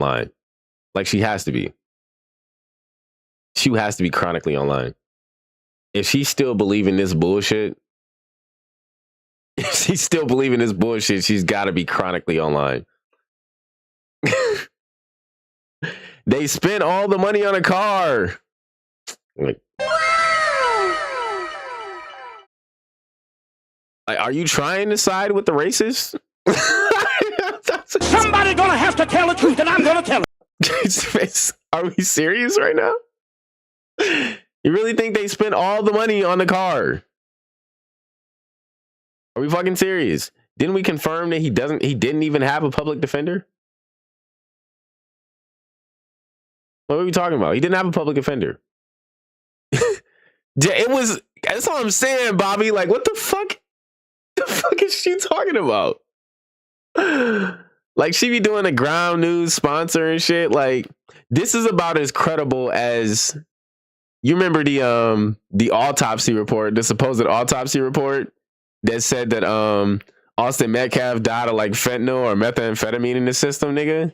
online. Like she has to be. She has to be chronically online. If she's still believing this bullshit, she's got to be chronically online. They spent all the money on a car. Like, are you trying to side with the racists? Somebody gonna have to tell the truth, and I'm gonna tell it. Are we serious right now? You really think they spent all the money on the car? Are we fucking serious? Didn't we confirm that he didn't even have a public defender? What are we talking about? He didn't have a public defender. That's all I'm saying, Bobby. Like, what the fuck? The fuck is she talking about? Like, she be doing a ground news sponsor and shit. Like, this is about as credible as, you remember the autopsy report, the supposed autopsy report that said that Austin Metcalf died of like fentanyl or methamphetamine in the system, nigga.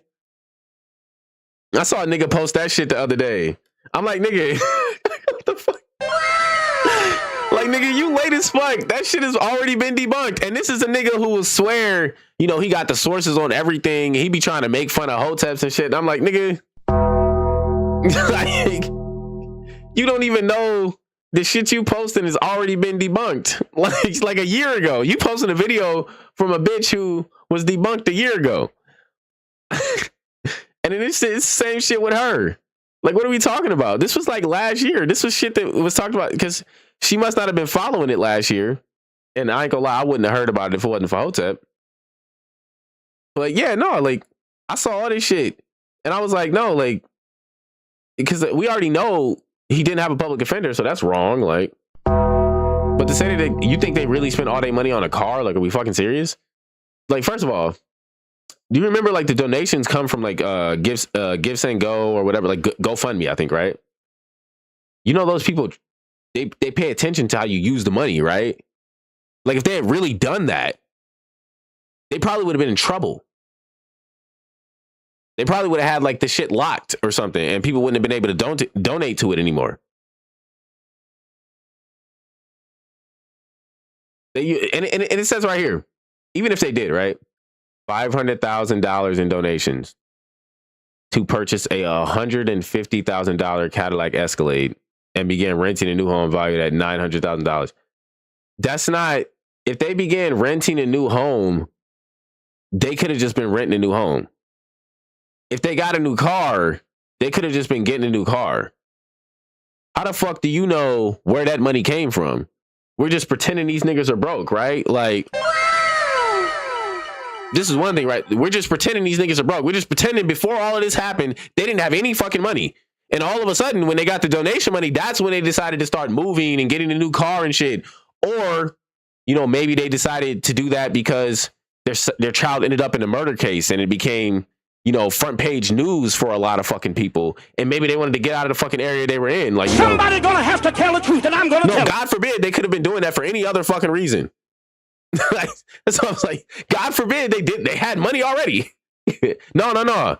I saw a nigga post that shit the other day. I'm like, nigga, what the fuck? Like, nigga, you late as fuck. That shit has already been debunked. And this is a nigga who will swear, you know, he got the sources on everything. He be trying to make fun of hoteps and shit. And I'm like, nigga, like, you don't even know the shit you posting has already been debunked. Like a year ago. You posted a video from a bitch who was debunked a year ago. And then it's the same shit with her. Like, what are we talking about? This was like last year. This was shit that was talked about because she must not have been following it last year. And I ain't gonna lie, I wouldn't have heard about it if it wasn't for Hotep. But yeah, no, like, I saw all this shit. And I was like, no, like, because we already know he didn't have a public defender, so that's wrong. Like, but to say that you think they really spent all their money on a car, like, are we fucking serious? Like, first of all, do you remember like the donations come from like Give Send Go or whatever, like GoFundMe, I think, right? You know, those people, they pay attention to how you use the money, right? Like, if they had really done that, they probably would have been in trouble. They probably would have had like the shit locked or something, and people wouldn't have been able to donate to it anymore. And it says right here, even if they did, right? $500,000 in donations to purchase a $150,000 Cadillac Escalade and began renting a new home valued at $900,000. That's not, if they began renting a new home, they could have just been renting a new home. If they got a new car, they could have just been getting a new car. How the fuck do you know where that money came from? We're just pretending these niggas are broke, right? Like, this is one thing, right? We're just pretending these niggas are broke. We're just pretending before all of this happened, they didn't have any fucking money. And all of a sudden, when they got the donation money, that's when they decided to start moving and getting a new car and shit. Or, you know, maybe they decided to do that because their child ended up in a murder case and it became, you know, front page news for a lot of fucking people. And maybe they wanted to get out of the fucking area they were in. Like, you somebody gonna have to tell the truth, and I'm gonna tell it. God forbid they could have been doing that for any other fucking reason. Like, that's what I was like, God forbid they had money already. No.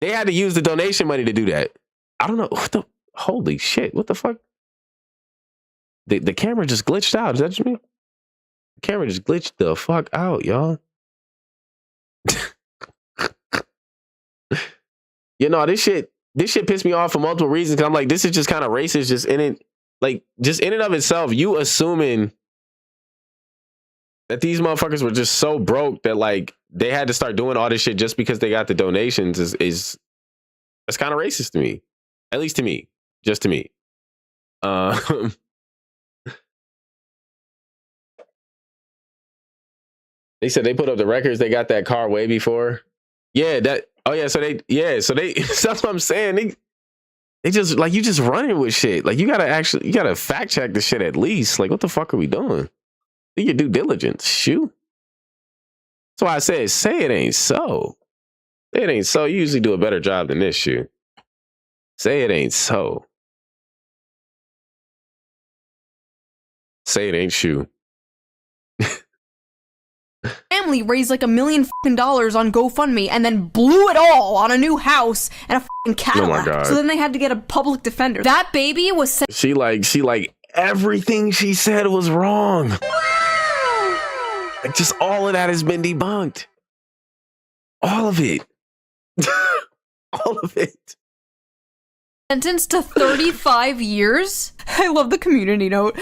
They had to use the donation money to do that. I don't know. Holy shit. What the fuck? The camera just glitched out. Is that just me? The camera just glitched the fuck out, y'all. You know, this shit pissed me off for multiple reasons. Cause I'm like, this is just kind of racist, just in and of itself, you assuming that these motherfuckers were just so broke that like they had to start doing all this shit just because they got the donations is that's kind of racist to me. At least to me. Just to me. They said they put up the records, they got that car way before. Yeah, so that's what I'm saying. They just like, you just running with shit. Like, you gotta fact check the shit at least. Like, what the fuck are we doing? Do your due diligence. Shoot. That's why I said, say it ain't so. Say it ain't so. You usually do a better job than this shit. Say it ain't so. Say it ain't shoe. family raised like $1 million on GoFundMe and then blew it all on a new house and a Cadillac. Oh my God. So then they had to get a public defender. That baby was She like everything she said was wrong. Like just all of that has been debunked. All of it. All of it. sentenced to 35 years. I love the community note.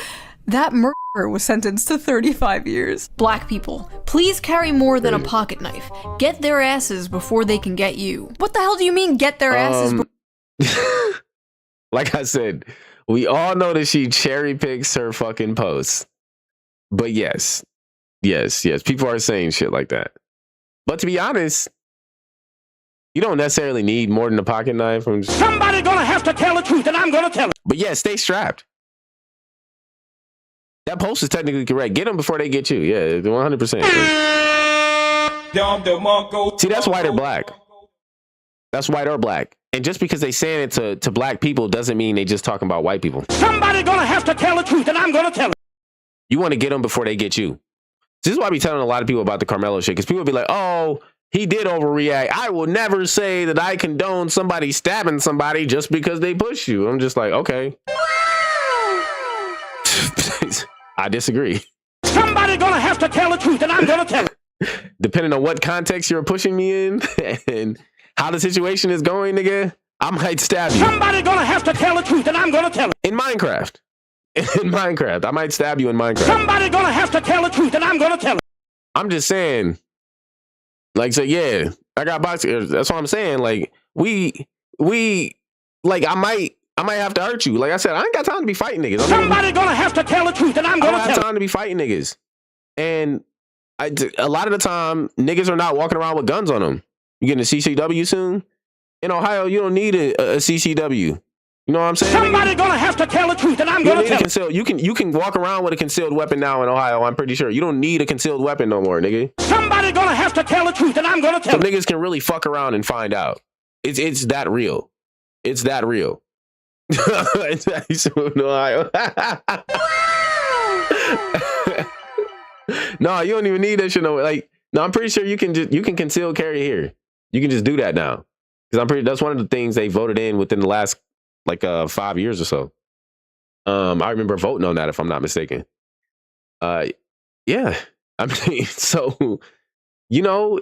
That murderer was sentenced to 35 years. Black people, please carry more than a pocket knife. Get their asses before they can get you. What the hell do you mean, get their asses? Like I said, we all know that she cherry picks her fucking posts. But yes, people are saying shit like that. But to be honest, you don't necessarily need more than a pocket knife. Somebody gonna have to tell the truth, and I'm gonna tell it. But yeah, stay strapped. That post is technically correct. Get them before they get you. Yeah, 100%. See, that's white or black. That's white or black. And just because they saying it to black people doesn't mean they just talking about white people. Somebody gonna have to tell the truth, and I'm gonna tell it. You want to get them before they get you. This is why I be telling a lot of people about the Carmelo shit, because people be like, oh, he did overreact. I will never say that I condone somebody stabbing somebody just because they push you. I'm just like, okay. I disagree. Somebody gonna have to tell the truth, and I'm gonna tell it. Depending on what context you're pushing me in and how the situation is going, nigga, I might stab you. Somebody gonna have to tell the truth, and I'm gonna tell it. In Minecraft. I might stab you in Minecraft. Somebody gonna have to tell the truth, and I'm gonna tell it. I'm just saying, like, so yeah, I got boxing. That's what I'm saying. Like, we, like, I might have to hurt you. Like I said, I ain't got time to be fighting niggas. Somebody gonna have to tell the truth, and I'm gonna tell it. I don't have time to be fighting niggas. And a lot of the time, niggas are not walking around with guns on them. You getting a CCW soon? In Ohio, you don't need a CCW. You know what I'm saying? Somebody gonna have to tell the truth, and I'm gonna tell it. You can walk around with a concealed weapon now in Ohio. I'm pretty sure you don't need a concealed weapon no more, nigga. Somebody gonna have to tell the truth, and I'm gonna tell it. So niggas can really fuck around and find out. It's that real. It's that real. Ohio. No, you don't even need that shit. No, like, no, I'm pretty sure you can conceal carry here. You can just do that now, because that's one of the things they voted in within the last 5 years or so. I remember voting on that, if I'm not mistaken. Yeah, I mean, so, you know,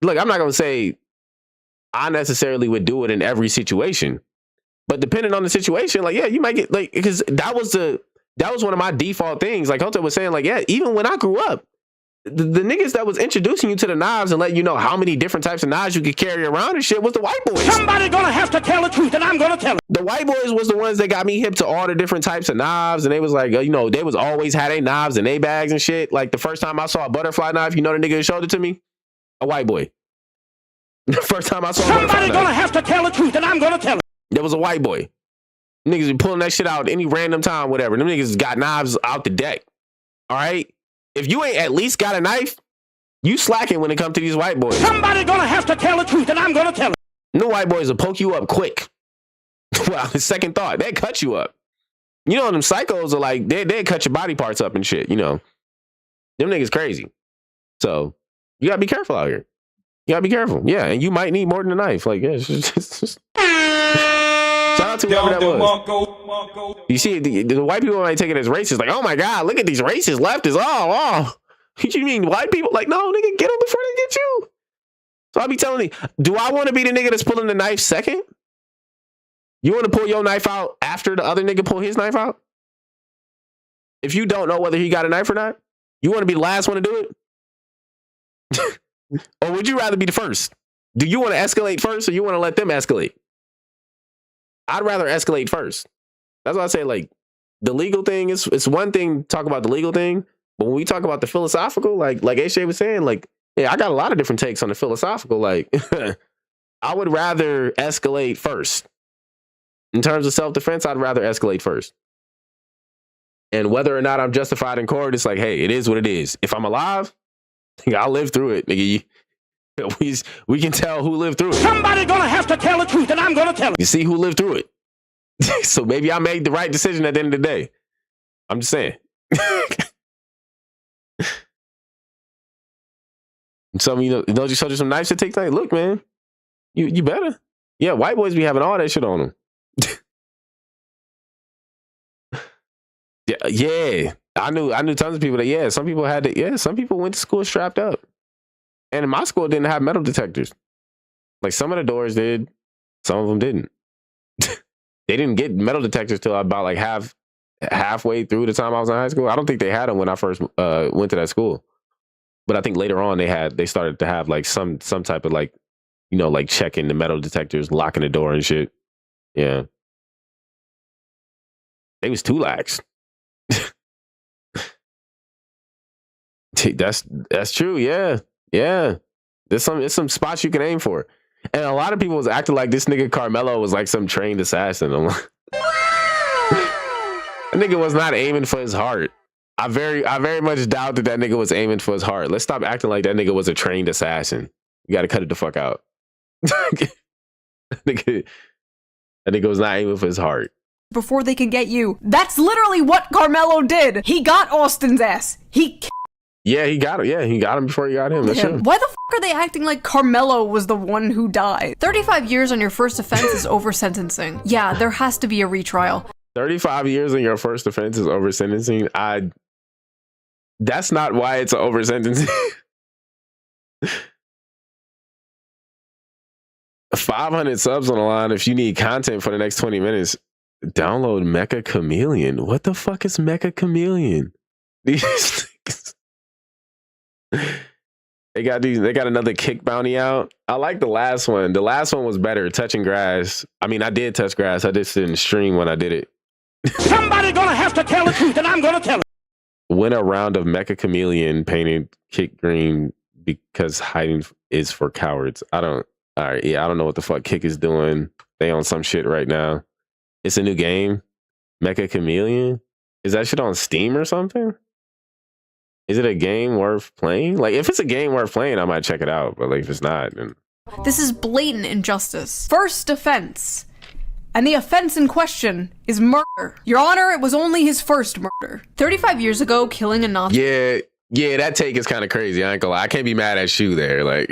look, I'm not gonna say I necessarily would do it in every situation, but depending on the situation, like, yeah, you might get, like, because that was one of my default things. Like Hotel was saying, like, yeah, even when I grew up, the niggas that was introducing you to the knives and letting you know how many different types of knives you could carry around and shit was the white boys. Somebody gonna have to tell the truth, and I'm gonna tell it. The white boys was the ones that got me hip to all the different types of knives, and they was like, you know, they was always had their knives in their bags and shit. Like the first time I saw a butterfly knife, you know, the nigga that showed it to me, a white boy. The first time I saw somebody gonna have to tell the truth, and I'm gonna tell it. There was a white boy. Niggas be pulling that shit out any random time, whatever. Them niggas got knives out the deck. All right. If you ain't at least got a knife, you slacking when it comes to these white boys. Somebody gonna have to tell the truth, and I'm gonna tell it. No white boys will poke you up quick. Well, second thought, they cut you up. You know, them psychos are like, they cut your body parts up and shit, you know. Them niggas crazy. So, you gotta be careful out here. You gotta be careful. Yeah, and you might need more than a knife. Like, yeah, just shout out to whoever that was. You see, the white people might take it as racist. Like, oh my God, look at these racist leftists. Oh. What you mean, white people? Like, no, nigga, get them before they get you. So I be telling you, do I want to be the nigga that's pulling the knife second? You want to pull your knife out after the other nigga pull his knife out? If you don't know whether he got a knife or not, you want to be the last one to do it? Or would you rather be the first? Do you want to escalate first, or you want to let them escalate? I'd rather escalate first. That's why I say, like, the legal thing is, it's one thing to talk about the legal thing, but when we talk about the philosophical, like A-Shay was saying, like, yeah, I got a lot of different takes on the philosophical. Like, I would rather escalate first. In terms of self-defense, I'd rather escalate first. And whether or not I'm justified in court, it's like, hey, it is what it is. If I'm alive, I'll live through it, nigga. We can tell who lived through it. Somebody gonna have to tell the truth, and I'm gonna tell it. You see who lived through it. So maybe I made the right decision at the end of the day. I'm just saying. Some those you showed you some nice shit TikTok. Look, man, you better. Yeah, white boys be having all that shit on them. yeah. I knew tons of people that some people had to, some people went to school strapped up. And in my school didn't have metal detectors. Like some of the doors did, some of them didn't. They didn't get metal detectors till about like halfway through the time I was in high school. I don't think they had them when I first went to that school. But I think later on they started to have like some type of like, like checking the metal detectors, locking the door and shit. Yeah. They was too lax. That's true. Yeah. Yeah. There's some spots you can aim for. And a lot of people was acting like this nigga Sho3mello was like some trained assassin. I'm like, that nigga was not aiming for his heart. I very much doubt that nigga was aiming for his heart. Let's stop acting like that nigga was a trained assassin. You got to cut it the fuck out. that nigga was not aiming for his heart. Before they can get you. That's literally what Sho3mello did. He got Austin's ass. Yeah, he got him. Yeah, he got him before he got him. That's true. Why the fuck are they acting like Sho3mello was the one who died? 35 years on your first offense is over sentencing. Yeah, there has to be a retrial. 35 years on your first offense is over sentencing. That's not why it's over sentencing. 500 subs on the line if you need content for the next 20 minutes. Download Mecha Chameleon. What the fuck is Mecha Chameleon? These things. They got another kick bounty out. I like the last one. The last one was better, touching grass. I mean, I did touch grass. I just didn't stream when I did it. Somebody gonna have to tell the truth, and I'm gonna tell it. Win a round of Mecha Chameleon painted kick green because hiding is for cowards. I don't know what the fuck Kick is doing. They on some shit right now. It's a new game. Mecha Chameleon? Is that shit on Steam or something? Is it a game worth playing? Like, if it's a game worth playing, I might check it out. But like, if it's not, then... This is blatant injustice. First offense. And the offense in question is murder. Your Honor, it was only his first murder. 35 years ago, killing a Nazi... Yeah, that take is kind of crazy. I ain't gonna lie. I can't be mad at Sho there. Like,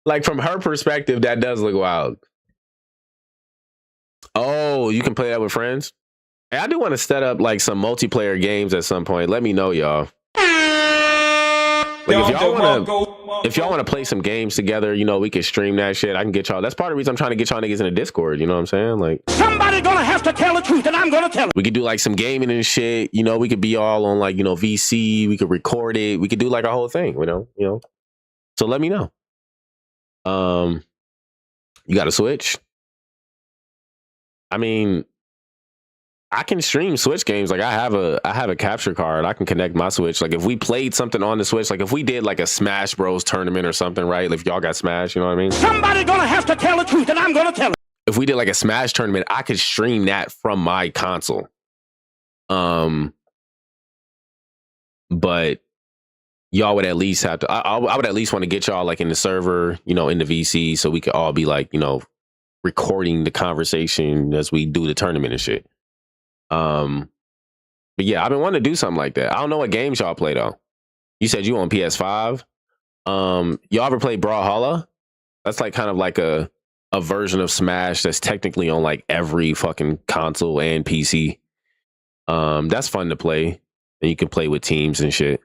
like from her perspective, that does look wild. Oh, you can play that with friends? Hey, I do want to set up like some multiplayer games at some point. Let me know, y'all. Like if y'all want to play some games together, we can stream that shit. I can get y'all. That's part of the reason I'm trying to get y'all niggas in the Discord. You know what I'm saying? Like, somebody gonna have to tell the truth, and I'm gonna tell it. We could do like some gaming and shit. We could be all on like VC. We could record it. We could do like a whole thing. So let me know. You got a Switch? I mean, I can stream Switch games. Like I have a capture card. I can connect my Switch. Like if we played something on the Switch, like if we did like a Smash Bros tournament or something, right? Like if y'all got Smash, you know what I mean? Somebody gonna have to tell the truth, and I'm gonna tell it. If we did like a Smash tournament, I could stream that from my console. But y'all would at least have to. I would at least want to get y'all like in the server, in the VC, so we could all be like, recording the conversation as we do the tournament and shit. But yeah, I've been wanting to do something like that. I don't know what games y'all play though. You said you on PS5. Y'all ever play Brawlhalla? That's like kind of like a version of Smash that's technically on like every fucking console and PC. That's fun to play, and you can play with teams and shit.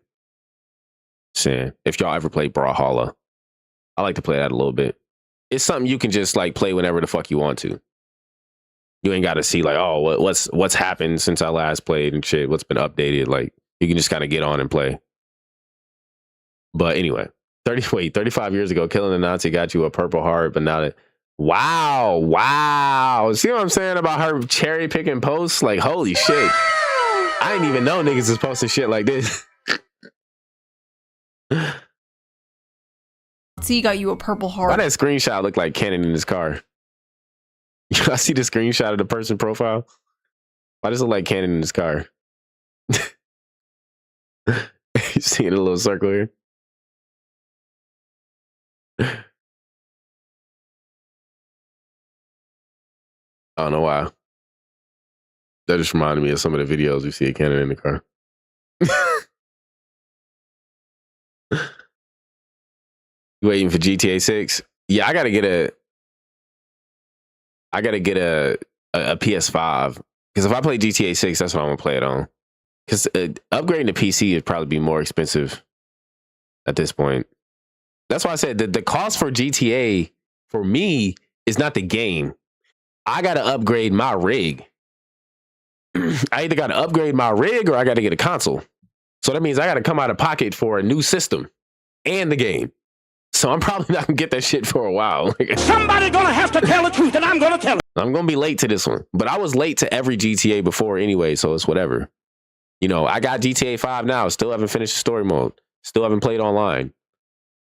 Saying if y'all ever play Brawlhalla, I like to play that a little bit. It's something you can just like play whenever the fuck you want to. You ain't got to see like, oh, what's happened since I last played and shit. What's been updated? Like you can just kind of get on and play. But anyway, 35 years ago, killing a Nazi got you a Purple Heart, but now that wow. See what I'm saying about her cherry picking posts? Like holy shit, I didn't even know niggas is posting shit like this. He got you a Purple Heart. Why that screenshot look like Cannon in his car? I see the screenshot of the person profile. Why does it look like Cannon in his car? You seeing a little circle here? I don't know why. That just reminded me of some of the videos we see a Cannon in the car. You waiting for GTA 6? Yeah, I gotta get a PS5 because if I play GTA 6, that's what I'm gonna play it on. Because upgrading to PC would probably be more expensive at this point. That's why I said that the cost for GTA for me is not the game. I gotta upgrade my rig. I either gotta upgrade my rig or I gotta get a console. So that means I gotta come out of pocket for a new system and the game. So I'm probably not gonna get that shit for a while. Somebody gonna have to tell the truth, and I'm gonna tell it. I'm gonna be late to this one, but I was late to every GTA before anyway, so it's whatever. You know, I got GTA 5 now. Still haven't finished the story mode. Still haven't played online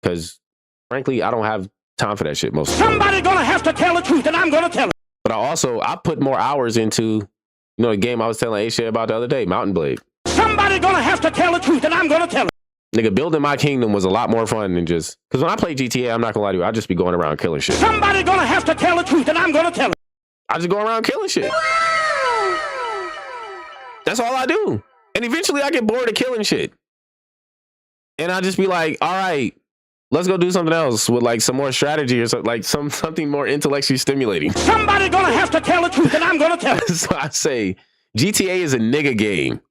because, frankly, I don't have time for that shit. Most Somebody gonna have to tell the truth, and I'm gonna tell it. But I put more hours into, the game I was telling A-Shay about the other day, Mountain Blade. Somebody gonna have to tell the truth, and I'm gonna tell it. Nigga, building my kingdom was a lot more fun than just... Because when I play GTA, I'm not gonna lie to you, I just be going around killing shit. Somebody gonna have to tell the truth, and I'm gonna tell it. I just go around killing shit. That's all I do. And eventually I get bored of killing shit. And I just be like, all right, let's go do something else with like some more strategy or something, like something more intellectually stimulating. Somebody gonna have to tell the truth, and I'm gonna tell it. So I say, GTA is a nigga game.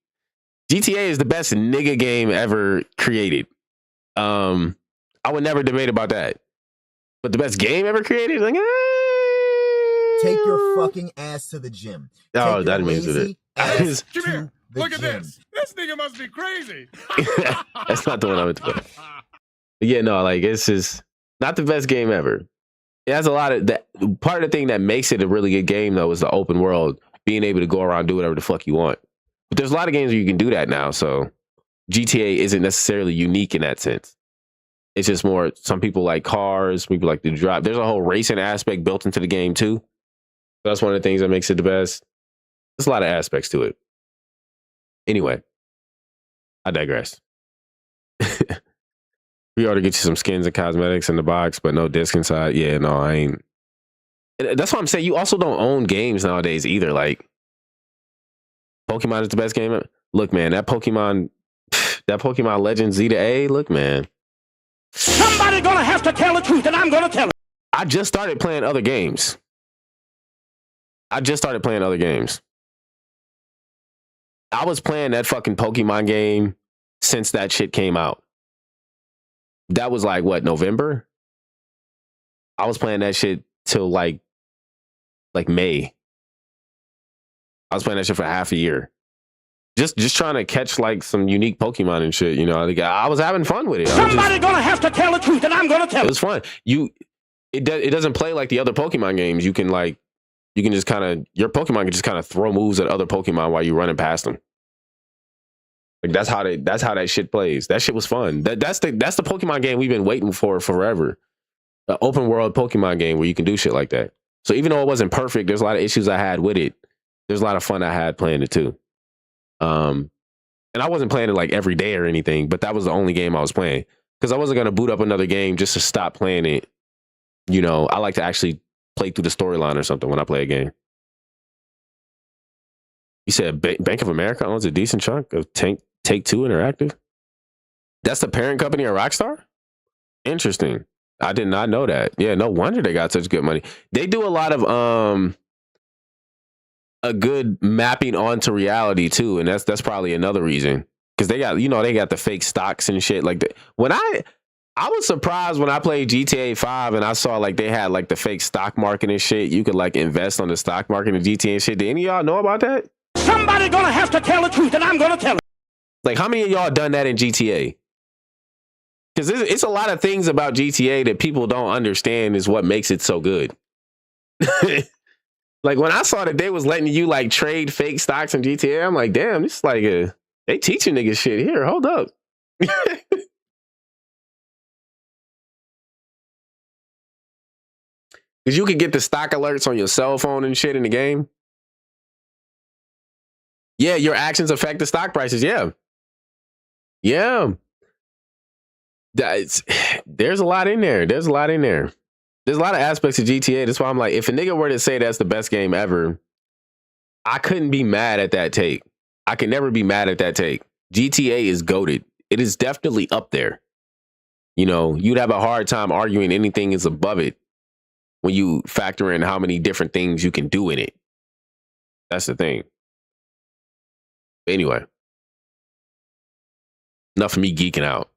GTA is the best nigga game ever created. I would never debate about that. But the best game ever created? Like, take your fucking ass to the gym. Oh, that means it. Ass Come to here. the Look at gym. this. This nigga must be crazy. That's not the one I meant to put. Yeah, no, like it's just not the best game ever. It has a lot of that. Part of the thing that makes it a really good game, though, is the open world, being able to go around and do whatever the fuck you want. But there's a lot of games where you can do that now, so GTA isn't necessarily unique in that sense. It's just more, some people like cars, people like to drive. There's a whole racing aspect built into the game, too. So that's one of the things that makes it the best. There's a lot of aspects to it. Anyway, I digress. We ought to get you some skins and cosmetics in the box, but no disc inside. Yeah, no, I ain't. That's what I'm saying. You also don't own games nowadays either. Like, Pokemon is the best game. Look, man, that Pokemon Legends Z to A, look, man. Somebody gonna have to tell the truth, and I'm gonna tell it. I just started playing other games. I was playing that fucking Pokemon game since that shit came out. That was like, what, November? I was playing that shit till like May. I was playing that shit for half a year. Just trying to catch like some unique Pokemon and shit, I was having fun with it. Somebody gonna have to tell the truth, and I'm gonna tell it. It was fun. It doesn't play like the other Pokemon games. You can just kind of, your Pokemon can just kind of throw moves at other Pokemon while you're running past them. Like that's how that shit plays. That shit was fun. That's the Pokemon game we've been waiting for forever. The open world Pokemon game where you can do shit like that. So even though it wasn't perfect, there's a lot of issues I had with it. There's a lot of fun I had playing it too. And I wasn't playing it like every day or anything, but that was the only game I was playing because I wasn't going to boot up another game just to stop playing it. I like to actually play through the storyline or something when I play a game. You said Bank of America owns a decent chunk of Take-Two Interactive? That's the parent company of Rockstar? Interesting. I did not know that. Yeah, no wonder they got such good money. They do a lot of a good mapping onto reality too, and that's probably another reason because they got they got the fake stocks and shit like that. When I was surprised when I played GTA 5 and I saw like they had like the fake stock market and shit. You could like invest on the stock market in GTA and shit. Did any of y'all know about that? Somebody gonna have to tell the truth, and I'm gonna tell it. Like, how many of y'all done that in GTA? Because it's a lot of things about GTA that people don't understand is what makes it so good. Like, when I saw that they was letting you, like, trade fake stocks in GTA, I'm like, damn, this is like they teaching niggas shit here. Hold up. Because you could get the stock alerts on your cell phone and shit in the game. Yeah, your actions affect the stock prices. Yeah. Yeah. There's a lot in there. There's a lot of aspects of GTA. That's why I'm like, if a nigga were to say that's the best game ever, I couldn't be mad at that take. I can never be mad at that take. GTA is goated. It is definitely up there. you know, you'd have a hard time arguing anything is above it when you factor in how many different things you can do in it. That's the thing. Anyway, enough of me geeking out.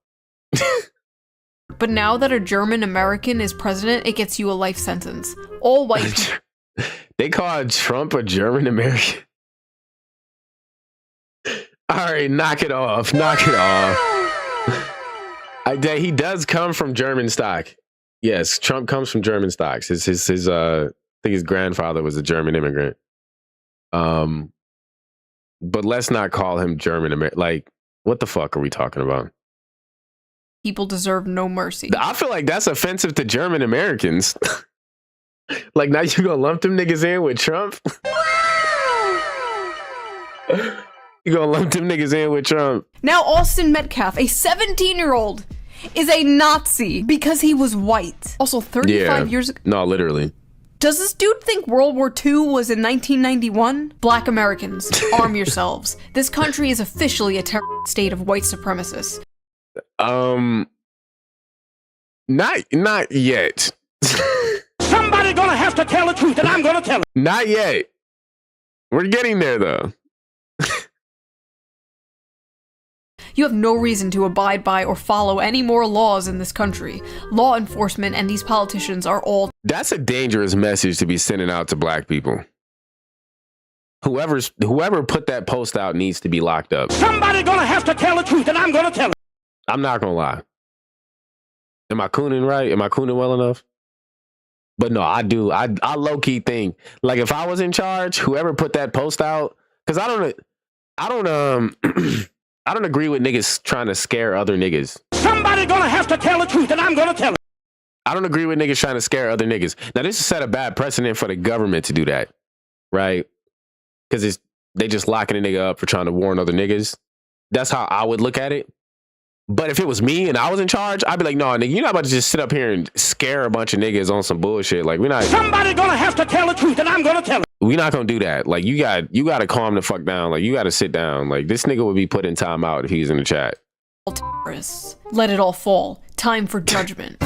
But now that a German American is president, it gets you a life sentence. All white people. They call Trump a German American. All right, knock it off. Knock it off. He does come from German stock. Yes, Trump comes from German stocks. I think his grandfather was a German immigrant. But let's not call him German American. Like, what the fuck are we talking about? People deserve no mercy. I feel like that's offensive to German Americans. Like, now you gonna lump them niggas in with Trump? You gonna lump them niggas in with Trump? Now Austin Metcalf, a 17-year-old, is a Nazi because he was white. Also, 35 years ago. No, literally. Does this dude think World War II was in 1991? Black Americans, arm yourselves. This country is officially a terrorist state of white supremacists. Not yet. Somebody gonna have to tell the truth, and I'm gonna tell it. Not yet. We're getting there, though. You have no reason to abide by or follow any more laws in this country. Law enforcement and these politicians are all... That's a dangerous message to be sending out to black people. Whoever put that post out needs to be locked up. Somebody gonna have to tell the truth, and I'm gonna tell it. I'm not gonna lie. Am I cooning right? Am I cooning well enough? But no, I do. I low-key think, like, if I was in charge, whoever put that post out, because I don't I don't agree with niggas trying to scare other niggas. Somebody gonna have to tell the truth, and I'm gonna tell it. I don't agree with niggas trying to scare other niggas. Now, this has set a bad precedent for the government to do that, right? Because they just locking a nigga up for trying to warn other niggas. That's how I would look at it. But if it was me and I was in charge, I'd be like, no, nigga, you're not about to just sit up here and scare a bunch of niggas on some bullshit. Like, we're not. Somebody gonna have to tell the truth, and I'm gonna tell it. We're not gonna do that. Like, you got to calm the fuck down. Like, you got to sit down. Like, this nigga would be put in timeout if he's in the chat. Terrorists. Let it all fall. Time for judgment.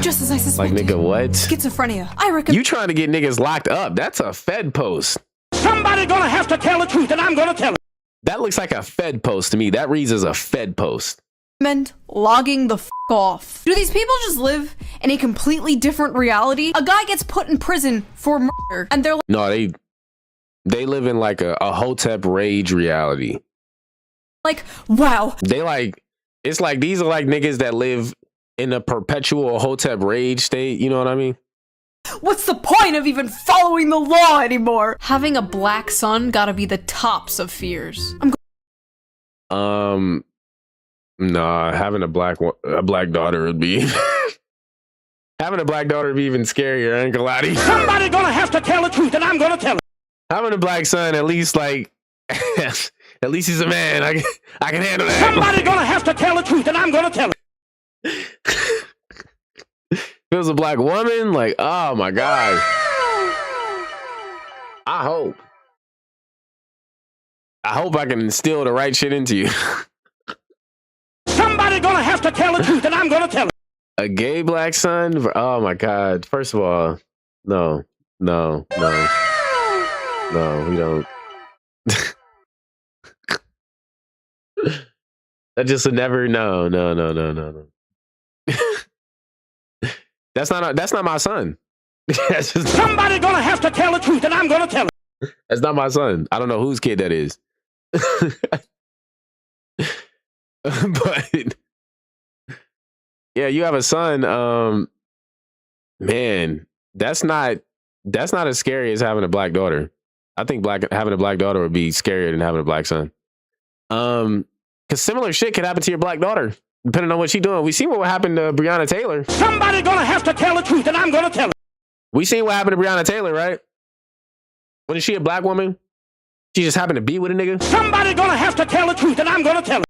Just as I Like, suspected. nigga, what? Schizophrenia. I reckon. You trying to get niggas locked up? That's a Fed post. Somebody gonna have to tell the truth, and I'm gonna tell it. That looks like a Fed post to me. That reads as a Fed post. Meant logging the f off. Do these people just live in a completely different reality? A guy gets put in prison for murder, and they're like, No, they live in like a Hotep rage reality. wow. They like, it's like these are like niggas that live in a perpetual Hotep rage state. You know what I mean? What's the point of even following the law anymore? Having a black son gotta be the tops of fears. Nah, having a black daughter would be having a black daughter would be even scarier. I ain't gonna lie to you. Somebody gonna have to tell the truth, and I'm gonna tell it. Having a black son, at least like, at least he's a man. I can handle that. Somebody gonna have to tell the truth, and I'm gonna tell it. If it was a black woman, like, oh my god. I hope I can instill the right shit into you. Somebody gonna have to tell the truth, and I'm gonna tell it. A gay black son? Oh my god. First of all, no, we don't. That just would never. No. That's not my son. Somebody gonna have to tell the truth, and I'm gonna tell it. That's not my son. I don't know whose kid that is. But yeah, you have a son. Man, that's not as scary as having a black daughter. I think having a black daughter would be scarier than having a black son. Because similar shit could happen to your black daughter depending on what she's doing. We seen what happened to Breonna Taylor. Somebody gonna have to tell the truth, and I'm gonna tell it. We seen what happened to Breonna Taylor, right? Wasn't she a black woman? She just happened to be with a nigga. Somebody gonna have to tell the truth, and I'm gonna tell it.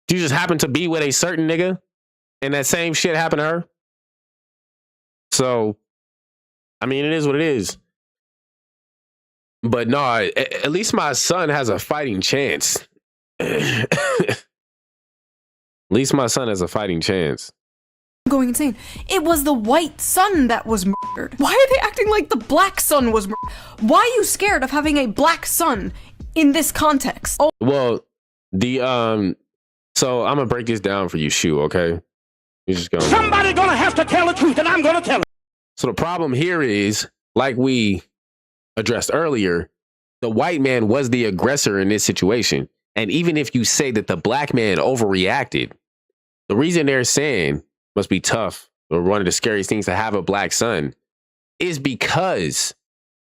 She just happened to be with a certain nigga, and that same shit happened to her. So, I mean, it is what it is. But no, at least my son has a fighting chance. least my son has a fighting chance. I'm going insane. It was the white son that was murdered. Why are they acting like the black son was murdered? Why are you scared of having a black son in this context? Oh. Well, so I'm gonna break this down for you, Shu, okay? You just go. Somebody gonna have to tell the truth, and I'm gonna tell it. So the problem here is, like we addressed earlier, the white man was the aggressor in this situation. And even if you say that the black man overreacted, the reason they're saying must be tough or one of the scariest things to have a black son is because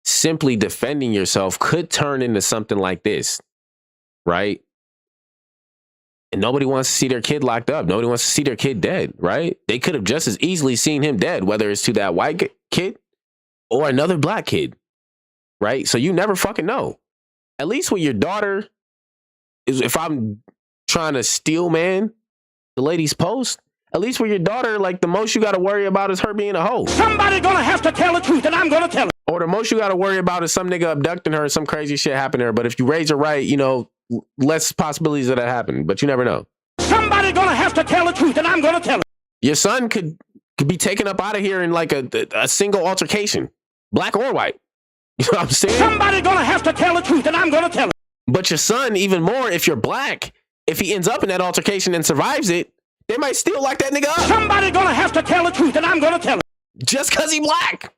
simply defending yourself could turn into something like this, right? And nobody wants to see their kid locked up. Nobody wants to see their kid dead, right? They could have just as easily seen him dead, whether it's to that white kid or another black kid, right? So you never fucking know. At least with your daughter, is if I'm trying to steal, man, the lady's post, at least with your daughter, like the most you got to worry about is her being a hoe. Somebody gonna have to tell the truth, and I'm gonna tell it. Or the most you got to worry about is some nigga abducting her, some crazy shit happened to her. But if you raise her right, you know, less possibilities of that happen. But you never know. Somebody gonna have to tell the truth, and I'm gonna tell it. Your son could be taken up out of here in like a single altercation, black or white. You know what I'm saying? Somebody gonna have to tell the truth, and I'm gonna tell it. But your son, even more, if you're black, if he ends up in that altercation and survives it, they might still lock that nigga up. Somebody gonna have to tell the truth, and I'm gonna tell it. Just because he black.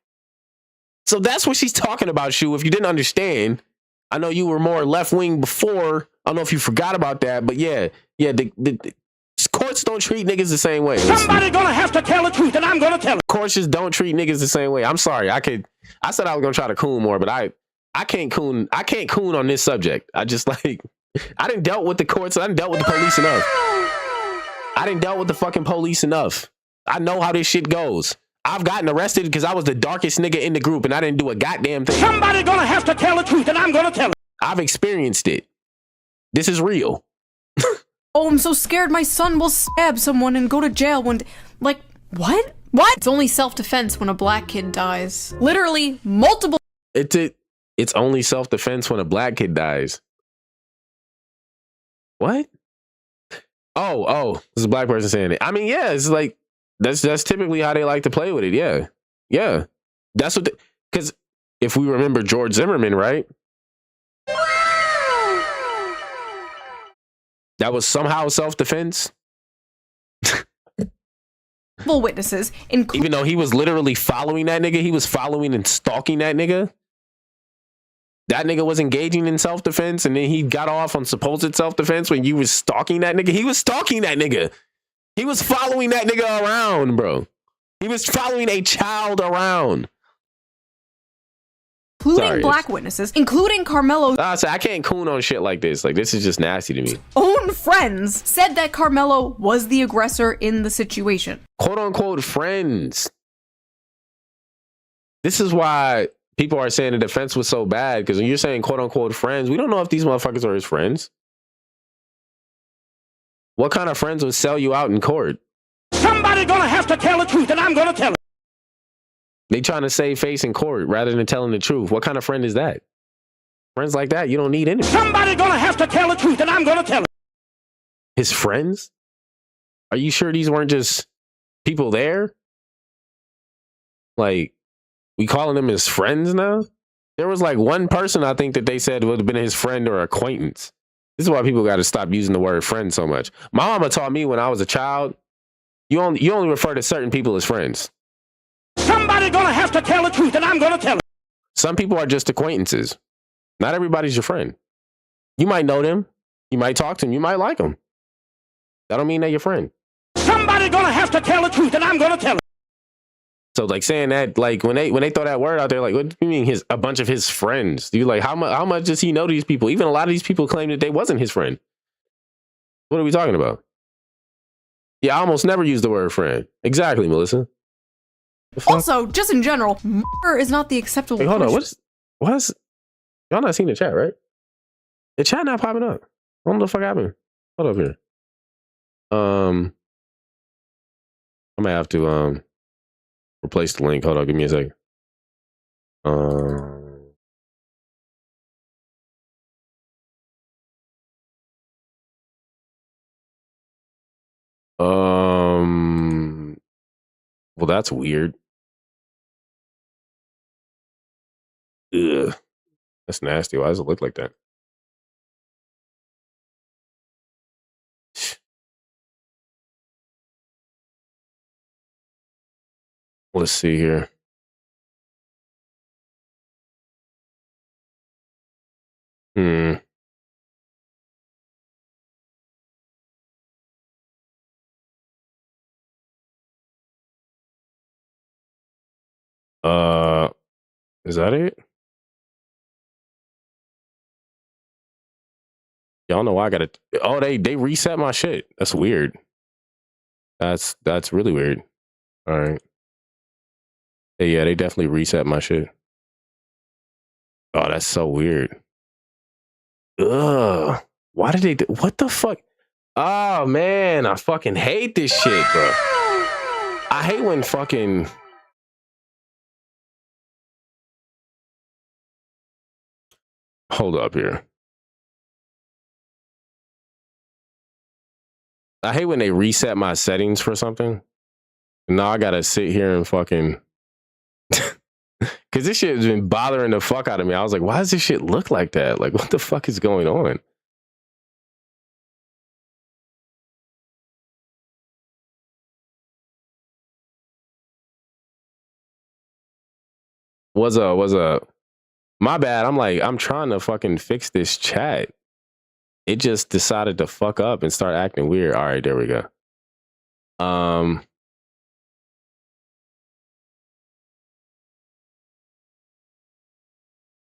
So that's what she's talking about, Shu. If you didn't understand, I know you were more left-wing before. I don't know if you forgot about that, but yeah, the courts don't treat niggas the same way. Somebody gonna have to tell the truth, and I'm gonna tell it. Courts just don't treat niggas the same way. I'm sorry. I said I was gonna try to coon more, but I can't coon. I can't coon on this subject. I just like I didn't dealt with the courts. I didn't dealt with the police enough. I didn't dealt with the fucking police enough. I know how this shit goes. I've gotten arrested because I was the darkest nigga in the group and I didn't do a goddamn thing. Somebody gonna have to tell the truth, and I'm gonna tell it. I've experienced it. This is real. Oh, I'm so scared my son will stab someone and go to jail one day. Like, what? What? It's only self-defense when a black kid dies. Literally, multiple. It's only self-defense when a black kid dies. What? Oh, this is a black person saying it. I mean, yeah, it's like, that's typically how they like to play with it. Yeah. That's what, because if we remember George Zimmerman, right? That was somehow self-defense. Witnesses, even though he was literally following that nigga, he was following and stalking that nigga. That nigga was engaging in self-defense, and then he got off on supposed self-defense when you was stalking that nigga. He was stalking that nigga. He was following that nigga around, bro. He was following a child around. Including black witnesses, including Carmelo's so I can't coon on shit like this. Like, this is just nasty to me. own friends said that Carmelo was the aggressor in the situation. Quote unquote friends. This is why people are saying the defense was so bad, because when you're saying quote unquote friends, we don't know if these motherfuckers are his friends. What kind of friends would sell you out in court? Somebody gonna have to tell the truth, and I'm gonna tell it. They trying to save face in court rather than telling the truth. What kind of friend is that? Friends like that, you don't need any. Somebody gonna have to tell the truth, and I'm gonna tell it. His friends? Are you sure these weren't just people there? Like, we calling them his friends now? There was like one person I think that they said would have been his friend or acquaintance. This is why people got to stop using the word friend so much. My mama taught me when I was a child, you only refer to certain people as friends. Somebody gonna have to tell the truth, and I'm gonna tell it. Some people are just acquaintances. Not everybody's your friend. You might know them. You might talk to them. You might like them. That don't mean they're your friend. Somebody gonna have to tell the truth, and I'm gonna tell it. So like saying that, like when they throw that word out there, like, what do you mean a bunch of his friends? Do you like how much does he know these people? Even a lot of these people claim that they wasn't his friend. What are we talking about? Yeah, I almost never use the word friend. Exactly, Melissa. Also, just in general, murder is not the acceptable. Hey, hold on, what's y'all not seeing the chat, right? The chat not popping up. What the fuck happened? Hold up here. I might have to replace the link. Hold on, give me a second. Well, that's weird. Ugh. That's nasty. Why does it look like that? Let's see here. Hmm. Is that it? Y'all know I gotta. Oh, they reset my shit. That's weird. That's really weird. All right. Yeah, they definitely reset my shit. Oh, that's so weird. Ugh. Why did they do? What the fuck? Oh man, I fucking hate this shit, bro. I hate when fucking. Hold up here. I hate when they reset my settings for something. Now I gotta sit here and fucking. Cause this shit has been bothering the fuck out of me. I was like, why does this shit look like that? Like, what the fuck is going on? Was a my bad. I'm trying to fucking fix this chat. It just decided to fuck up and start acting weird. All right, there we go.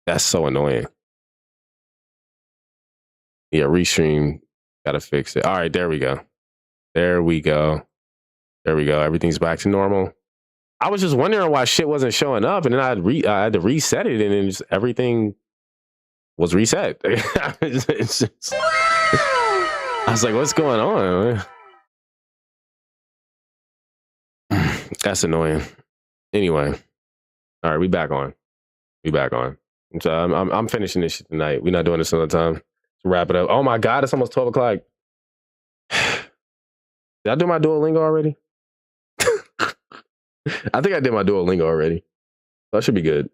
That's so annoying. Yeah, restream. Gotta fix it. All right, there we go. There we go. There we go. Everything's back to normal. I was just wondering why shit wasn't showing up, and then I had to reset it, and then just everything was reset. It's just, I was like, what's going on? That's annoying. Anyway, all right, we back on. So I'm finishing this shit tonight. We're not doing this another time. Let's wrap it up. Oh my God, it's almost 12 o'clock. Did I do my Duolingo already? I think I did my Duolingo already. That should be good.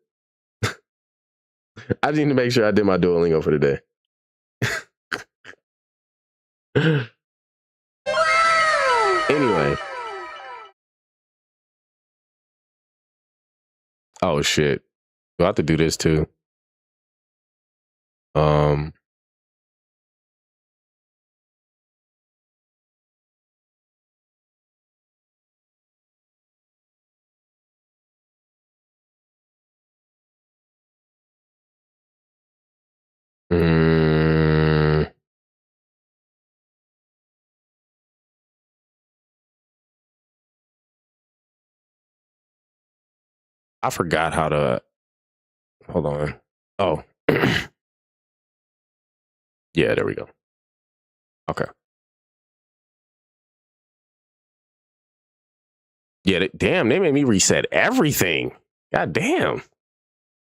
I just need to make sure I did my Duolingo for the day. Anyway. Oh shit. Do I have to do this too? I forgot how to. Hold on. Oh. Yeah, there we go. Okay. Yeah, damn, they made me reset everything. God damn.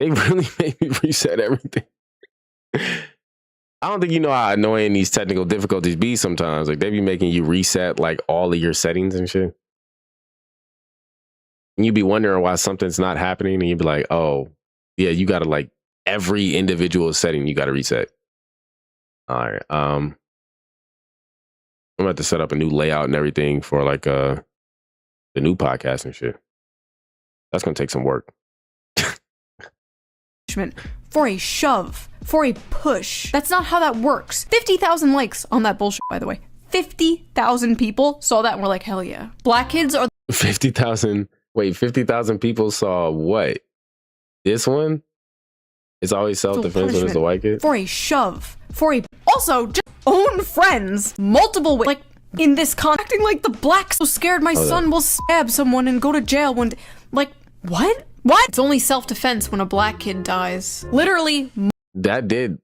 They really made me reset everything. I don't think you know how annoying these technical difficulties be sometimes. Like, they be making you reset like all of your settings and shit. And you be wondering why something's not happening, and you'd be like, oh, yeah, you gotta like every individual setting you gotta reset. All right. I'm about to set up a new layout and everything for like the new podcast and shit. That's gonna take some work. For a shove, for a push. That's not how that works. 50,000 likes on that bullshit, by the way. 50,000 people saw that and were like, hell yeah. Black kids are 50,000. Wait, 50,000 people saw what? This one? It's always self-defense when it's a white kid? For a shove, for a... Also, just own friends. Multiple... Like, in this acting like the blacks so scared my son will stab someone and go to jail one day. Like, what? What? It's only self-defense when a black kid dies. Literally. That did.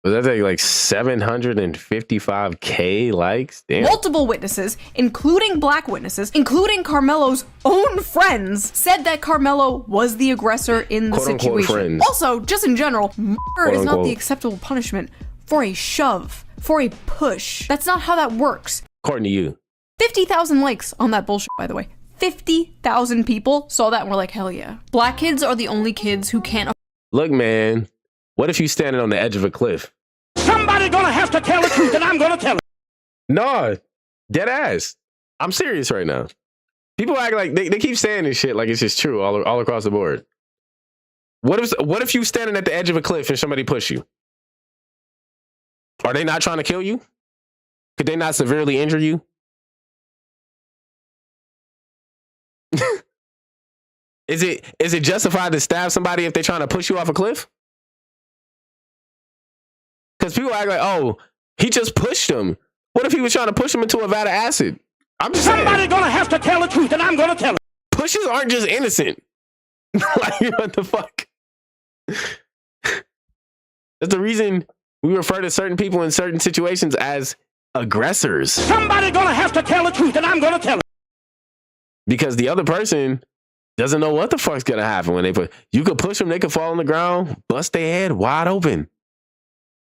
Was that like 755K likes? Damn. Multiple witnesses, including black witnesses, including Carmelo's own friends, said that Carmelo was the aggressor in the situation. Friends. Also, just in general, murder is not the acceptable punishment for a shove, for a push. That's not how that works. According to you. 50,000 likes on that bullshit, by the way. 50,000 people saw that and were like, hell yeah. Black kids are the only kids who can't. Look, man, what if you standing on the edge of a cliff? Somebody gonna have to tell the truth, and I'm gonna tell it. No, dead ass. I'm serious right now. People act like they keep saying this shit like it's just true all across the board. What if you standing at the edge of a cliff and somebody push you? Are they not trying to kill you? Could they not severely injure you? Is it justified to stab somebody if they're trying to push you off a cliff? Because people act like, oh, he just pushed him. What if he was trying to push him into a vat of acid? I'm just Somebody saying. gonna have to tell the truth, and I'm gonna tell it. Pushes aren't just innocent. Like, what the fuck? That's the reason we refer to certain people in certain situations as aggressors. Somebody gonna have to tell the truth, and I'm gonna tell it. Because the other person doesn't know what the fuck's gonna happen when they put. You could push them, they could fall on the ground, bust their head wide open.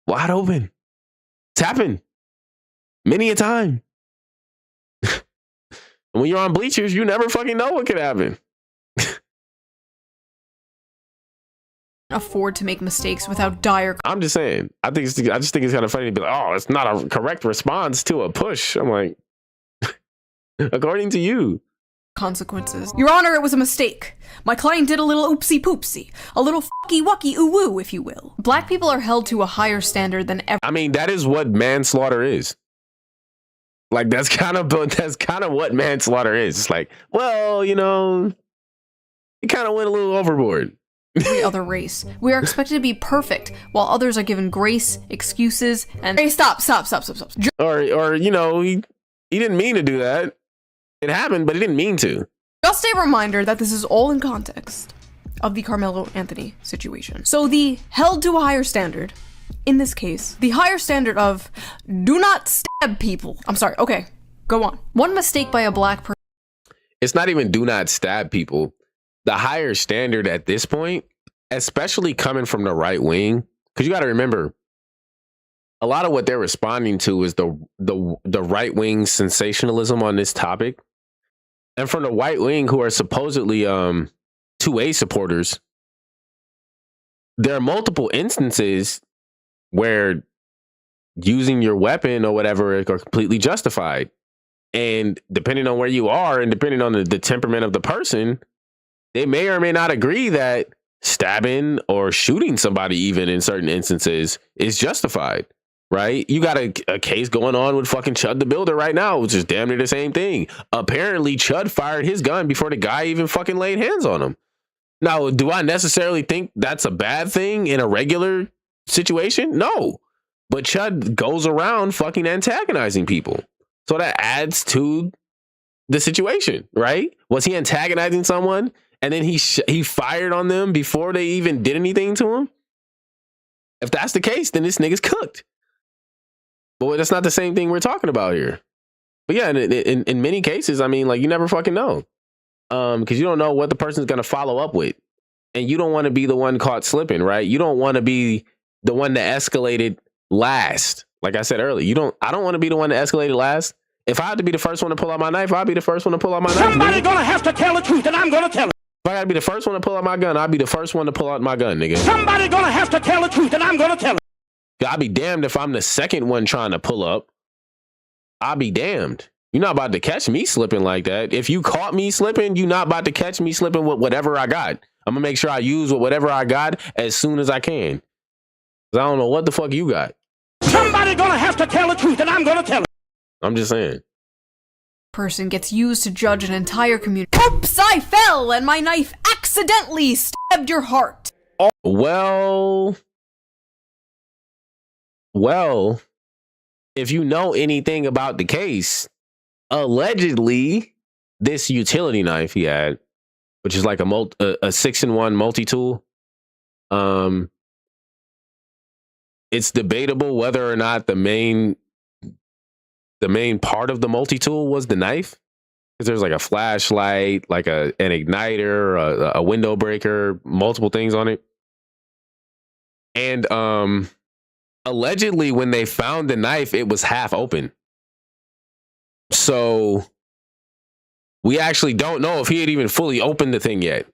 Wide open. It's happened many a time. When you're on bleachers, you never fucking know what could happen. Afford to make mistakes without dire. I'm just saying. I just think it's kind of funny to be like, oh, it's not a correct response to a push. I'm like, according to you. Consequences. Your Honor, it was a mistake. My client did a little oopsie poopsie. A little fucky wucky ooh woo, if you will. Black people are held to a higher standard than ever. I mean, that is what manslaughter is. Like, that's kind of what manslaughter is. It's like, well, you know, it kind of went a little overboard. Every other race. We are expected to be perfect, while others are given grace, excuses, and hey, stop. Or you know, he didn't mean to do that. It happened, but he didn't mean to. Just a reminder that this is all in context of the Carmelo Anthony situation. So the held to a higher standard, in this case, the higher standard of do not stab people. I'm sorry, okay, go on. One mistake by a black person. It's not even do not stab people. The higher standard at this point, especially coming from the right wing, because you got to remember, a lot of what they're responding to is the right wing sensationalism on this topic. And from the white wing, who are supposedly 2A supporters, there are multiple instances where using your weapon or whatever are completely justified. And depending on where you are and depending on the temperament of the person, they may or may not agree that stabbing or shooting somebody, even in certain instances, is justified. Right? You got a case going on with fucking Chud the Builder right now, which is damn near the same thing. Apparently, Chud fired his gun before the guy even fucking laid hands on him. Now, do I necessarily think that's a bad thing in a regular situation? No. But Chud goes around fucking antagonizing people. So that adds to the situation, right? Was he antagonizing someone and then he fired on them before they even did anything to him? If that's the case, then this nigga's cooked. But that's not the same thing we're talking about here. But yeah, in many cases, I mean, like, you never fucking know. Because you don't know what the person's going to follow up with. And you don't want to be the one caught slipping, right? You don't want to be the one that escalated last. Like I said earlier, I don't want to be the one that escalated last. If I had to be the first one to pull out my knife, I'd be the first one to pull out my knife. Somebody gonna have to tell the truth, and I'm gonna tell it. If I gotta be the first one to pull out my gun, I'll be the first one to pull out my gun, nigga. Somebody gonna have to tell the truth, and I'm gonna tell it. I'll be damned if I'm the second one trying to pull up. I'll be damned. You're not about to catch me slipping like that. If you caught me slipping, you're not about to catch me slipping with whatever I got. I'm gonna make sure I use whatever I got as soon as I can. 'Cause I don't know what the fuck you got. Somebody gonna have to tell the truth, and I'm gonna tell it. I'm just saying. Person gets used to judge an entire community. Oops, I fell and my knife accidentally stabbed your heart. Well, if you know anything about the case, allegedly this utility knife he had, which is like a 6-in-1 multi-tool, it's debatable whether or not the main part of the multi-tool was the knife, because there's like a flashlight, like an igniter, a window breaker, multiple things on it. And allegedly when they found the knife, it was half open. So we actually don't know if he had even fully opened the thing yet.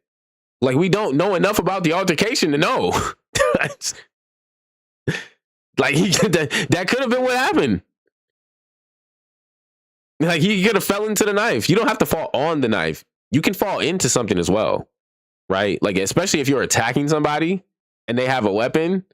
Like, we don't know enough about the altercation to know. Like, that could have been what happened. Like, he could have fell into the knife. You don't have to fall on the knife. You can fall into something as well, right? Like, especially if you're attacking somebody and they have a weapon,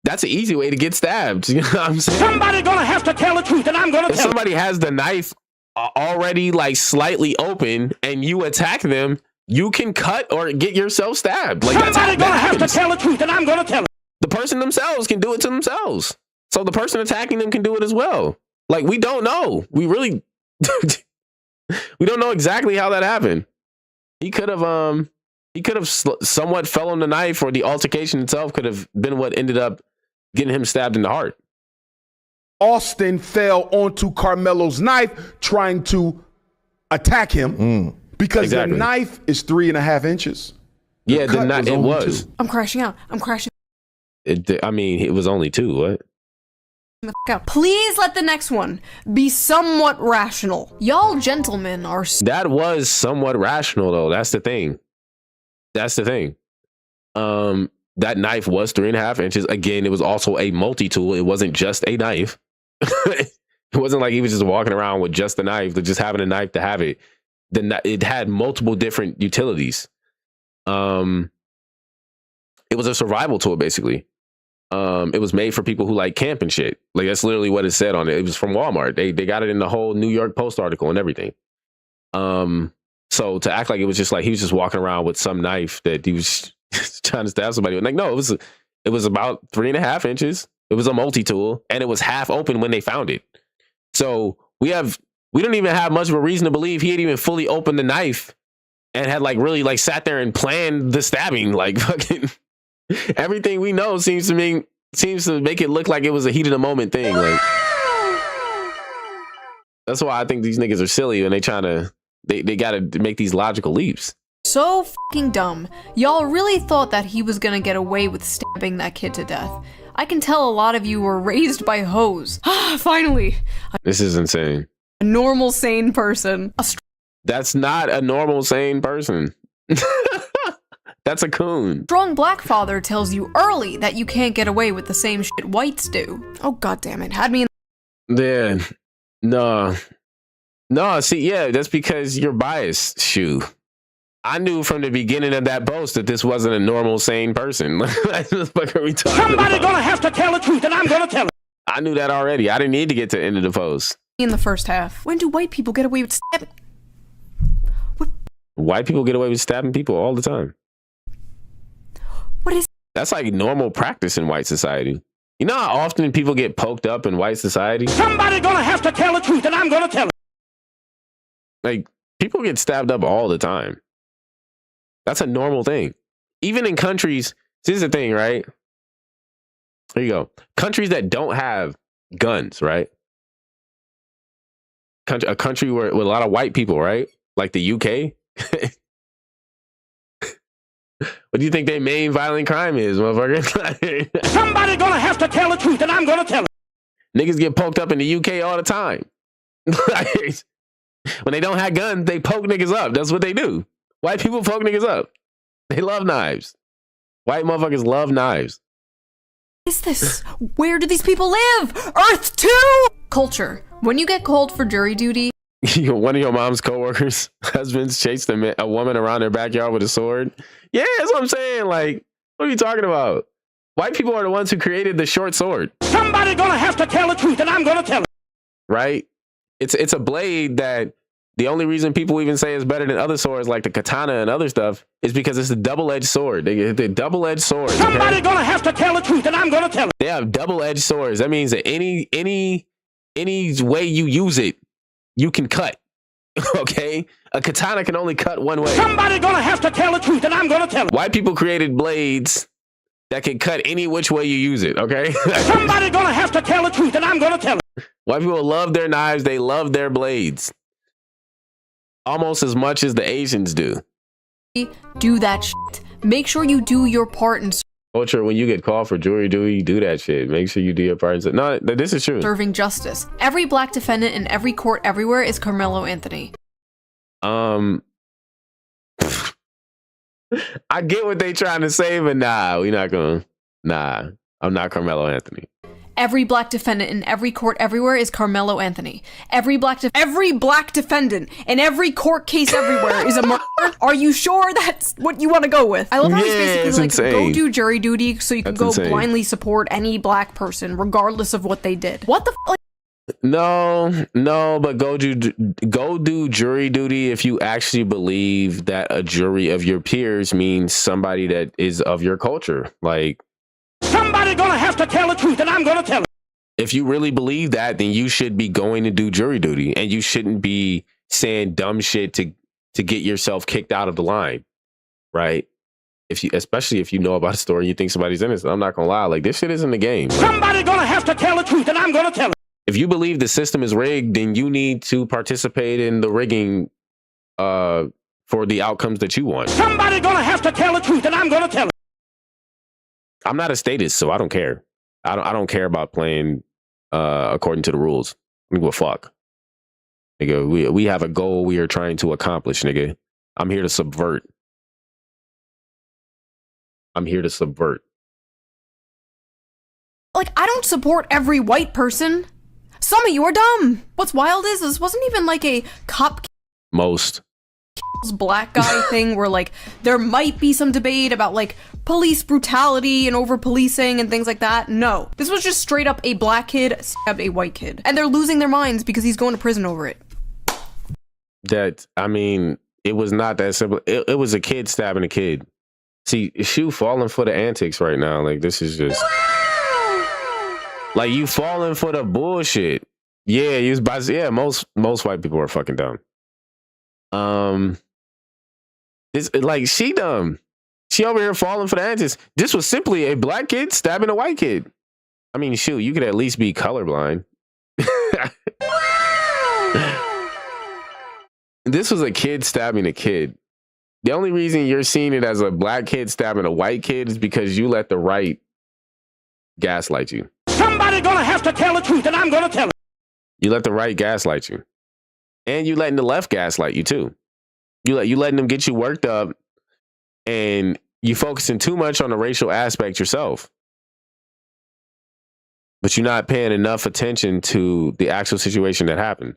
that's an easy way to get stabbed. You know what I'm saying? Somebody gonna have to tell the truth, and I'm gonna If tell it. somebody has the knife already like slightly open and you attack them, you can cut or get yourself stabbed. Like, Somebody gonna have to tell the truth, and I'm gonna tell it. the person themselves can do it to themselves. So the person attacking them can do it as well. Like, we don't know. We really, we don't know exactly how that happened. He could have somewhat fell on the knife, or the altercation itself could have been what ended up getting him stabbed in the heart. Austin fell onto Carmelo's knife trying to attack him because Exactly. the knife is 3.5 inches. Yeah, cut it only was. 2. I'm crashing out. I'm crashing I mean, it was only 2. What? the f- out. Please let the next one be somewhat rational. Y'all gentlemen are That was somewhat rational, though. That's the thing. That knife was 3.5 inches. Again, it was also a multi-tool. It wasn't just a knife. It wasn't like he was just walking around with just a knife, just having a knife to have it. It had multiple different utilities. It was a survival tool, basically. It was made for people who like camp and shit. Like, that's literally what it said on it. It was from Walmart. They got it in the whole New York Post article and everything. So to act like it was just like he was just walking around with some knife that he was trying to stab somebody with, like, no, it was about 3.5 inches. It was a multi-tool, and it was half open when they found it. So we don't even have much of a reason to believe he had even fully opened the knife and had like really like sat there and planned the stabbing. Like, fucking everything we know seems to make it look like it was a heat of the moment thing. Like, that's why I think these niggas are silly when they gotta make these logical leaps. so fucking dumb. Y'all really thought that he was gonna get away with stabbing that kid to death. I can tell a lot of you were raised by hoes. Finally, This is insane. a normal, sane person. That's not a normal, sane person. That's a coon. Strong black father tells you early that you can't get away with the same shit whites do. Oh, god damn it. Had me in Yeah. No, see, yeah, that's because you're biased, Sho. I knew from the beginning of that post that this wasn't a normal, sane person. What the fuck are we talking Somebody about? gonna have to tell the truth, and I'm gonna tell it. I knew that already. I didn't need to get to the end of the post. the first half. When do white people get away with stabbing? White people get away with stabbing people all the time. What is That's like normal practice in white society. You know how often people get poked up in white society? Somebody gonna have to tell the truth, and I'm gonna tell it. Like, people get stabbed up all the time. That's a normal thing. Even in countries, this is the thing, right? There you go. Countries that don't have guns, right? A country with a lot of white people, right? Like the UK. What do you think their main violent crime is, motherfucker? Somebody gonna have to tell the truth, and I'm gonna tell it. Niggas get poked up in the UK all the time. When they don't have guns, they poke niggas up. That's what they do. White people poke niggas up. They love knives. White motherfuckers love knives. this? Where do these people live? Earth 2? Culture. When you get called for jury duty, One of your mom's coworkers' husbands chased a woman around their backyard with a sword. Yeah, that's what I'm saying. Like, what are you talking about? White people are the ones who created the short sword, Somebody gonna have to tell the truth, and I'm gonna tell it. right? It's a blade that the only reason people even say it's better than other swords like the katana and other stuff is because it's a double-edged sword. They're double-edged swords. Somebody Okay? gonna have to tell the truth, and I'm gonna tell it. They have double-edged swords. That means that any way you use it, you can cut. Okay? A katana can only cut one way. Somebody gonna have to tell the truth, and I'm gonna tell it. White people created blades that can cut any which way you use it, okay? Somebody gonna have to tell the truth, and I'm gonna tell it. White people love their knives. They love their blades. Almost as much as the Asians do. do that shit. Make sure you do your part in Culture, when you get called for jury duty, do that shit. Make sure you do your part. No, this is true. serving justice. Every black defendant in every court everywhere is Carmelo Anthony. I get what they trying to say, but nah, we're not gonna. Nah, I'm not Carmelo Anthony. Every black defendant in every court everywhere is Carmelo Anthony. Every black defendant in every court case everywhere is a murderer. Are you sure that's what you want to go with? I love how he's basically like, insane. go do jury duty so you can That's go insane. blindly support any black person regardless of what they did. What the f***? No, but go do jury duty if you actually believe that a jury of your peers means somebody that is of your culture. Like, Somebody gonna have to tell the truth, and I'm gonna tell it. if you really believe that, then you should be going to do jury duty, and you shouldn't be saying dumb shit to get yourself kicked out of the line, right? Especially if you know about a story and you think somebody's innocent. I'm not gonna lie, like, this shit isn't the game. Somebody gonna have to tell the truth, and I'm gonna tell it. If you believe the system is rigged, then you need to participate in the rigging for the outcomes that you want. Somebody gonna have to tell the truth, and I'm gonna tell it. I'm not a statist, so I don't care. I don't care about playing according to the rules. I don't give a fuck. Nigga, we have a goal we are trying to accomplish, nigga. I'm here to subvert. Like, I don't support every white person. Some of you are dumb. What's wild is this wasn't even like a cop Most. black guy thing where like there might be some debate about like police brutality and over policing and things like that. No, this was just straight up a black kid stabbed a white kid, and they're losing their minds because he's going to prison over it. I mean, it was not that simple. It was a kid stabbing a kid. See, Sho falling for the antics right now. Like, this is just like you falling for the bullshit. Yeah, most white people are fucking dumb. It's like she dumb. She over here falling for the antics. This was simply a black kid stabbing a white kid. I mean, shoot, you could at least be colorblind. This was a kid stabbing a kid. The only reason you're seeing it as a black kid stabbing a white kid is because you let the right gaslight you. Somebody gonna have to tell the truth, and I'm gonna tell it. You let the right gaslight you. And you letting the left gaslight you too. You letting them get you worked up, and you focusing too much on the racial aspect yourself. But you're not paying enough attention to the actual situation that happened.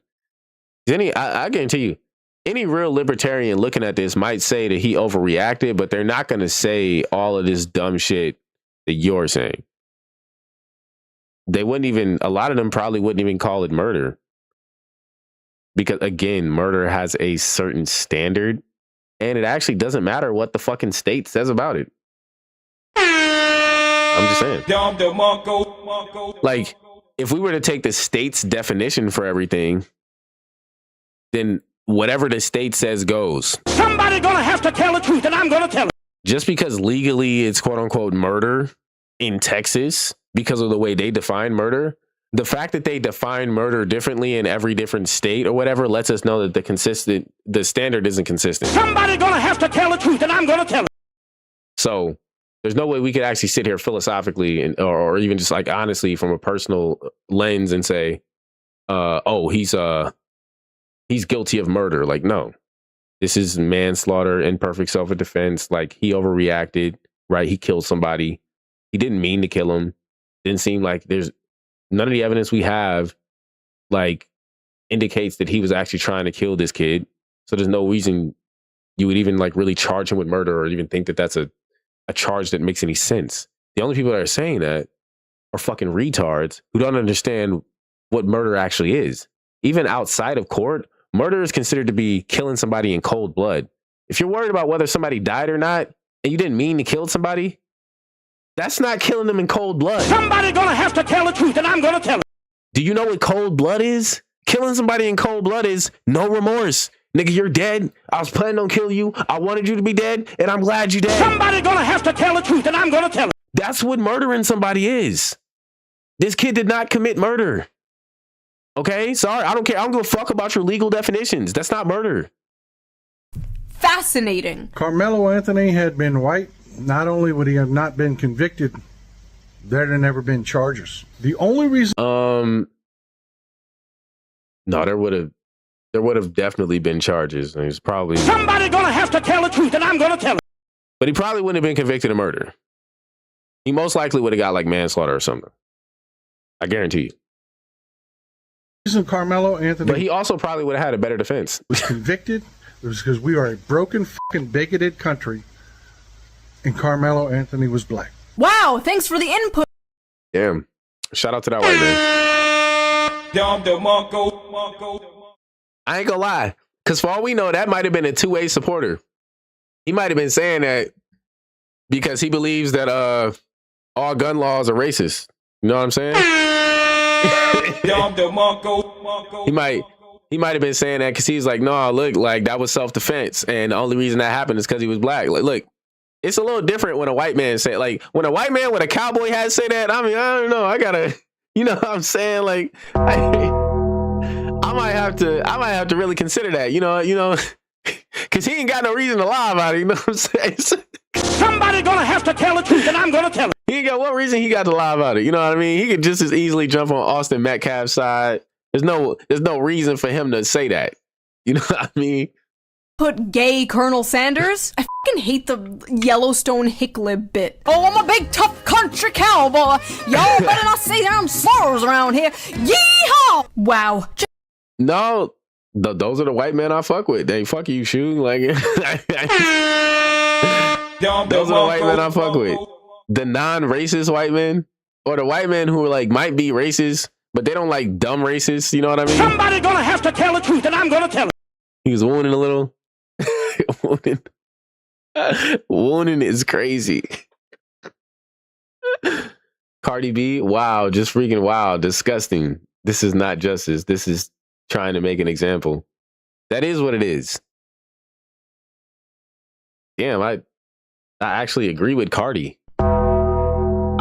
I guarantee you, any real libertarian looking at this might say that he overreacted, but they're not going to say all of this dumb shit that you're saying. A lot of them probably wouldn't even call it murder. Because again, murder has a certain standard, and it actually doesn't matter what the fucking state says about it. I'm just saying. Like, if we were to take the state's definition for everything, then whatever the state says goes. Somebody gonna have to tell the truth, and I'm gonna tell it. Just because legally it's quote unquote murder in Texas because of the way they define murder, the fact that they define murder differently in every different state or whatever lets us know that the standard isn't consistent. Somebody gonna have to tell the truth, and I'm gonna tell it. So there's no way we could actually sit here philosophically or even just like honestly from a personal lens and say, he's guilty of murder. Like, no, this is manslaughter, imperfect self-defense. Like, he overreacted, right? He killed somebody. He didn't mean to kill him. Didn't seem like there's none of the evidence we have like indicates that he was actually trying to kill this kid. So there's no reason you would even like really charge him with murder or even think that that's a charge that makes any sense. The only people that are saying that are fucking retards who don't understand what murder actually is. Even outside of court, murder is considered to be killing somebody in cold blood. If you're worried about whether somebody died or not, and you didn't mean to kill somebody, that's not killing them in cold blood. Somebody gonna have to tell the truth, and I'm gonna tell it. Do you know what cold blood is? Killing somebody in cold blood is no remorse. Nigga, you're dead. I was planning on killing you. I wanted you to be dead, and I'm glad you're dead. Somebody gonna have to tell the truth, and I'm gonna tell it. That's what murdering somebody is. This kid did not commit murder. Okay? Sorry, I don't care. I don't give a fuck about your legal definitions. That's not murder. Fascinating. Carmelo Anthony had been white, not only would he have not been convicted, there'd have never been charges. The only reason... No, there would have... there would have definitely been charges. And he's probably Somebody gonna have to tell the truth, and I'm gonna tell it. but he probably wouldn't have been convicted of murder. He most likely would have got like manslaughter or something. I guarantee you. The reason Carmelo Anthony But he also probably would have had a better defense. was convicted was because we are a broken, fucking bigoted country, and Carmelo Anthony was black. Wow, thanks for the input. Damn. Shout out to that white man. I ain't gonna lie. Because for all we know, that might have been a two-way supporter. He might have been saying that because he believes that all gun laws are racist. You know what I'm saying? He might have been saying that because he's like, no, look, like that was self-defense, and the only reason that happened is because he was black. Like, look, it's a little different when a white man say, like, when a white man with a cowboy hat say that. I mean, I don't know. I gotta, you know what I'm saying? Like, I might have to really consider that. You know, because he ain't got no reason to lie about it. You know what I'm saying? Somebody gonna have to tell the truth, and I'm gonna tell it. He ain't got what reason he got to lie about it. You know what I mean? He could just as easily jump on Austin Metcalf's side. There's no reason for him to say that. You know what I mean? Put gay Colonel Sanders? I fucking hate the Yellowstone hicklib bit. Oh, I'm a big tough country cowboy. Y'all better not say damn slurs around here. Yeehaw! Wow. No, those are the white men I fuck with. They fuck you, Sho. Like, those are the white men I fuck with. The non-racist white men, or the white men who like might be racist, but they don't like dumb racists. You know what I mean? Somebody gonna have to tell the truth, and I'm gonna tell it. He was wounding a little. Wounding is crazy. Cardi B, wow, just freaking wow, disgusting. This is not justice. This is trying to make an example. That is what it is. Damn, I actually agree with Cardi.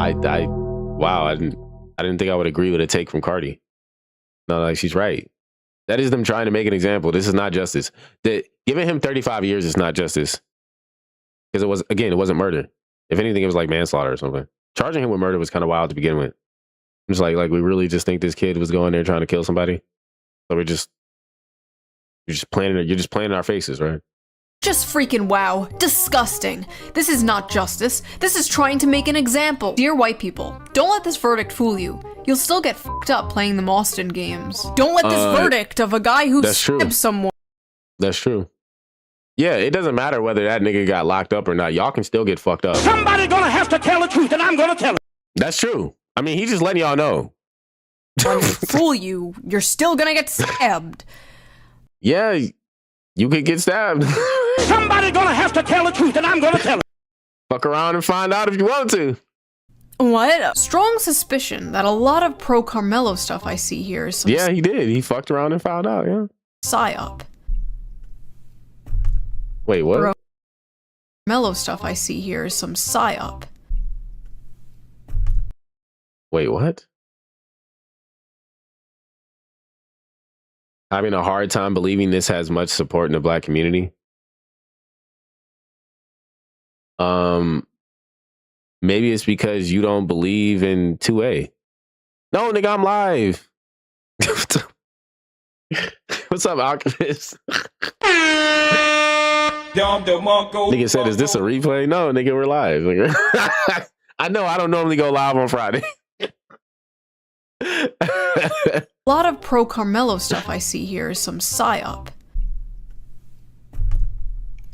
Wow, I didn't think I would agree with a take from Cardi. No, like she's right. That is them trying to make an example. This is not justice. Giving him 35 years is not justice. Because it wasn't murder. If anything, it was like manslaughter or something. Charging him with murder was kind of wild to begin with. It's like we really just think this kid was going there trying to kill somebody. So you're just playing in our faces, right? Just freaking wow. Disgusting. This is not justice. This is trying to make an example. Dear white people, don't let this verdict fool you. You'll still get fucked up playing them Austin games. Don't let this verdict of a guy who stabbed someone. That's true. Yeah, it doesn't matter whether that nigga got locked up or not. Y'all can still get fucked up. Somebody gonna have to tell the truth, and I'm gonna tell it. That's true. I mean, he's just letting y'all know. Fool you. You're still gonna get stabbed. Yeah, you could get stabbed. Somebody gonna have to tell the truth, and I'm gonna tell it. Fuck around and find out if you want to. What? Strong suspicion that a lot of pro Carmelo stuff I see here is some Yeah, he did. He fucked around and found out, yeah. psyop. Wait, what? Bro, Carmelo stuff I see here is some psyop. Wait, what? Having a hard time believing this has much support in the black community. Maybe it's because you don't believe in 2A. No, nigga, I'm live. What's up, Alchemist? Nigga said, is this a replay? No, nigga, we're live. Nigga. I know I don't normally go live on Friday. A lot of pro Carmelo stuff I see here is some psyop.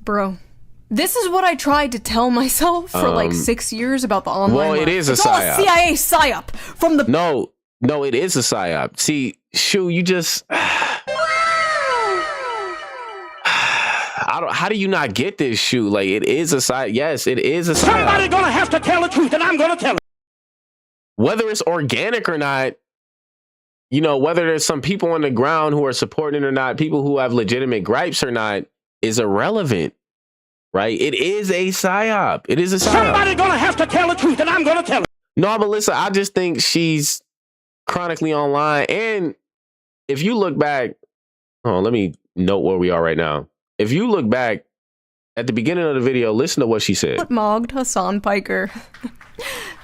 Bro, this is what I tried to tell myself for like 6 years about the online. Well, it is a psyop. psyop. It's all a CIA psyop from the. No, it is a psyop. See, Sho, you just. How do you not get this, Sho? Like, it is a psyop. Yes, it is a psyop. Somebody gonna have to tell the truth, and I'm gonna tell it. Whether it's organic or not, you know, whether there's some people on the ground who are supporting it or not, people who have legitimate gripes or not, is irrelevant, right? It is a psyop. It is a psyop. Somebody gonna have to tell the truth, and I'm gonna tell it. No, Melissa, I just think she's chronically online. And if you look back, let me note where we are right now. If you look back at the beginning of the video, listen to what she said. Mogged Hassan Piker.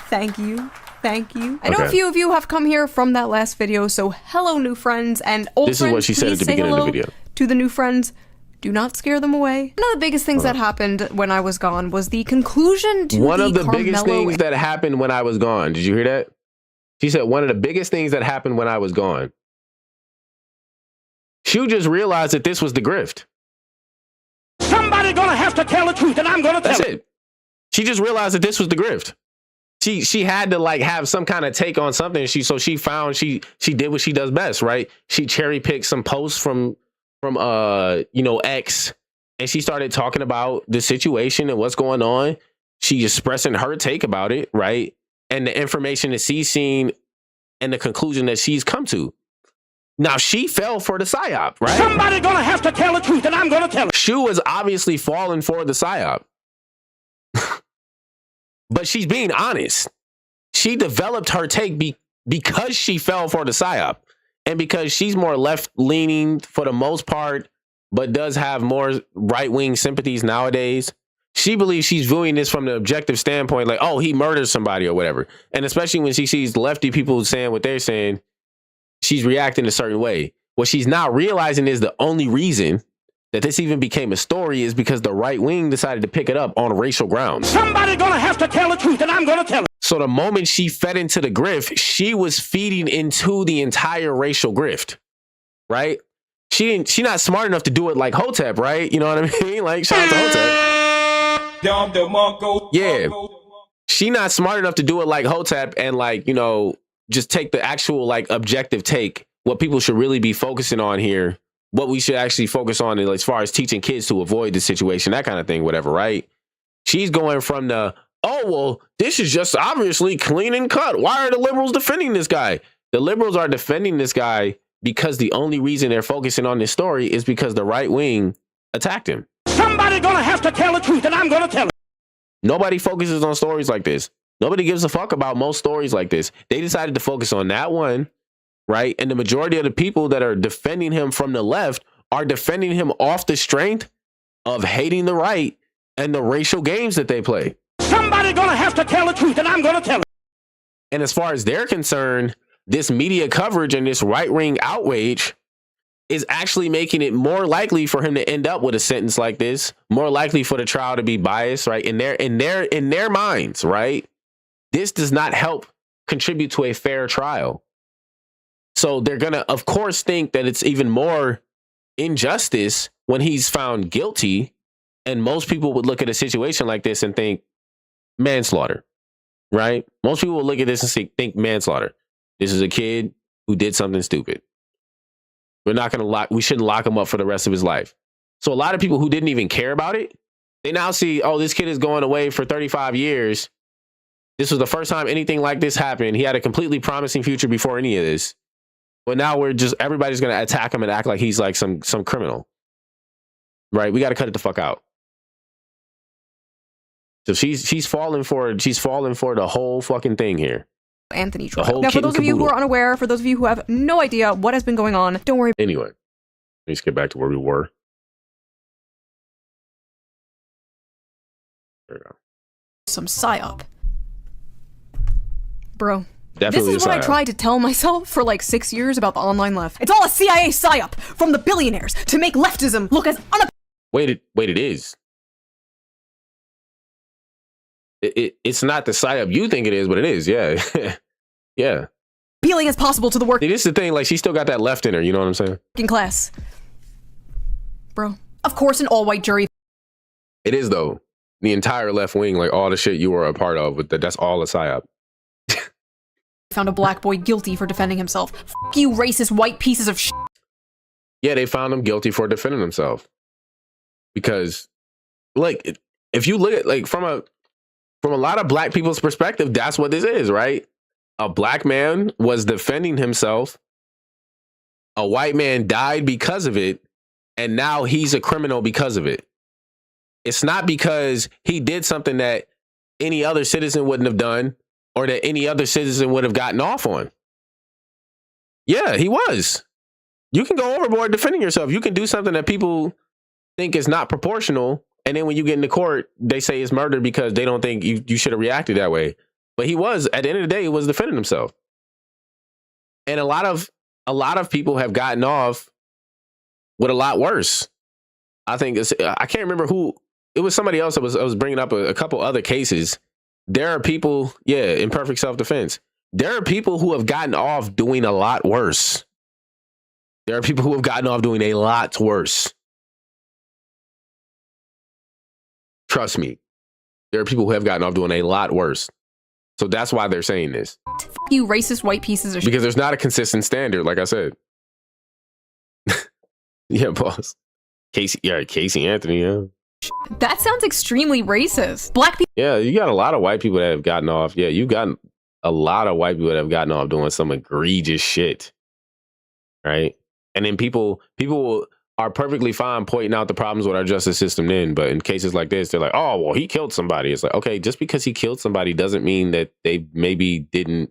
Thank you. Thank you. I know a Okay. few of you have come here from that last video, so hello, new friends, and old This is friends, what she said at please the say beginning of the hello video. to the new friends. Do not scare them away. One of the biggest things that happened when I was gone was the conclusion to One the of the biggest Carmelo things that happened when I was gone. Did you hear that? She said one of the biggest things that happened when I was gone. Shu just realized that this was the grift. Somebody gonna have to tell the truth, and I'm gonna tell That's it. it. She just realized that this was the grift. She had to like have some kind of take on something. She did what she does best, right? She cherry picked some posts from X, and she started talking about the situation and what's going on. She expressing her take about it, right? And the information that she's seen and the conclusion that she's come to. Now she fell for the psyop, right? Somebody gonna have to tell the truth, and I'm gonna tell it. Shu is obviously falling for the psyop. But she's being honest. She developed her take because she fell for the psyop. And because she's more left-leaning for the most part, but does have more right-wing sympathies nowadays. She believes she's viewing this from the objective standpoint, like, oh, he murdered somebody or whatever. And especially when she sees lefty people saying what they're saying, she's reacting a certain way. What she's not realizing is the only reason that this even became a story is because the right wing decided to pick it up on racial grounds. Somebody gonna have to tell the truth, and I'm gonna tell it. So the moment she fed into the grift, she was feeding into the entire racial grift, right? She not smart enough to do it like Hotep, right? You know what I mean? Like, shout out to Hotep. Yeah. She not smart enough to do it like Hotep and like, just take the actual like objective take. What people should really be focusing on here, what we should actually focus on as far as teaching kids to avoid the situation, that kind of thing, whatever, right? She's going from the, oh, well, this is just obviously clean and cut. Why are the liberals defending this guy? The liberals are defending this guy because the only reason they're focusing on this story is because the right wing attacked him. Somebody gonna have to tell the truth, and I'm gonna tell it. Nobody focuses on stories like this. Nobody gives a fuck about most stories like this. They decided to focus on that one, right? And the majority of the people that are defending him from the left are defending him off the strength of hating the right and the racial games that they play. Somebody gonna have to tell the truth, and I'm gonna tell it. And as far as they're concerned, this media coverage and this right-wing outrage is actually making it more likely for him to end up with a sentence like this, more likely for the trial to be biased, right? In their minds, right? This does not help contribute to a fair trial. So they're going to, of course, think that it's even more injustice when he's found guilty. And most people would look at a situation like this and think manslaughter, right? Most people will look at this and think manslaughter. This is a kid who did something stupid. We shouldn't lock him up for the rest of his life. So a lot of people who didn't even care about it, they now see, oh, this kid is going away for 35 years. This was the first time anything like this happened. He had a completely promising future before any of this. But now everybody's going to attack him and act like he's like some criminal. Right? We got to cut it the fuck out. So she's falling for the whole fucking thing here. Anthony The trial. whole Now, for kit and those of you who caboodle. are unaware, for those of you who have no idea what has been going on, don't worry. Anyway, let's get back to where we were. There we go. Some psyop. Bro. Definitely This is a what I psyop. tried to tell myself for like 6 years about the online left. It's all a CIA psyop from the billionaires to make leftism look as Wait, it is. It's not the psyop you think it is, but it is. Yeah. Yeah. unappealing as possible to the See, this is the thing. Like, she still got that left in her. You know what I'm saying? working class. Bro. Of course, an all-white jury It is, though. The entire left wing, like all the shit you were a part of, that's all a psyop. found a black boy guilty for defending himself. F*** you racist white pieces of shit. Yeah, they found him guilty for defending himself. Because, like, if you look at, like, from a lot of black people's perspective, that's what this is, right? A black man was defending himself. A white man died because of it. And now he's a criminal because of it. It's not because he did something that any other citizen wouldn't have done or that any other citizen would have gotten off on. Yeah, he was. You can go overboard defending yourself. You can do something that people think is not proportional. And then when you get into court, they say it's murder because they don't think you should have reacted that way. But he was, at the end of the day, he was defending himself. And a lot of people have gotten off with a lot worse. I think I can't remember who it was. Somebody else that was bringing up a couple other cases. There are people, in perfect self-defense. There are people who have gotten off doing a lot worse. There are people who have gotten off doing a lot worse. Trust me. There are people who have gotten off doing a lot worse. So that's why they're saying this. You racist white pieces of shit. Because there's not a consistent standard, like I said. Yeah, boss. Casey Anthony, yeah. That sounds extremely racist. Black people. Yeah, you got a lot of white people that have gotten off. Yeah, you've gotten a lot of white people that have gotten off doing some egregious shit. Right? And then people are perfectly fine pointing out the problems with our justice system then, but in cases like this, they're like, oh, well, he killed somebody. It's like, okay, just because he killed somebody doesn't mean that they maybe didn't,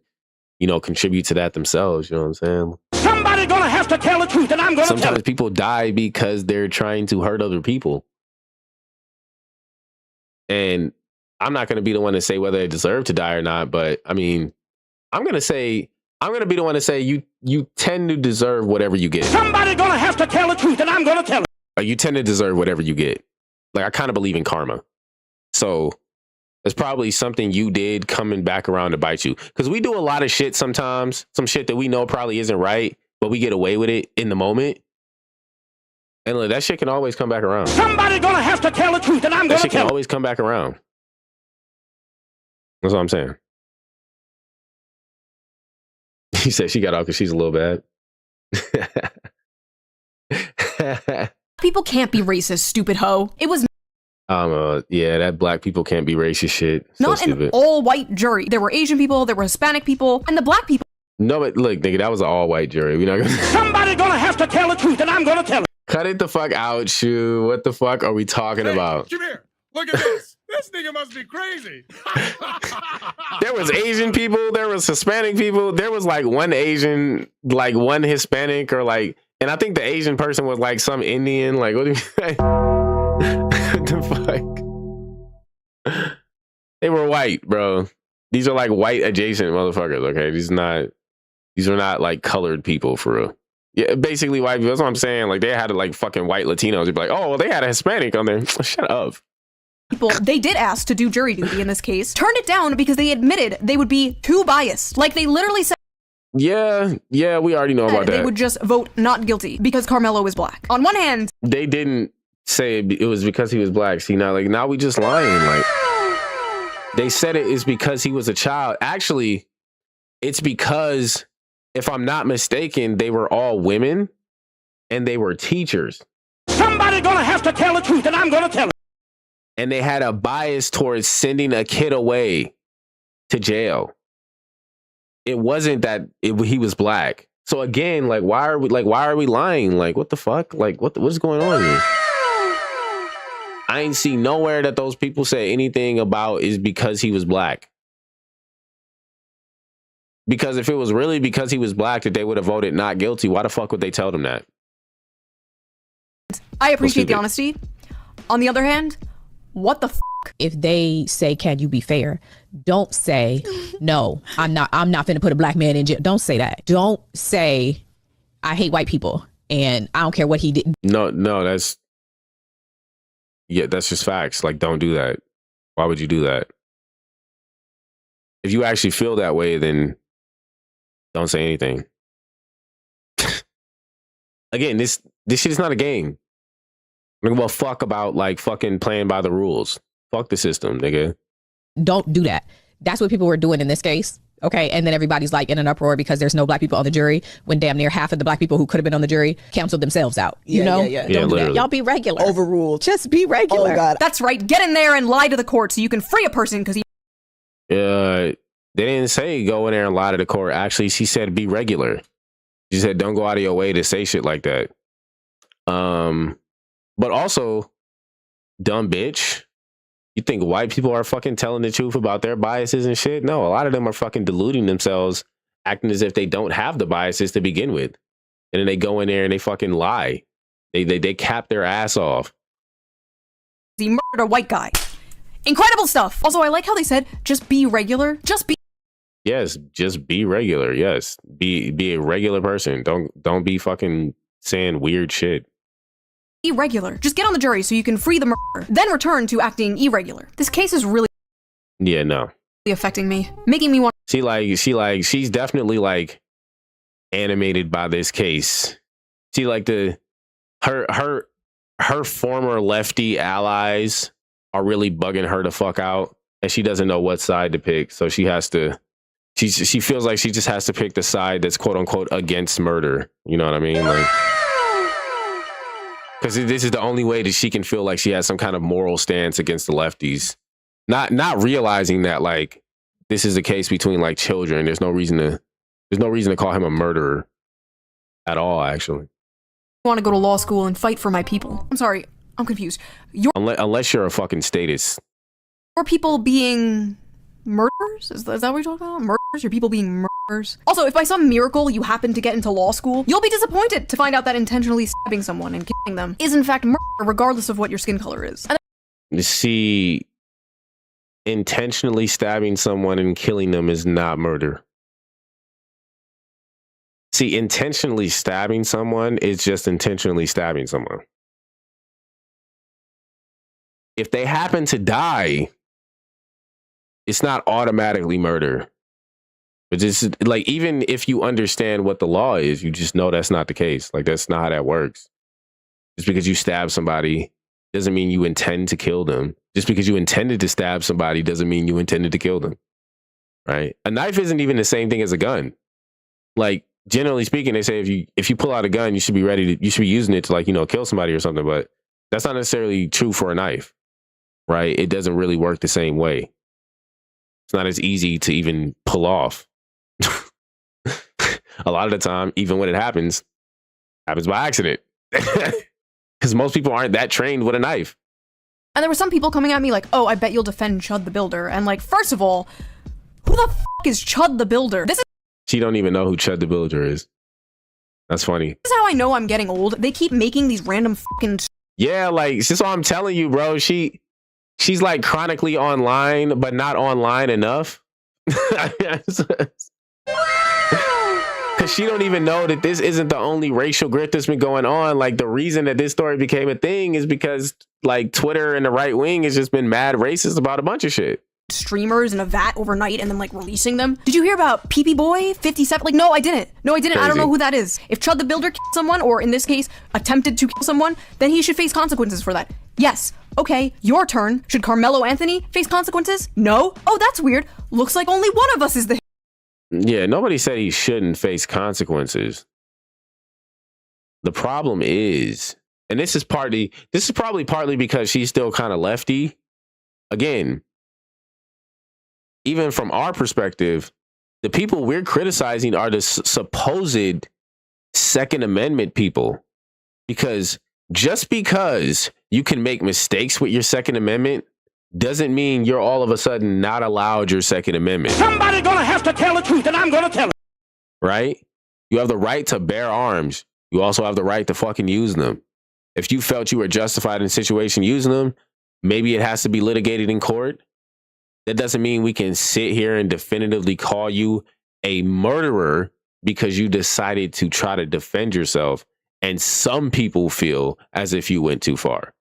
contribute to that themselves. You know what I'm saying? Somebody gonna have to tell the truth, and I'm gonna tell it. Sometimes people die because they're trying to hurt other people. And I'm not going to be the one to say whether they deserve to die or not, but I mean, I'm going to be the one to say you tend to deserve whatever you get. Somebody gonna have to tell the truth, and I'm gonna tell it. You tend to deserve whatever you get. Like, I kind of believe in karma. So it's probably something you did coming back around to bite you. Because we do a lot of shit sometimes, some shit that we know probably isn't right, but we get away with it in the moment. And look, that shit can always come back around. Somebody gonna have to tell the truth, and I'm That gonna shit tell can it. always come back around. That's what I'm saying. He said she got out because she's a little bad. People can't be racist, stupid hoe. It was That black people can't be racist shit. So not stupid. an all-white jury. There were Asian people, there were Hispanic people, and the black people. No, but look, nigga, that was an all-white jury. We're not gonna Somebody gonna have to tell the truth, and I'm gonna tell it. cut it the fuck out, Sho. What the fuck are we talking about? Come here. Look at this. This nigga must be crazy. There was Asian people, there was Hispanic people, there was like one Asian, like one Hispanic, or like, and I think the Asian person was like some Indian. Like, what do you say? What the fuck? They were white, bro. These are like white adjacent motherfuckers, okay? These are not like colored people for real. Yeah, basically white people. That's what I'm saying. Like, they had like fucking white Latinos. You'd be like, oh, well, they had a Hispanic on there. Shut up. People they did ask to do jury duty in this case turned it down because they admitted they would be too biased. Like, they literally said Yeah, we already know about they that. would just vote not guilty because Carmelo is black. On one hand, They didn't say it was because he was black. See, now we just lying. Like, they said it is because he was a child. Actually, it's because, if I'm not mistaken, they were all women and they were teachers. Somebody gonna have to tell the truth, and I'm gonna tell it. And they had a bias towards sending a kid away to jail. It wasn't that he was black. So again, like, why are we lying? Like, what the fuck? Like, what's going on here? I ain't seen nowhere that those people say anything about is because he was black. Because if it was really because he was black that they would have voted not guilty, why the fuck would they tell them that? I appreciate the honesty. On the other hand, what the f***? If they say, can you be fair? Don't say, no, I'm not finna put a black man in jail. Don't say that. Don't say, I hate white people and I don't care what he did. No, that's just facts. Like, don't do that. Why would you do that? If you actually feel that way, then don't say anything. Again, this shit is not a game. I'm gonna fuck about like fucking playing by the rules. Fuck the system, nigga. Don't do that. That's what people were doing in this case. Okay. And then everybody's like in an uproar because there's no black people on the jury when damn near half of the black people who could have been on the jury canceled themselves out. You know? Yeah, Don't do that. literally. Y'all be regular. Overruled. Just be regular. Oh, God. That's right. Get in there and lie to the court so you can free a person because he. They didn't say go in there and lie to the court. Actually, she said be regular. She said don't go out of your way to say shit like that. But also, dumb bitch. You think white people are fucking telling the truth about their biases and shit? No, a lot of them are fucking deluding themselves, acting as if they don't have the biases to begin with. And then they go in there and they fucking lie. They cap their ass off. He murdered a white guy. Incredible stuff. Also, I like how they said, just be regular. Just be. Yes, just be regular. Yes, be a regular person. Don't be fucking saying weird shit. Irregular. Just get on the jury so you can free the murderer, then return to acting irregular. This case is really Yeah, no. affecting me, making me want. She's definitely like animated by this case. See, like her former lefty allies are really bugging her the fuck out, and she doesn't know what side to pick. So she feels like she just has to pick the side that's quote unquote against murder. You know what I mean? Like, because this is the only way that she can feel like she has some kind of moral stance against the lefties. Not realizing that like this is a case between like children. There's no reason to call him a murderer at all, actually. I want to go to law school and fight for my people. I'm sorry, I'm confused. Unless you're a fucking statist. Your people being murderers? Is that what you're talking about? Murderers? Your people being murderers? Also, if by some miracle you happen to get into law school, you'll be disappointed to find out that intentionally stabbing someone and killing them is in fact murder, regardless of what your skin color is. You see, intentionally stabbing someone and killing them is not murder. See, intentionally stabbing someone is just intentionally stabbing someone. If they happen to die, it's not automatically murder. But just like, even if you understand what the law is, you just know that's not the case. Like, that's not how that works. Just because you stab somebody doesn't mean you intend to kill them. Just because you intended to stab somebody doesn't mean you intended to kill them. Right? A knife isn't even the same thing as a gun. Like, generally speaking, they say if you pull out a gun, you should be you should be using it to, like, you know, kill somebody or something. But that's not necessarily true for a knife. Right? It doesn't really work the same way. It's not as easy to even pull off. A lot of the time, even when it happens by accident. Because most people aren't that trained with a knife. And there were some people coming at me like, oh, I bet you'll defend Chud the Builder. And like, first of all, who the f*** is Chud the Builder? She don't even know who Chud the Builder is. That's funny. This is how I know I'm getting old. They keep making these random fucking... Yeah, like, it's just what I'm telling you, bro. She's like chronically online, but not online enough. Because she don't even know that this isn't the only racial grift that's been going on. Like, the reason that this story became a thing is because, like, Twitter and the right wing has just been mad racist about a bunch of shit. Streamers in a vat overnight and then, like, releasing them. Did you hear about PP Boy 57? Like, no, I didn't. Crazy. I don't know who that is. If Chud the Builder killed someone, or in this case, attempted to kill someone, then he should face consequences for that. Yes. Okay, your turn. Should Carmelo Anthony face consequences? No? Oh, that's weird. Looks like only one of us is the... Yeah, nobody said he shouldn't face consequences. The problem is, and this is probably partly because she's still kind of lefty. Again, even from our perspective, the people we're criticizing are the supposed Second Amendment people. Because just because you can make mistakes with your Second Amendment doesn't mean you're all of a sudden not allowed your Second Amendment. Somebody gonna have to tell the truth, and I'm gonna tell it. Right? You have the right to bear arms. You also have the right to fucking use them. If you felt you were justified in a situation using them, maybe it has to be litigated in court. That doesn't mean we can sit here and definitively call you a murderer because you decided to try to defend yourself. And some people feel as if you went too far.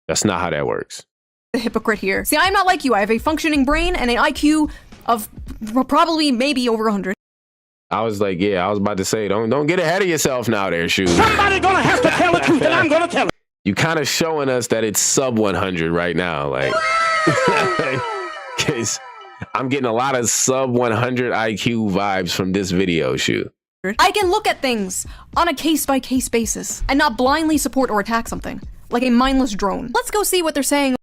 That's not how that works. The hypocrite here. See, I'm not like you. I have a functioning brain and an IQ of probably maybe over 100. I was like, yeah, I was about to say, don't get ahead of yourself now there, Shoe. Somebody gonna have to tell the truth, and I'm gonna tell it. You kind of showing us that it's sub 100 right now, like, because I'm getting a lot of sub 100 IQ vibes from this video, Shoe. I can look at things on a case-by-case basis and not blindly support or attack something, like a mindless drone. Let's go see what they're saying.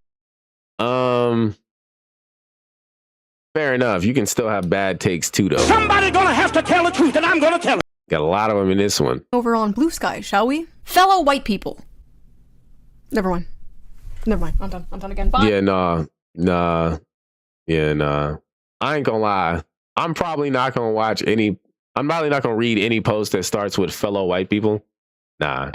Fair enough. You can still have bad takes too, though. Somebody gonna have to tell the truth, and I'm gonna tell it. Got a lot of them in this one. Over on Blue Sky, shall we? Fellow white people. Never mind. I'm done again. Bye. Yeah, nah. I ain't gonna lie. I'm probably not gonna read any post that starts with fellow white people. Nah.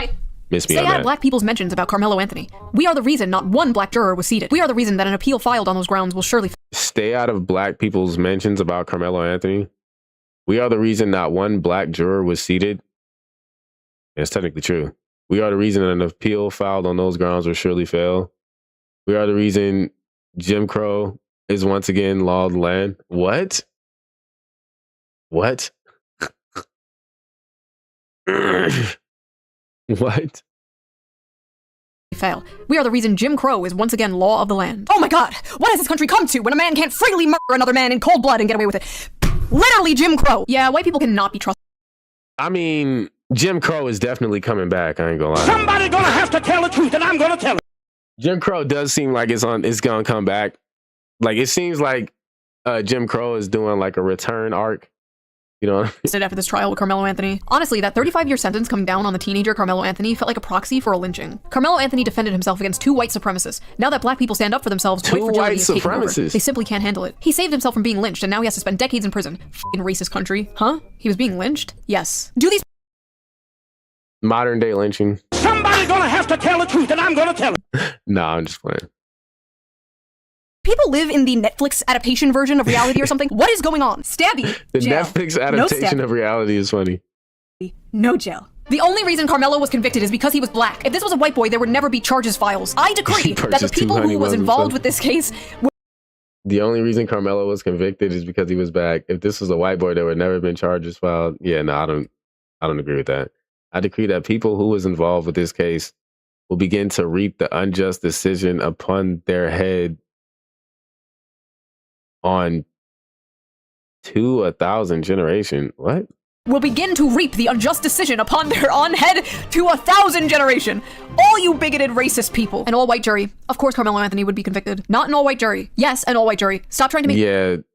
Miss me on that. Stay out of black people's mentions about Carmelo Anthony. We are the reason not one black juror was seated. We are the reason that an appeal filed on those grounds will surely... stay out of black people's mentions about Carmelo Anthony. We are the reason not one black juror was seated. It's technically true. We are the reason an appeal filed on those grounds will surely fail. We are the reason Jim Crow is once again law of the land. What? What? What? Fail. We are the reason Jim Crow is once again law of the land. Oh my god! What has this country come to when a man can't freely murder another man in cold blood and get away with it? Literally Jim Crow! Yeah, white people cannot be trusted. I mean, Jim Crow is definitely coming back, I ain't gonna lie. Somebody gonna have to tell the truth, and I'm gonna tell it. Jim Crow does seem like it's gonna come back. Like, it seems like Jim Crow is doing like a return arc. You know, After this trial with Carmelo Anthony. Honestly, that 35-year sentence coming down on the teenager Carmelo Anthony felt like a proxy for a lynching. Carmelo Anthony defended himself against two white supremacists. Now that black people stand up for themselves, white fragility is taking over. They simply can't handle it. He saved himself from being lynched, and now he has to spend decades in prison. F***ing racist country. Huh? He was being lynched? Yes. Do these modern day lynching. Somebody gonna have to tell the truth, and I'm gonna tell it. Nah, I'm just playing. people live in the Netflix adaptation version of reality or something? What is going on? Stabby. The jail. Netflix adaptation of reality is funny. No jail. The only reason Carmelo was convicted is because he was black. If this was a white boy, there would never be charges files. I decree that the people who was involved with this case the only reason Carmelo was convicted is because he was black. If this was a white boy, there would never have been charges filed. Yeah, no, I don't agree with that. I decree that people who was involved with this case will begin to reap the unjust decision upon their head on to 1,000 generation. What? will begin to reap the unjust decision upon their on head to 1,000 generation. All you bigoted racist people. An all-white jury. Of course Carmelo Anthony would be convicted. Not an all-white jury. Yes, an all-white jury. Stop trying to make...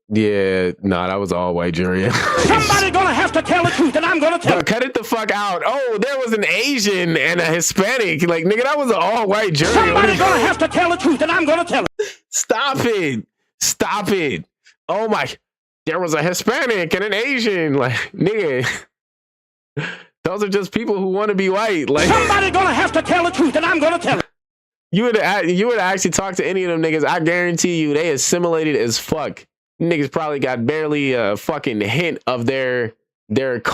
Yeah, nah, that was all white jury. Somebody gonna have to tell the truth, and I'm gonna tell it. Cut it the fuck out. Oh, there was an Asian and a Hispanic. Like, nigga, that was an all white jury. Somebody gonna have to tell the truth, and I'm gonna tell it. Stop it. Stop it. Oh my, there was a Hispanic and an Asian. Like, nigga, those are just people who want to be white. Like, somebody gonna have to tell the truth, and I'm gonna tell it. You would actually talk to any of them niggas, I guarantee you they assimilated as fuck. Niggas probably got barely a fucking hint of their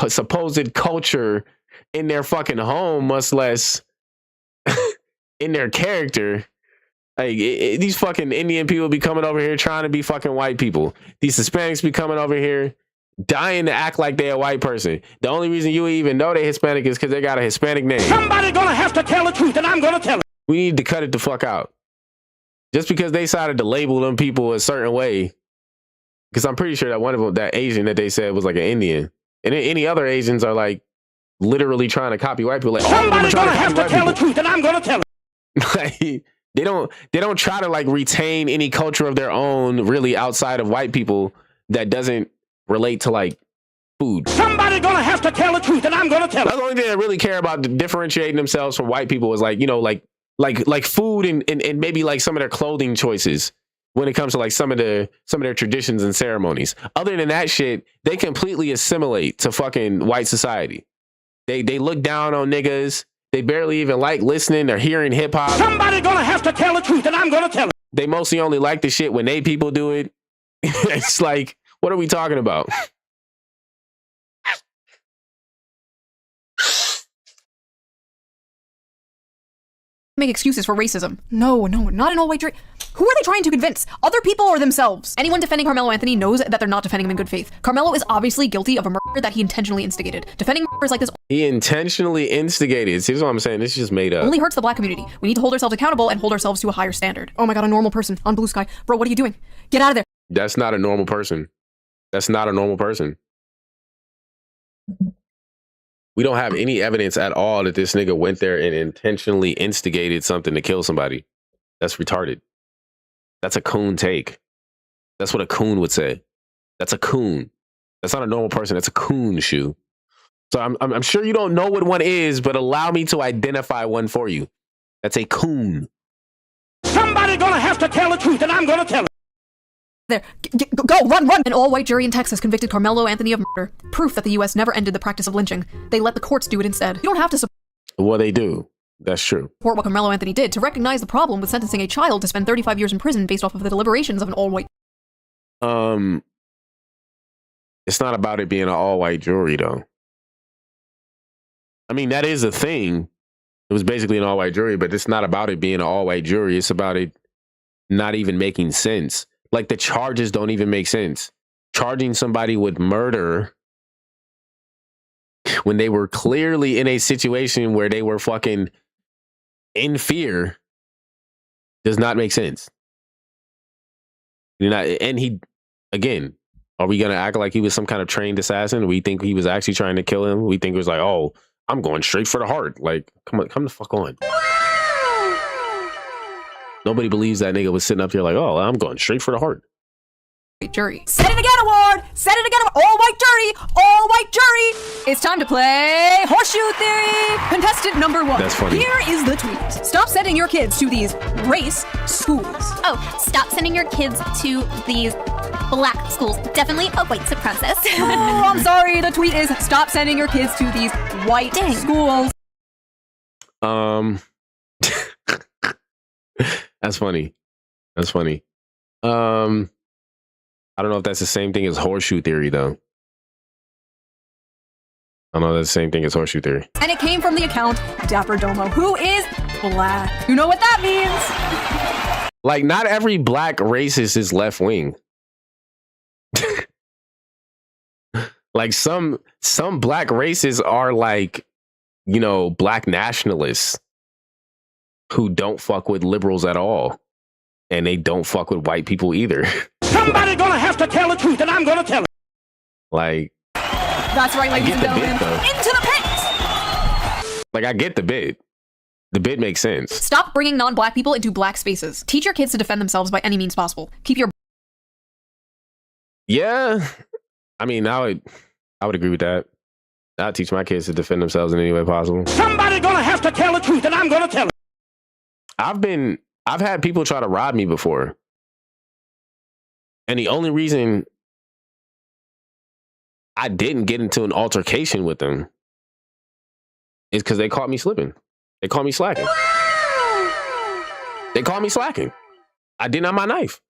supposed culture in their fucking home, much less in their character. Like, these fucking Indian people be coming over here trying to be fucking white people. These Hispanics be coming over here dying to act like they're a white person. The only reason you even know they're Hispanic is because they got a Hispanic name. Somebody gonna have to tell the truth, and I'm gonna tell it. We need to cut it the fuck out. Just because they decided to label them people a certain way. Because I'm pretty sure that one of them, that Asian that they said was like an Indian. And any other Asians are like literally trying to copy white people. Like, somebody gonna have to tell the truth, and I'm gonna tell it. Like, they don't try to like retain any culture of their own really outside of white people that doesn't relate to like food. Somebody gonna have to tell the truth, and I'm gonna tell it. That's the only thing they really care about differentiating themselves from white people is like, you know, like food and maybe like some of their clothing choices. When it comes to like some of their traditions and ceremonies. Other than that shit, they completely assimilate to fucking white society. They look down on niggas. They barely even like listening or hearing hip hop. Somebody gonna have to tell the truth, and I'm gonna tell it. They mostly only like the shit when they people do it. It's like, what are we talking about? Make excuses for racism. No, not an all-white jury. Who are they trying to convince? Other people or themselves? Anyone defending Carmelo Anthony knows that they're not defending him in good faith. Carmelo is obviously guilty of a murder that he intentionally instigated. Defending murders like this... He intentionally instigated. See, this is what I'm saying. This is just made up. Only hurts the black community. We need to hold ourselves accountable and hold ourselves to a higher standard. Oh my god, a normal person on Blue Sky. Bro, what are you doing? Get out of there. That's not a normal person. That's not a normal person. We don't have any evidence at all that this nigga went there and intentionally instigated something to kill somebody. That's retarded. That's a coon take. That's what a coon would say. That's a coon. That's not a normal person. That's a coon shoe. So I'm sure you don't know what one is, but allow me to identify one for you. That's a coon. Somebody gonna have to tell the truth, and I'm gonna tell it. There. Go, run! An all-white jury in Texas convicted Carmelo Anthony of murder. Proof that the U.S. never ended the practice of lynching. They let the courts do it instead. You don't have to support... Well, they do. That's true. What Carmelo Anthony did to recognize the problem with sentencing a child to spend 35 years in prison based off of the deliberations of an all-white It's not about it being an all-white jury, though. I mean, that is a thing. It was basically an all-white jury, but it's not about it being an all-white jury. It's about it not even making sense. Like, the charges don't even make sense. Charging somebody with murder when they were clearly in a situation where they were fucking in fear does not make sense. And he, again, are we going to act like he was some kind of trained assassin? We think he was actually trying to kill him. We think it was like, oh, I'm going straight for the heart. Like, come the fuck on. Nobody believes that nigga was sitting up here like, oh, I'm going straight for the heart. Jury. Said it again, award! Said it again, all white jury! All white jury! It's time to play Horseshoe Theory! Contestant number 1. That's funny. Here is the tweet. Stop sending your kids to these race schools. Oh, stop sending your kids to these black schools. Definitely a white supremacist. Oh, I'm sorry. The tweet is stop sending your kids to these white schools. That's funny. That's funny. I don't know if that's the same thing as horseshoe theory, though. I don't know if that's the same thing as horseshoe theory. And it came from the account Dapper Domo, who is black. You know what that means? Like, not every black racist is left wing. Like, some black racists are like, you know, black nationalists who don't fuck with liberals at all. And they don't fuck with white people either. Somebody gonna have to tell the truth, and I'm gonna tell it. Like, that's right, ladies and gentlemen. Into the pit! Like, I get the bit. The bit makes sense. Stop bringing non-black people into black spaces. Teach your kids to defend themselves by any means possible. Keep your... Yeah. I mean, I would agree with that. I'd teach my kids to defend themselves in any way possible. Somebody gonna have to tell the truth, and I'm gonna tell it. I've had people try to rob me before. And the only reason I didn't get into an altercation with them is because they caught me slipping. They caught me slacking. They caught me slacking. I didn't have my knife.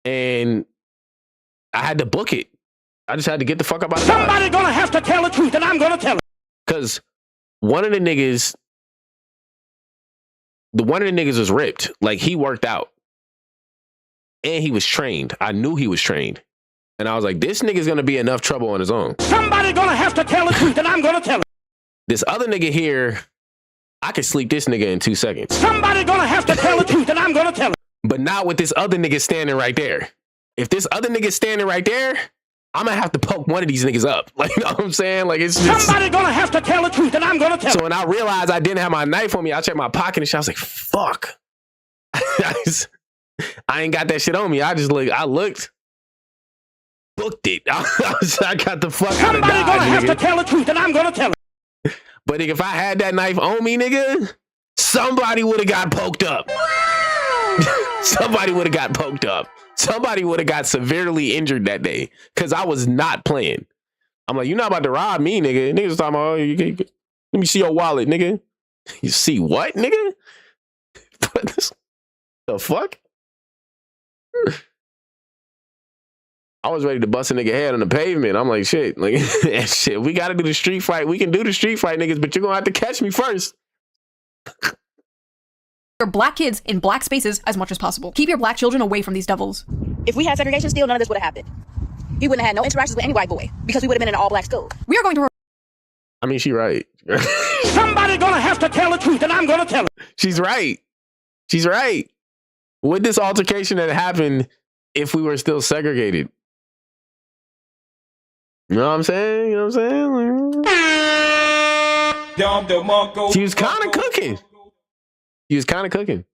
And I had to book it. I just had to get the fuck up out of Somebody gonna have to tell the truth, and I'm gonna tell it. Because one of the niggas was ripped. Like, he worked out. And he was trained. I knew he was trained. And I was like, this nigga's gonna be enough trouble on his own. Somebody gonna have to tell the truth, and I'm gonna tell it. This other nigga here, I could sleep this nigga in 2 seconds. Somebody gonna have to tell the truth, and I'm gonna tell it. But not with this other nigga standing right there. If this other nigga standing right there, I'm gonna have to poke one of these niggas up. Like, you know what I'm saying? Like, it's just... Somebody gonna have to tell the truth, and I'm gonna tell it. So when I realized I didn't have my knife on me, I checked my pocket and shit. I was like, fuck. I ain't got that shit on me. I looked, booked it. I got the fuck out of Dodge. Somebody gonna have to tell the truth, and I'm gonna tell it. But if I had that knife on me, nigga, somebody would have got poked up. Somebody would have got poked up. Somebody would have got severely injured that day because I was not playing. I'm like, you're not about to rob me, nigga. Niggas talking about, oh, let me see your wallet, nigga. You see what, nigga? The fuck? I was ready to bust a nigga head on the pavement. I'm like, shit, like, shit, we got to do the street fight. We can do the street fight, niggas, but you're going to have to catch me first. Your black kids in black spaces as much as possible. Keep your black children away from these devils. If we had segregation still, none of this would have happened. He wouldn't have had no interactions with any white boy because we would have been in an all-black school. We are going to... I mean, she right. Somebody gonna have to tell the truth, and I'm gonna tell it. She's right. She's right. With this altercation that happened, if we were still segregated. You know what I'm saying? You know what I'm saying? She was kind of cooking. She was kind of cooking.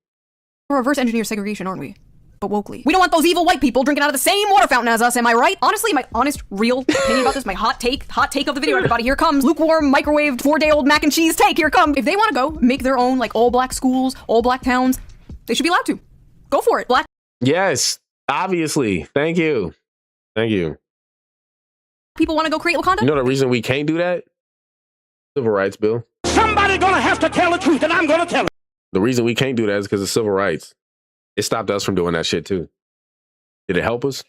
Reverse engineer segregation, aren't we? But wokely. We don't want those evil white people drinking out of the same water fountain as us, am I right? Honestly, my honest, real opinion about this, my hot take of the video, everybody, here comes. Lukewarm, microwaved, 4-day-old mac and cheese take, here comes. If they want to go make their own, like, all black schools, all black towns, they should be allowed to. Go for it. Black. Yes, obviously. Thank you. Thank you. People want to go create Wakanda? You know the reason we can't do that? Civil rights bill. Somebody gonna have to tell the truth, and I'm gonna tell it. The reason we can't do that is because of civil rights. It stopped us from doing that shit too. Did it help us?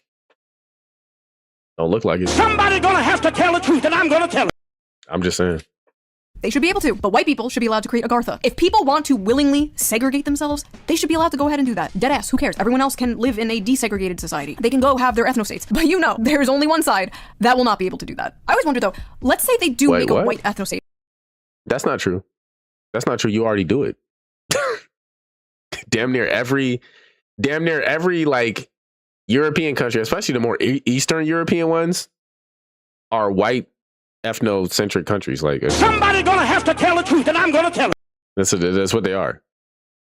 Don't look like it. Somebody gonna have to tell the truth, and I'm gonna tell it. I'm just saying. They should be able to, but white people should be allowed to create Agartha. If people want to willingly segregate themselves, they should be allowed to go ahead and do that. Deadass, who cares? Everyone else can live in a desegregated society. They can go have their ethnostates. But you know, there's only one side that will not be able to do that. I always wonder though, let's say they do make a white ethnostate. That's not true. That's not true. You already do it. damn near every like European country, especially the more Eastern European ones, are white ethnocentric countries. Like somebody gonna have to tell the truth, and I'm gonna tell it. That's what they are,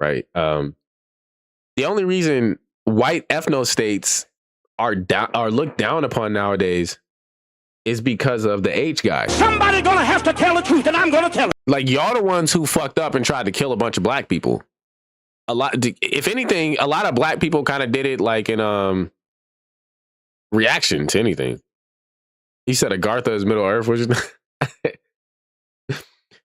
right? The only reason white ethnostates are looked down upon nowadays is because of the H guy. Somebody gonna have to tell the truth, and I'm gonna tell it. Like y'all the ones who fucked up and tried to kill a bunch of black people. If anything, a lot of black people kind of did it like in reaction to anything. He said Agartha is Middle Earth, which is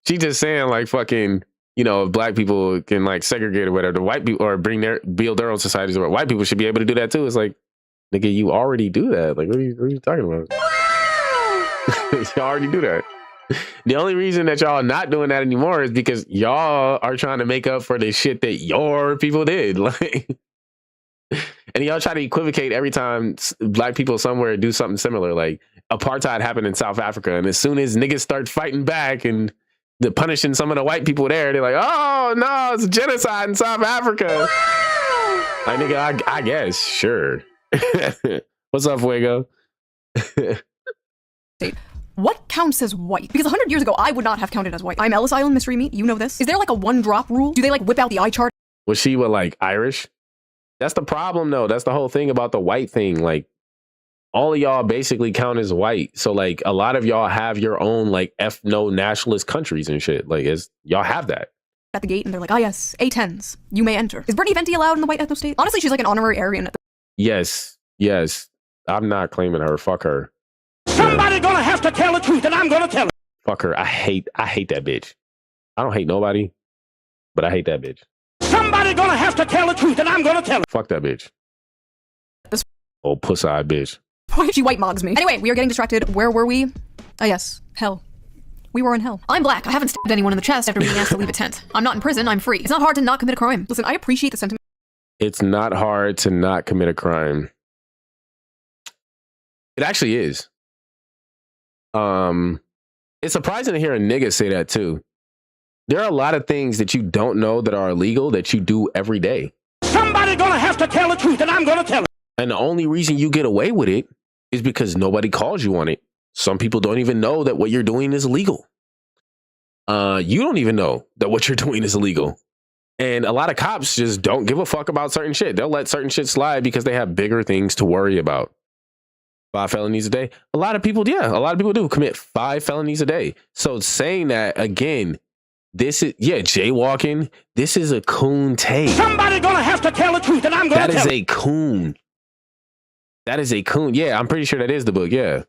she just saying like fucking, you know, if black people can like segregate or whatever, the white people or build their own societies, or white people should be able to do that too. It's like, nigga, you already do that. Like, what are you talking about? You already do that. The only reason that y'all are not doing that anymore is because y'all are trying to make up for the shit that your people did. Like, and y'all try to equivocate every time black people somewhere do something similar. Like apartheid happened in South Africa, and as soon as niggas start fighting back and the punishing some of the white people there, they're like, "Oh no, it's genocide in South Africa." Like, nigga, I guess, sure. What's up, Fuego? What counts as white? Because 100 years ago, I would not have counted as white. I'm Ellis Island mystery meat. You know this. Is there like a one drop rule? Do they like whip out the eye chart? Was she like Irish? That's the problem, though. That's the whole thing about the white thing. Like, all of y'all basically count as white. So, like, a lot of y'all have your own like ethno-nationalist countries and shit. Like, y'all have that at the gate, and they're like, "Ah, yes, A10s, you may enter." Is Brittany Venti allowed in the white ethno state? Honestly, she's like an honorary Aryan. Yes. I'm not claiming her. Fuck her. Somebody gonna have to tell the truth, and I'm gonna tell it. Fuck her. I hate that bitch. I don't hate nobody, but I hate that bitch. Somebody gonna have to tell the truth, and I'm gonna tell it. Fuck that bitch. Old puss-eyed bitch. She white mogs me. Anyway, we are getting distracted. Where were we? Oh yes, hell. We were in hell. I'm black. I haven't stabbed anyone in the chest after being asked to leave a tent. I'm not in prison. I'm free. It's not hard to not commit a crime. Listen, I appreciate the sentiment. It's not hard to not commit a crime. It actually is. It's surprising to hear a nigga say that too. There are a lot of things that you don't know that are illegal that you do every day. Somebody gonna have to tell the truth, and I'm gonna tell it. And the only reason you get away with it is because nobody calls you on it. Some people don't even know that what you're doing is illegal. You don't even know that what you're doing is illegal. And a lot of cops just don't give a fuck about certain shit. They'll let certain shit slide because they have bigger things to worry about. 5 felonies a day. A lot of people do commit 5 felonies a day. So saying that again, this is jaywalking. This is a coon take. Somebody gonna have to tell the truth, and I'm gonna tell it. That is a coon. That is a coon. Yeah, I'm pretty sure that is the book. Yeah,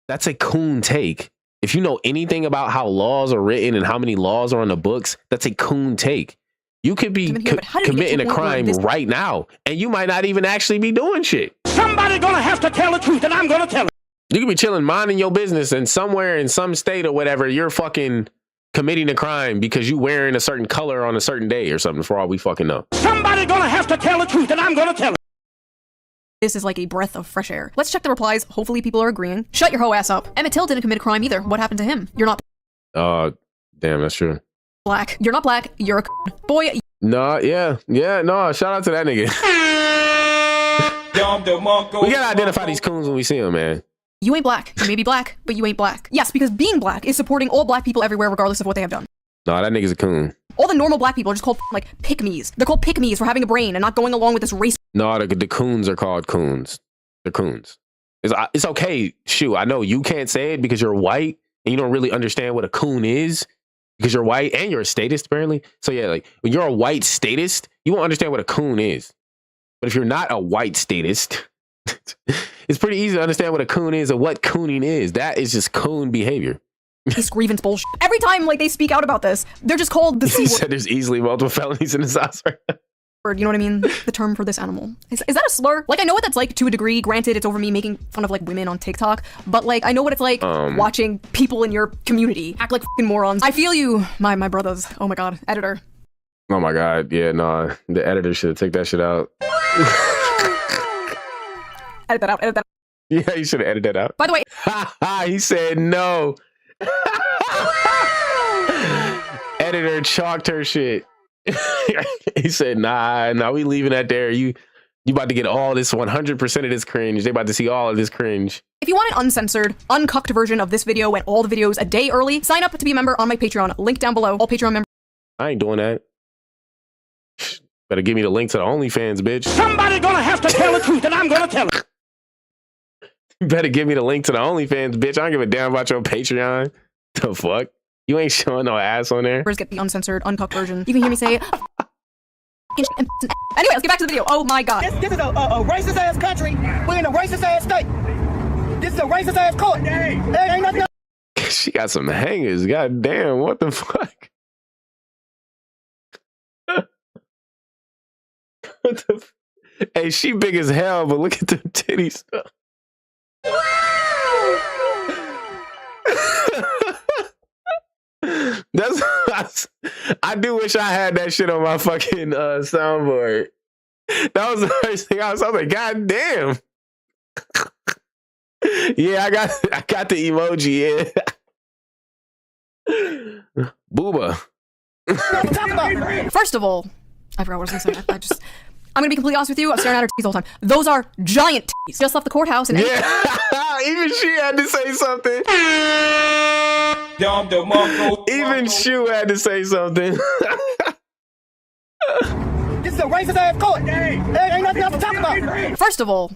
that's a coon take. If you know anything about how laws are written and how many laws are on the books, that's a coon take. You could be committing a crime right now, and you might not even actually be doing shit. Somebody gonna have to tell the truth, and I'm gonna tell it. You could be chilling, minding your business, and somewhere in some state or whatever, you're fucking committing a crime because you wearing a certain color on a certain day or something, for all we fucking know. Somebody gonna have to tell the truth, and I'm gonna tell it. This is like a breath of fresh air. Let's check the replies. Hopefully people are agreeing. Shut your hoe ass up. Emmett Till didn't commit a crime either. What happened to him? You're not damn, that's true. Black. You're not black. You're a boy. No, no. Shout out to that nigga. We gotta identify these coons when we see them, man. You ain't black. You may be black, but you ain't black. Yes, because being black is supporting all black people everywhere, regardless of what they have done. No, that nigga's a coon. All the normal black people are just called like pick-me's. They're called pick-me's for having a brain and not going along with this race. No, the coons are called coons. They're coons. It's okay. Shoot, I know you can't say it because you're white and you don't really understand what a coon is because you're white and you're a statist apparently. So yeah, like when you're a white statist, you won't understand what a coon is. But if you're not a white statist, it's pretty easy to understand what a coon is and what cooning is. That is just coon behavior. This grievance bullshit. Every time like they speak out about this, they're just called the C word. Said there's easily multiple felonies in this house right now. you know what I mean? The term for this animal. Is that a slur? Like, I know what that's like to a degree. Granted, it's over me making fun of like women on TikTok, but like, I know what it's like watching people in your community act like fucking morons. I feel you, my brothers. Oh my god, editor. Oh my god, yeah, no, the editor should take that shit out. Edit that out. Edit that out. Yeah, you should have edited that out. By the way, he said no. Editor chalked her shit. He said, nah, we leaving that there. You about to get all this 100% of this cringe. They about to see all of this cringe. if you want an uncensored, uncucked version of this video and all the videos a day early, sign up to be a member on my Patreon. Link down below. All Patreon members. I ain't doing that. Better give me the link to the OnlyFans, bitch. Somebody gonna have to tell the truth, and I'm gonna tell it. You better give me the link to the OnlyFans, bitch. I don't give a damn about your Patreon. The fuck? You ain't showing no ass on there. Get the uncensored, uncucked version. You can hear me say. Anyway, let's get back to the video. Oh my god. This is a racist ass country. We're in a racist ass state. This is a racist ass court. Ain't nothing. She got some hangers. God damn, what the fuck? What the hey, she big as hell, but look at the titties. That's I do wish I had that shit on my fucking soundboard. That was the first thing I was like, God damn. Yeah, I got the emoji, yeah. Booba. First of all, I forgot what I was gonna say. I'm gonna be completely honest with you. I'm staring at her titties the whole time. Those are giant titties. Just left the courthouse and yeah, even she had to say something. Even Shu had to say something. This is a racist ass court. Ain't nothing else to talk about. First of all,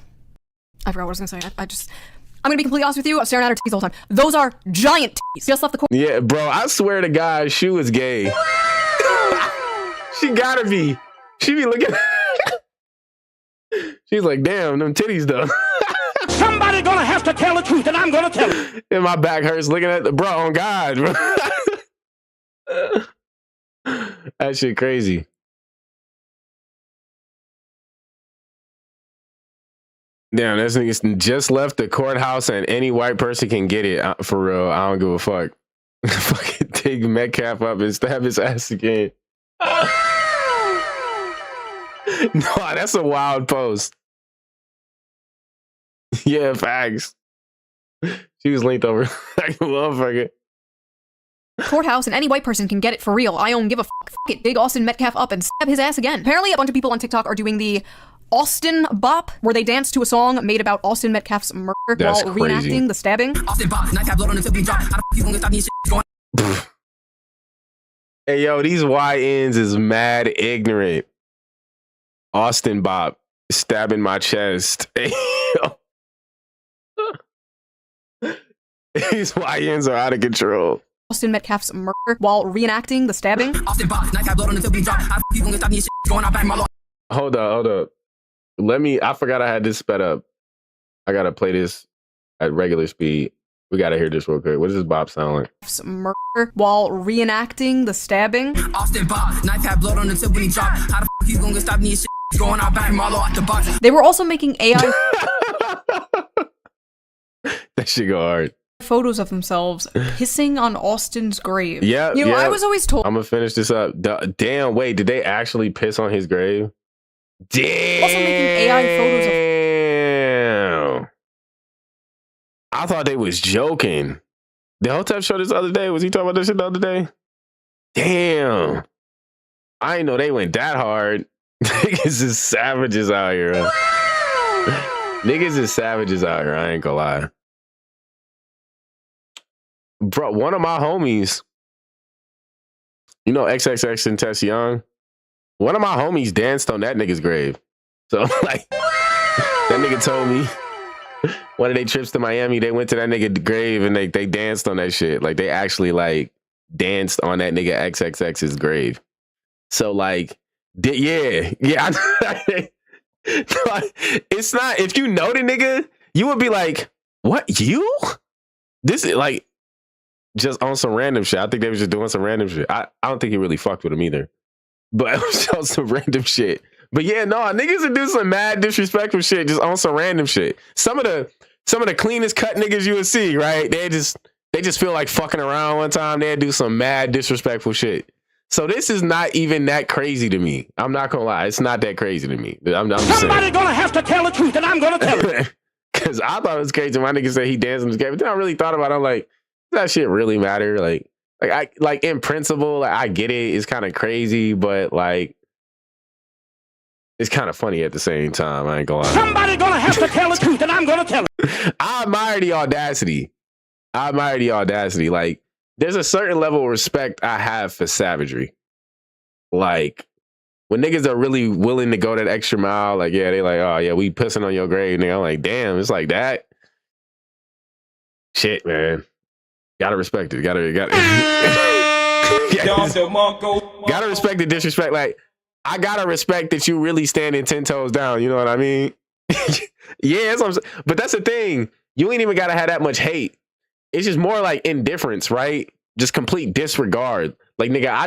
I forgot what I was gonna say. I'm gonna be completely honest with you. I'm staring at her titties the whole time. Those are giant titties. Just left the court. Yeah, bro. I swear to God, Shu is gay. She gotta be. She be looking. She's like, damn, them titties though. Somebody gonna have to tell the truth, and I'm gonna tell it. And my back hurts looking at the bro. On God, bro. That shit crazy. Damn, this nigga just left the courthouse, and any white person can get it. For real, I don't give a fuck. Fucking take Metcalf up and stab his ass again. No, that's a wild post. Yeah, facts. She was linked over like a motherfucker. Courthouse, and any white person can get it for real. I don't give a fuck. Fuck it. Dig Austin Metcalf up and stab his ass again. Apparently, a bunch of people on TikTok are doing the Austin Bop, where they dance to a song made about Austin Metcalf's murder while reenacting the stabbing. Hey, yo, these YNs is mad ignorant. Austin Bop, stabbing my chest. Hey, yo. These YNs are out of control. Austin Metcalf's murder while reenacting the stabbing. Hold up. I forgot I had this sped up. I gotta play this at regular speed. We gotta hear this real quick. What does this bop sound like? Murder while reenacting the stabbing. Austin Bop, knife had blood on the tip when he dropped. How the fuck you gonna stop me? Going out back, Marlo at the box. They were also making AI That shit go hard. Photos of themselves pissing on Austin's grave. Yeah, you know, I was always told. I'm gonna finish this up. Damn, wait, did they actually piss on his grave? Damn. Also making AI photos of. I thought they was joking. The Hotep show this other day. Was he talking about this shit the other day? Damn. I didn't know they went that hard. Niggas is savages out here. Niggas is savages out here. I ain't gonna lie. Bro, one of my homies, you know XXX Tentacion? One of my homies danced on that nigga's grave. So, like, that nigga told me one of their trips to Miami, they went to that nigga's grave and they danced on that shit. Like, they actually, like, danced on that nigga XXX's grave. So, like, yeah. It's not, if you know the nigga, you would be like, what, you? This is, like, just on some random shit. I think they were just doing some random shit. I don't think he really fucked with him either. But it was on some random shit. But yeah, no, niggas would do some mad disrespectful shit just on some random shit. Some of the cleanest cut niggas you would see, right? They just feel like fucking around one time. They'd do some mad disrespectful shit. So this is not even that crazy to me. I'm not gonna lie, it's not that crazy to me. I'm Somebody gonna have to tell the truth, and I'm gonna tell it. Because I thought it was crazy. My nigga said he danced in this game, but then I really thought about it. I'm like, does that shit really matter? Like in principle, like, I get it. It's kind of crazy, but like, it's kind of funny at the same time. I ain't gonna lie. Somebody gonna have to tell the truth, and I'm gonna tell it. I admire the audacity. Like, there's a certain level of respect I have for savagery. Like, when niggas are really willing to go that extra mile, like, yeah, they like, oh yeah, we pissing on your grave, nigga. I'm like, damn, it's like that. Shit, man. Gotta respect it. Gotta respect the disrespect. Like, I gotta respect that you really standing 10 toes down. You know what I mean? Yeah, that's what I'm saying. But that's the thing. You ain't even gotta have that much hate. It's just more like indifference, right? Just complete disregard. Like, nigga, I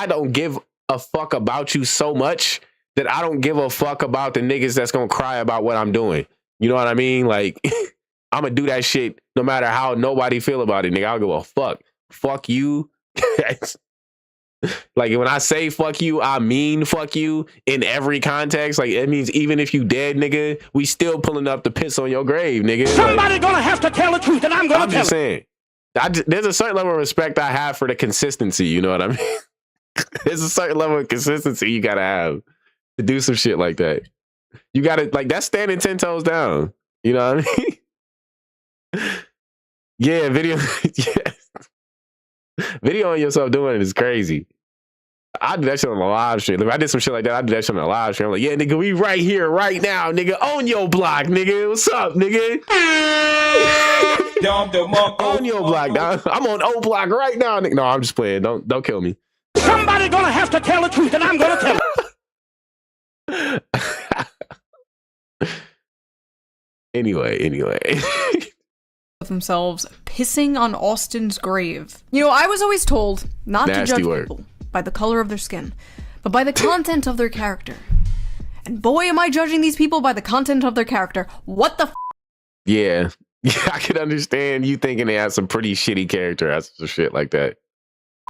don't give a fuck about you so much that I don't give a fuck about the niggas that's gonna cry about what I'm doing. You know what I mean? Like, I'm gonna do that shit no matter how nobody feel about it, nigga. I'll give a fuck. Fuck you. Like, when I say fuck you, I mean fuck you in every context. Like, it means even if you dead, nigga, we still pulling up to piss on your grave, nigga. Somebody gonna have to tell the truth, and I'm gonna tell it. I'm just saying. There's a certain level of respect I have for the consistency. You know what I mean? There's a certain level of consistency you gotta have to do some shit like that. You gotta, like, that's standing 10 toes down. You know what I mean? Yeah, video. Yeah. Videoing yourself doing it is crazy. I do that shit on a live stream. If I did some shit like that, I do that shit on a live stream. I'm like, yeah, nigga, we right here, right now, nigga, on your block, nigga. What's up, nigga? On your block, dog. I'm on O block right now, nigga. No, I'm just playing. Don't kill me. Somebody gonna have to tell the truth, and I'm gonna tell it. Anyway. Of themselves pissing on Austin's grave. You know, I was always told not to judge people by the color of their skin, but by the content of their character. And boy, am I judging these people by the content of their character. What the f? Yeah, I could understand you thinking they had some pretty shitty character as some shit like that.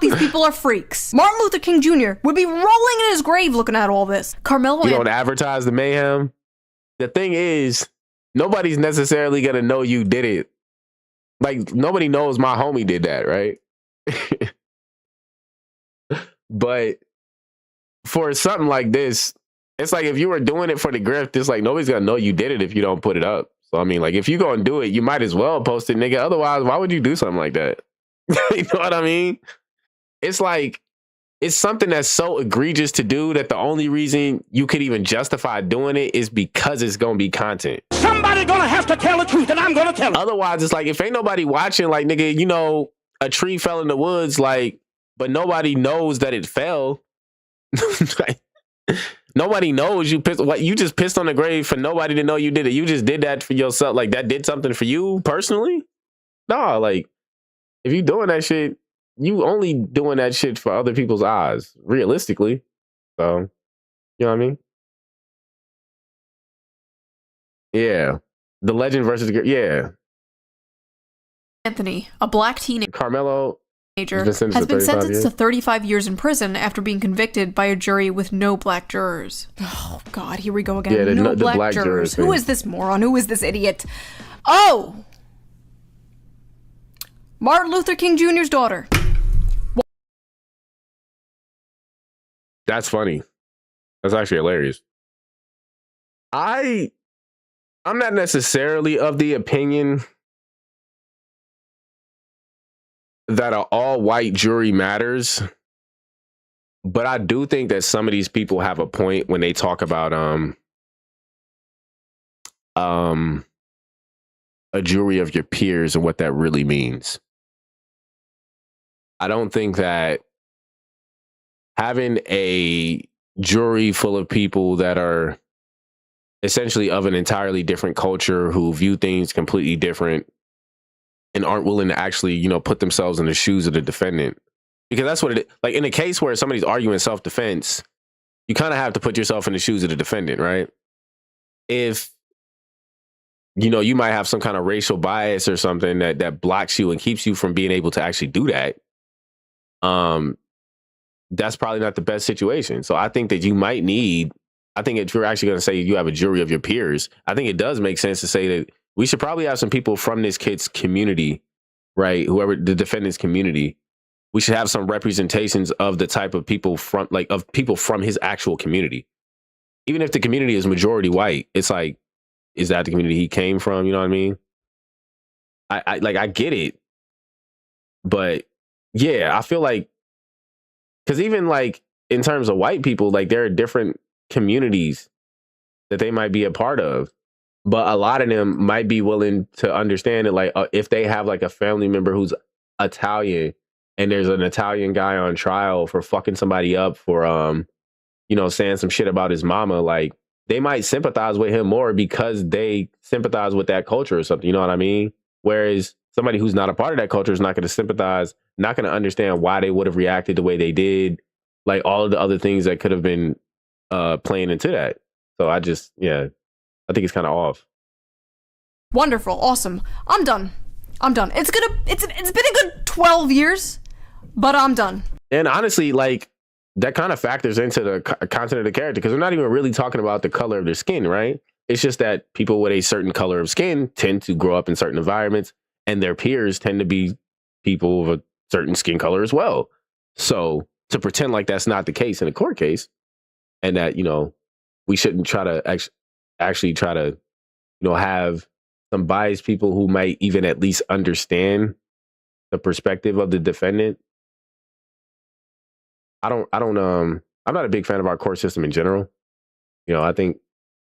These people are freaks. Martin Luther King Jr. would be rolling in his grave looking at all this. Carmelo, you don't advertise the mayhem. The thing is, nobody's necessarily gonna know you did it. Like, nobody knows my homie did that, right? But for something like this, it's like if you were doing it for the grift, it's like nobody's gonna know you did it if you don't put it up. So I mean, like, if you gonna do it, you might as well post it, nigga. Otherwise, why would you do something like that? You know what I mean? It's like, it's something that's so egregious to do that the only reason you could even justify doing it is because it's gonna be content. Somebody gonna have to tell the truth, and I'm gonna tell it. Otherwise, it's like, if ain't nobody watching, like, nigga, you know, a tree fell in the woods, like, but nobody knows that it fell. Like, nobody knows you pissed. What, you just pissed on the grave for nobody to know you did it. You just did that for yourself. Like, that did something for you personally? No, like, if you doing that shit, you only doing that shit for other people's eyes, realistically. So, you know what I mean? Yeah. The legend versus, yeah. Anthony, a black teenager, Carmelo has been sentenced to 35 years in prison after being convicted by a jury with no black jurors. Oh, God, here we go again. Yeah, no black jurors. Who is this moron? Who is this idiot? Oh! Martin Luther King Jr.'s daughter. That's funny. That's actually hilarious. I'm not necessarily of the opinion that an all-white jury matters, but I do think that some of these people have a point when they talk about a jury of your peers and what that really means. I don't think that having a jury full of people that are essentially of an entirely different culture, who view things completely different and aren't willing to actually, you know, put themselves in the shoes of the defendant. Because that's what it is. Like, in a case where somebody's arguing self-defense, you kind of have to put yourself in the shoes of the defendant, right? If you might have some kind of racial bias or something that blocks you and keeps you from being able to actually do that. That's probably not the best situation. So I think that you might need, I think if you're actually going to say you have a jury of your peers, I think it does make sense to say that we should probably have some people from this kid's community, right? Whoever the defendant's community, we should have some representations of the type of people from people from his actual community. Even if the community is majority white, it's like, is that the community he came from? You know what I mean? I get it. But yeah, I feel like, because even like in terms of white people, like there are different communities that they might be a part of, but a lot of them might be willing to understand it. Like if they have like a family member who's Italian and there's an Italian guy on trial for fucking somebody up for, saying some shit about his mama, like they might sympathize with him more because they sympathize with that culture or something. You know what I mean? Whereas somebody who's not a part of that culture is not going to sympathize, not going to understand why they would have reacted the way they did, like all of the other things that could have been playing into that. So I think it's kind of off. Wonderful. Awesome. I'm done. It's been a good 12 years, but I'm done. And honestly, like that kind of factors into the content of the character, because we're not even really talking about the color of their skin, right? It's just that people with a certain color of skin tend to grow up in certain environments, and their peers tend to be people of a certain skin color as well. So to pretend like that's not the case in a court case, and that, we shouldn't try to actually try to, have some biased people who might even at least understand the perspective of the defendant. I'm not a big fan of our court system in general. I think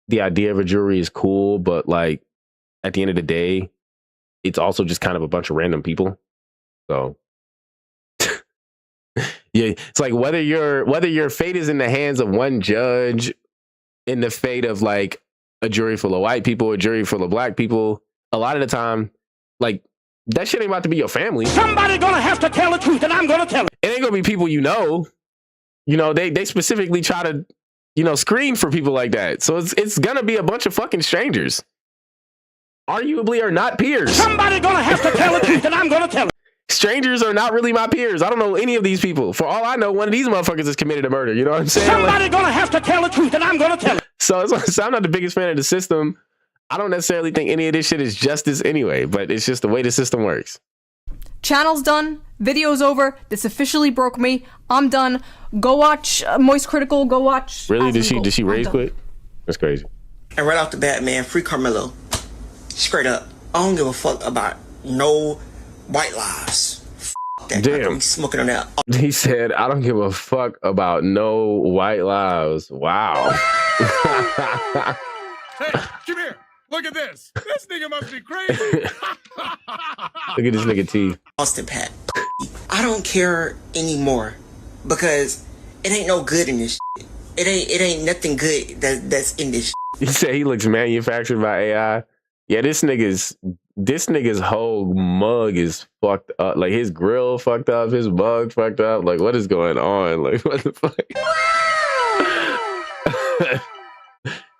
the idea of a jury is cool, but like at the end of the day, it's also just kind of a bunch of random people. So yeah, it's like whether your fate is in the hands of one judge, in the fate of like a jury full of white people, a jury full of black people, a lot of the time, like that shit ain't about to be your family. Somebody gonna have to tell the truth, and I'm gonna tell it. It ain't gonna be people they specifically try to, screen for people like that. So it's gonna be a bunch of fucking strangers. Arguably are not peers. Somebody gonna have to tell the truth, and I'm gonna tell it. Strangers are not really my peers. I don't know any of these people. For all I know, one of these motherfuckers has committed a murder. You know what I'm saying? Somebody gonna have to tell the truth, and I'm gonna tell it. So I'm not the biggest fan of the system. I don't necessarily think any of this shit is justice anyway, but it's just the way the system works. Channel's done. Video's over. This officially broke me. I'm done. Go watch Moist Critical. Go watch. Really? Did she rage quit? That's crazy. And right off the bat, man, free Carmelo. Straight up. I don't give a fuck about no white lies. That damn. Smoking on that. He said, I don't give a fuck about no white lies. Wow. Hey, come here. Look at this. This nigga must be crazy. Look at this nigga teeth. Austin Pat. I don't care anymore because it ain't no good in this shit. It ain't nothing good that's in this shit. He said he looks manufactured by AI. Yeah, this nigga's whole mug is fucked up. Like his grill fucked up, his mug fucked up. Like what is going on? Like what the fuck?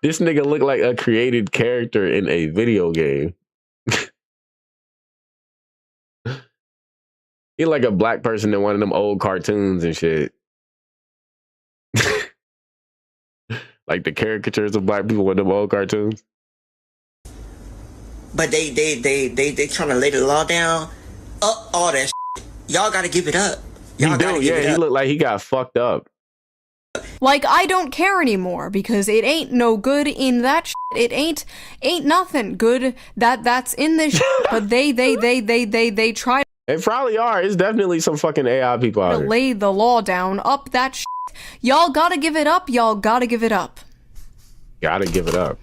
This nigga look like a created character in a video game. He like a black person in one of them old cartoons and shit. Like the caricatures of black people in them old cartoons. But they trying to lay the law down. All that shit. Y'all gotta give it up. Y'all gotta give it up. He look like he got fucked up. Like, I don't care anymore because it ain't no good in that shit. It ain't nothing good that's in this shit. But they try They probably are. It's definitely some fucking AI people out to here. lay the law down up that shit. Y'all gotta give it up. Y'all gotta give it up. Gotta give it up.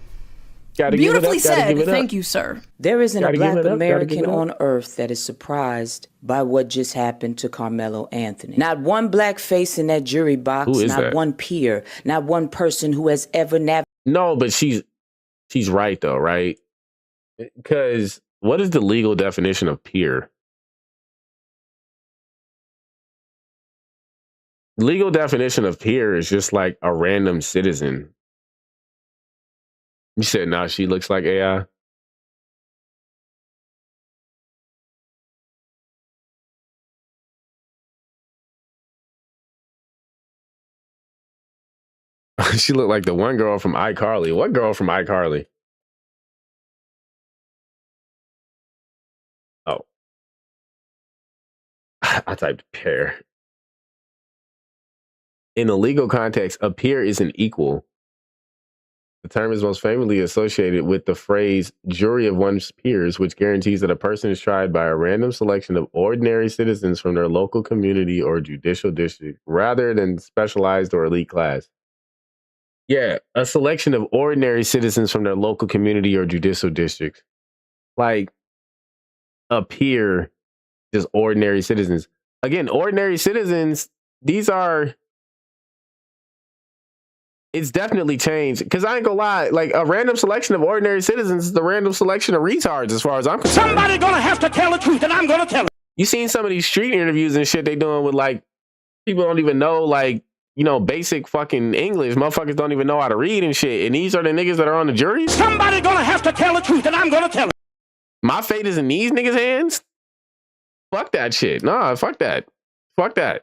Beautifully said. Thank you, sir. There isn't a black American on earth that is surprised by what just happened to Carmelo Anthony. Not one black face in that jury box, not one peer, not one person who has ever navigated. No, but she's right though, right? Because what is the legal definition of peer? legal definition of peer is just like a random citizen. You said now she looks like AI. She looked like the one girl from iCarly. What girl from iCarly? Oh. I typed peer. In a legal context, a peer is an equal. The term is most famously associated with the phrase jury of one's peers, which guarantees that a person is tried by a random selection of ordinary citizens from their local community or judicial district, rather than specialized or elite class. Yeah, a selection of ordinary citizens from their local community or judicial district. Like a peer, just ordinary citizens. Again, ordinary citizens, these are... It's definitely changed. Because I ain't gonna lie, like a random selection of ordinary citizens is the random selection of retards as far as I'm concerned. Somebody gonna have to tell the truth, and I'm gonna tell it. You seen some of these street interviews and shit they doing with like, people don't even know like, you know, basic fucking English. Motherfuckers don't even know how to read and shit. And these are the niggas that are on the jury? Somebody gonna have to tell the truth, and I'm gonna tell it. My fate is in these niggas' hands? Fuck that shit. Nah, fuck that. Fuck that.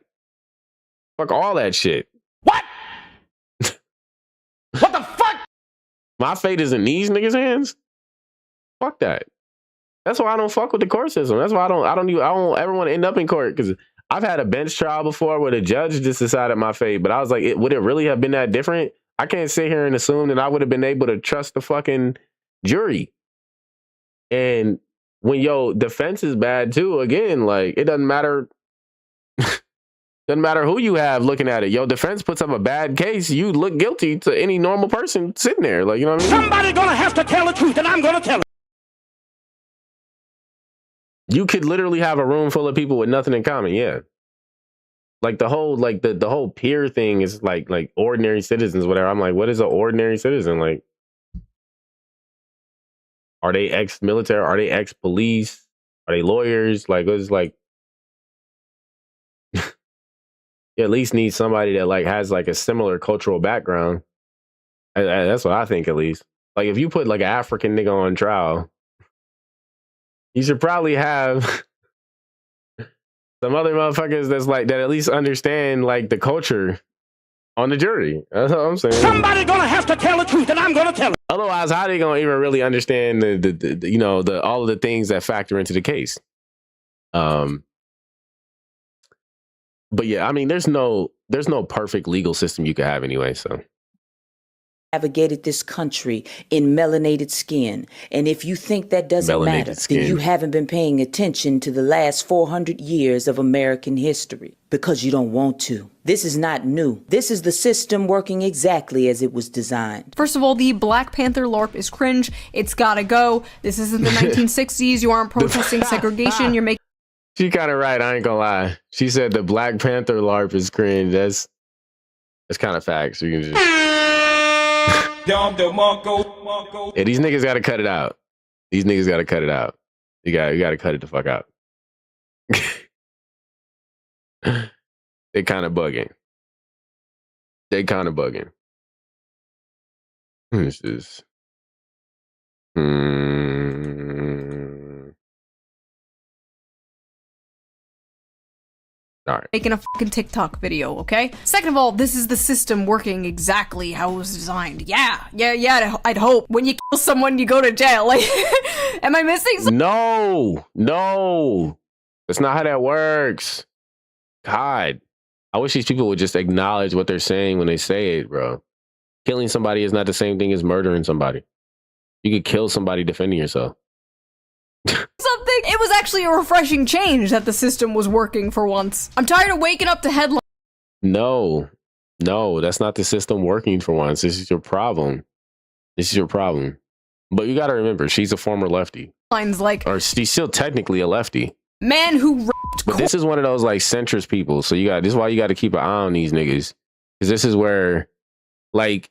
Fuck all that shit. What? What the fuck? My fate is in these niggas' hands? Fuck that. That's why I don't fuck with the court system. That's why I don't ever want to end up in court, because I've had a bench trial before where the judge just decided my fate, but I was like, would it really have been that different? I can't sit here and assume that I would have been able to trust the fucking jury. And when your defense is bad too, again, like it doesn't matter. Doesn't matter who you have looking at it. Your defense puts up a bad case, you look guilty to any normal person sitting there. Like, you know what I mean? Somebody gonna have to tell the truth, and I'm gonna tell it. You could literally have a room full of people with nothing in common. Yeah. Like the whole, like the whole peer thing is like ordinary citizens, whatever. I'm like, what is an ordinary citizen? Like, are they ex-military? Are they ex-police? Are they lawyers? Like, it's like, you at least need somebody that like has like a similar cultural background. That's what I think, at least. Like if you put like an African nigga on trial, you should probably have some other motherfuckers that's like that at least understand like the culture on the jury. That's what I'm saying. Somebody gonna have to tell the truth, and I'm gonna tell it. Otherwise, how they gonna even really understand the you know, the all of the things that factor into the case? But yeah, I mean, there's no perfect legal system you could have anyway. So navigated this country in melanated skin, and if you think that doesn't matter, then you haven't been paying attention to the last 400 years of American history because you don't want to. This is not new. This is the system working exactly as it was designed. First of all, the Black Panther LARP is cringe. It's gotta go. This isn't the 1960s. You aren't protesting segregation. You're making... She kind of right. I ain't gonna lie. She said the Black Panther LARP is cringe. That's kind of facts. You can just... yeah, these niggas got to cut it out. These niggas got to cut it out. You got to cut it the fuck out. They kind of bugging. They kind of bugging. This is... All right. Making a fucking TikTok video, okay? Second of all, this is the system working exactly how it was designed. Yeah, I'd hope. When you kill someone, you go to jail. Like, am I missing something? No. That's not how that works. God. I wish these people would just acknowledge what they're saying when they say it, bro. Killing somebody is not the same thing as murdering somebody. You could kill somebody defending yourself. It was actually a refreshing change that the system was working for once. I'm tired of waking up to headlines. No, that's not the system working for once. This is your problem. But you got to remember, she's a former lefty. Or she's still technically a lefty. Man who raped. But this is one of those like centrist people. So this is why you got to keep an eye on these niggas. Because this is where, like,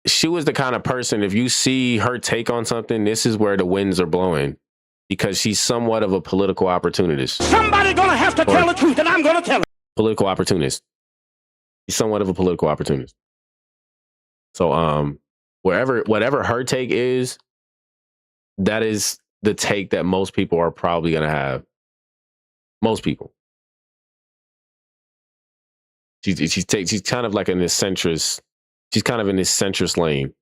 she was the kind of person, if you see her take on something, this is where the winds are blowing. Because she's somewhat of a political opportunist. Somebody gonna have to tell the truth, and I'm gonna tell it. Political opportunist. She's somewhat of a political opportunist. So whatever her take is, that is the take that most people are probably gonna have. Most people. She's kind of like in this centrist. She's kind of in this centrist lane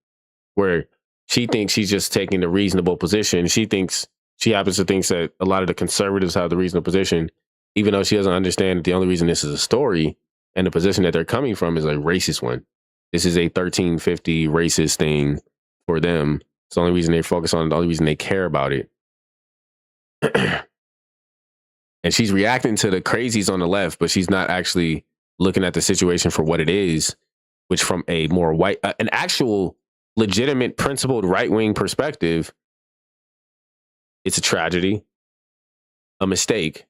where she thinks she's just taking the reasonable position. She happens to think that a lot of the conservatives have the reasonable position, even though she doesn't understand that the only reason this is a story and the position that they're coming from is a racist one. This is a 1350 racist thing for them. It's the only reason they focus on it, the only reason they care about it. And she's reacting to the crazies on the left, but she's not actually looking at the situation for what it is, which from a more white, an actual legitimate, principled right-wing perspective, it's a tragedy, a mistake,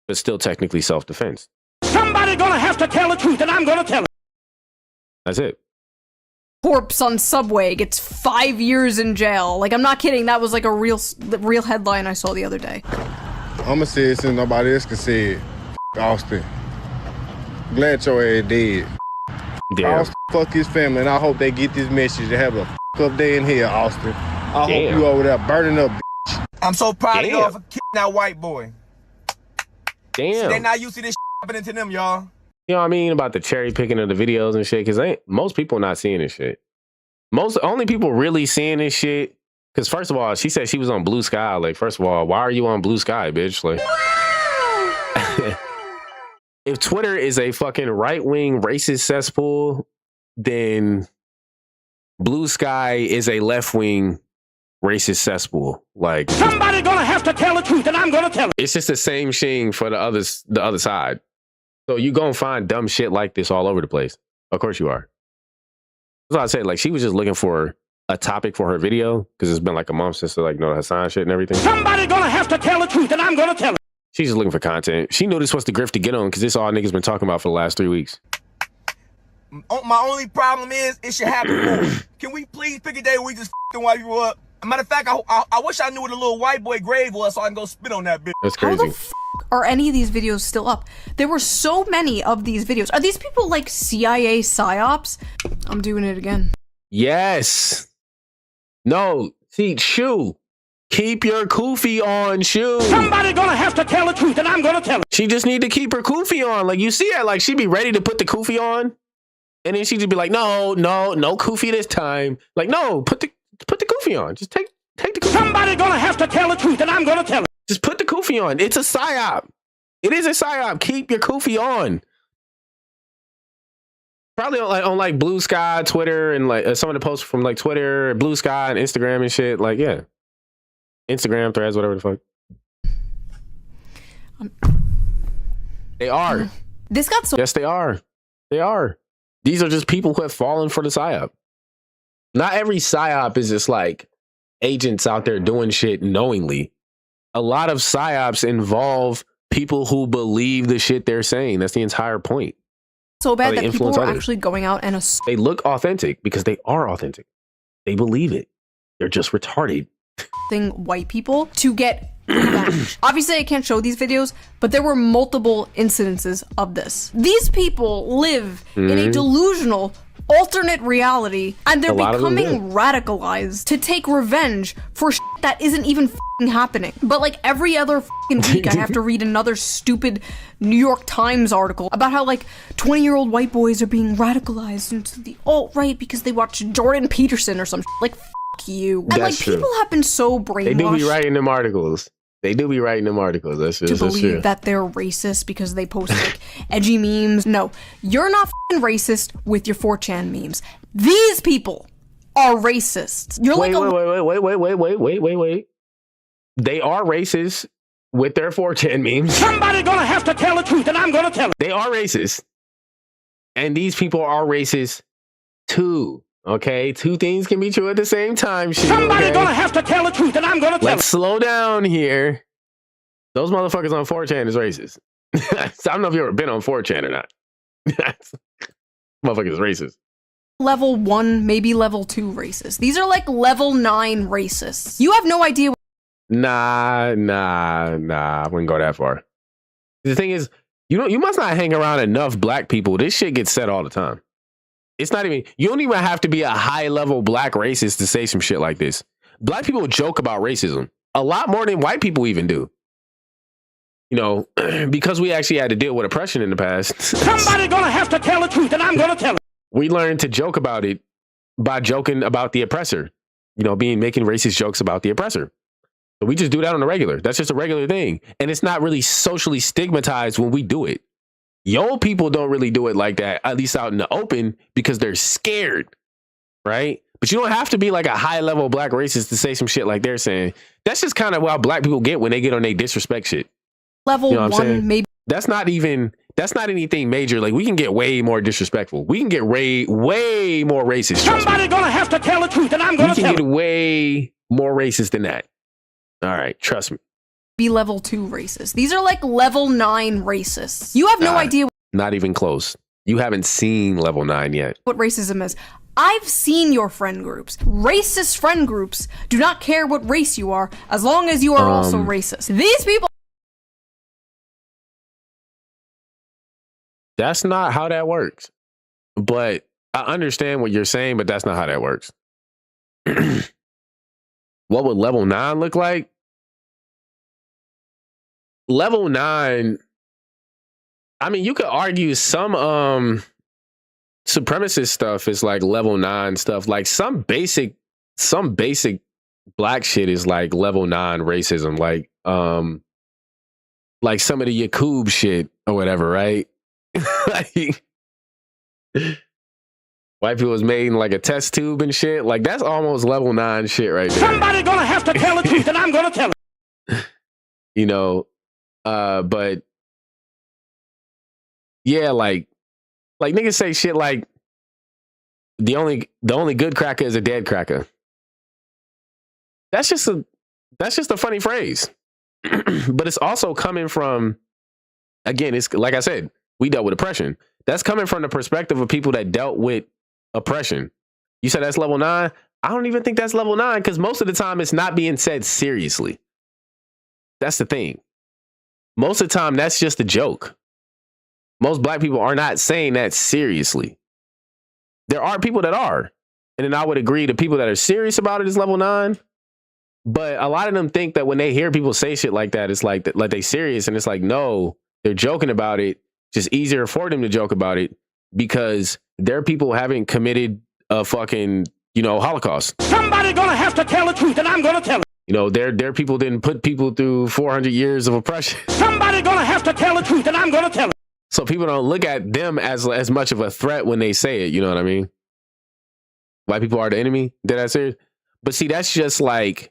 but still technically self-defense. Somebody gonna have to tell the truth, and I'm gonna tell it. That's it. Corpse on subway gets 5 years in jail. Like, I'm not kidding. That was like a real headline I saw the other day. I'ma say it since nobody else can say it. Austin. Glad your ass dead. Damn. Austin, fuck his family, and I hope they get this message to have a up day in here, Austin. I hope you over there burning up, bitch. I'm so proud of y'all for killing that white boy. Damn. They not used to this happening to them, y'all. You know what I mean about the cherry picking of the videos and shit? Because most people not seeing this shit. Only people really seeing this shit. Because first of all, she said she was on Blue Sky. Like, first of all, why are you on Blue Sky, bitch? Like, if Twitter is a fucking right-wing racist cesspool, then Blue Sky is a left-wing racist cesspool. Like, somebody gonna have to tell the truth, and I'm gonna tell it. It's just the same thing for the other side. So you gonna find dumb shit like this all over the place. Of course you are. That's what I say. Like, she was just looking for a topic for her video because it's been like a month since her Hassan shit and everything. Somebody gonna have to tell the truth, and I'm gonna tell it. She's just looking for content. She knew this was the grift to get on because this all niggas been talking about for the last 3 weeks. My only problem is it should happen more. Can we please pick a day where we just f***ing white people up? Matter of fact, I wish I knew where the little white boy grave was so I can go spit on that bitch. That's crazy. How the f*** are any of these videos still up? There were so many of these videos. Are these people like CIA psyops? I'm doing it again. Yes. No. See, Sho. Keep your kufi on, Sho. Somebody gonna have to tell the truth, and I'm gonna tell it. She just need to keep her kufi on. Like, you see her, like, she be ready to put the kufi on, and then she just be like, no kufi this time. Like, no, put the kufi on. Just take the kufi. Somebody gonna have to tell the truth, and I'm gonna tell it. Just put the kufi on. It's a psyop. It is a psyop. Keep your kufi on. Probably on Blue Sky, Twitter, and like some of the posts from like Twitter, Blue Sky, and Instagram and shit. Like, yeah. Instagram, Threads, whatever the fuck. They are. This got so. Yes, they are. They are. These are just people who have fallen for the psyop. Not every psyop is just like agents out there doing shit knowingly. A lot of psyops involve people who believe the shit they're saying. That's the entire point. So bad that people are actually going out and they look authentic because they are authentic. They believe it. They're just retarded. White people to get revenge. Obviously, I can't show these videos, but there were multiple incidences of this. These people live in a delusional alternate reality, and they're becoming radicalized to take revenge for shit that isn't even happening. But like every other week, I have to read another stupid New York Times article about how like 20-year-old white boys are being radicalized into the alt-right because they watch Jordan Peterson or some shit. Like, you. And like people have been so brainwashed. They do be writing them articles. That's just, to believe that they're racist because they post like edgy memes. No, you're not racist with your 4chan memes. These people are racists. You're wait. They are racist with their 4chan memes. Somebody gonna have to tell the truth, and I'm gonna tell it. They are racist, and these people are racist too. Okay, two things can be true at the same time. Somebody gonna have to tell the truth, and I'm gonna tell it. Let's slow down here. Those motherfuckers on 4chan is racist. I don't know if you've ever been on 4chan or not. Motherfuckers is racist. Level 1, maybe level 2 racist. These are like level 9 racists. You have no idea. Nah. I wouldn't go that far. The thing is, You must not hang around enough black people. This shit gets said all the time. It's not even, you don't even have to be a high level black racist to say some shit like this. Black people joke about racism a lot more than white people even do. You know, because we actually had to deal with oppression in the past. Somebody gonna have to tell the truth, and I'm gonna tell it. We learned to joke about it by joking about the oppressor. You know, making racist jokes about the oppressor. So we just do that on the regular. That's just a regular thing. And it's not really socially stigmatized when we do it. Yo, people don't really do it like that, at least out in the open, because they're scared, right? But you don't have to be like a high level black racist to say some shit like they're saying. That's just kind of how black people get when they get on their disrespect shit. Level you know what 1, maybe. That's not anything major. Like, we can get way more disrespectful. We can get way more racist. Somebody gonna have to tell the truth, and I'm gonna tell it. We can get way more racist than that. All right, trust me. Be level 2 racist. These are like level 9 racists. You have no idea Not even close. You haven't seen level 9 yet. what racism is. I've seen your friend groups. Racist friend groups do not care what race you are, as long as you are also racist. These people. That's not how that works. But I understand what you're saying, but that's not how that works. What would level 9 look like? Level 9, I mean, you could argue some supremacist stuff is like level 9 stuff. Like some basic black shit is like level 9 racism. Like some of the Yakub shit or whatever, right? Like, white people was made in like a test tube and shit. Like, that's almost level 9 shit right there. Somebody gonna have to tell the truth, and I'm gonna tell it. You know, but yeah, like niggas say shit like the only good cracker is a dead cracker. That's just a funny phrase. But it's also coming from, again, it's like I said, we dealt with oppression. That's coming from the perspective of people that dealt with oppression. You said that's level 9? I don't even think that's level 9, because most of the time it's not being said seriously. That's the thing. Most of the time that's just a joke. Most black people are not saying that seriously. There are people that are. And then I would agree the people that are serious about it is level 9. But a lot of them think that when they hear people say shit like that, it's like they serious. And it's like, no, they're joking about it. Just easier for them to joke about it because their people haven't committed a fucking, Holocaust. Somebody gonna have to tell the truth, and I'm gonna tell it. Their people didn't put people through 400 years of oppression. Somebody gonna have to tell the truth, and I'm gonna tell it. So people don't look at them as much of a threat when they say it. You know what I mean? White people are the enemy. Dead ass serious. But see, that's just like,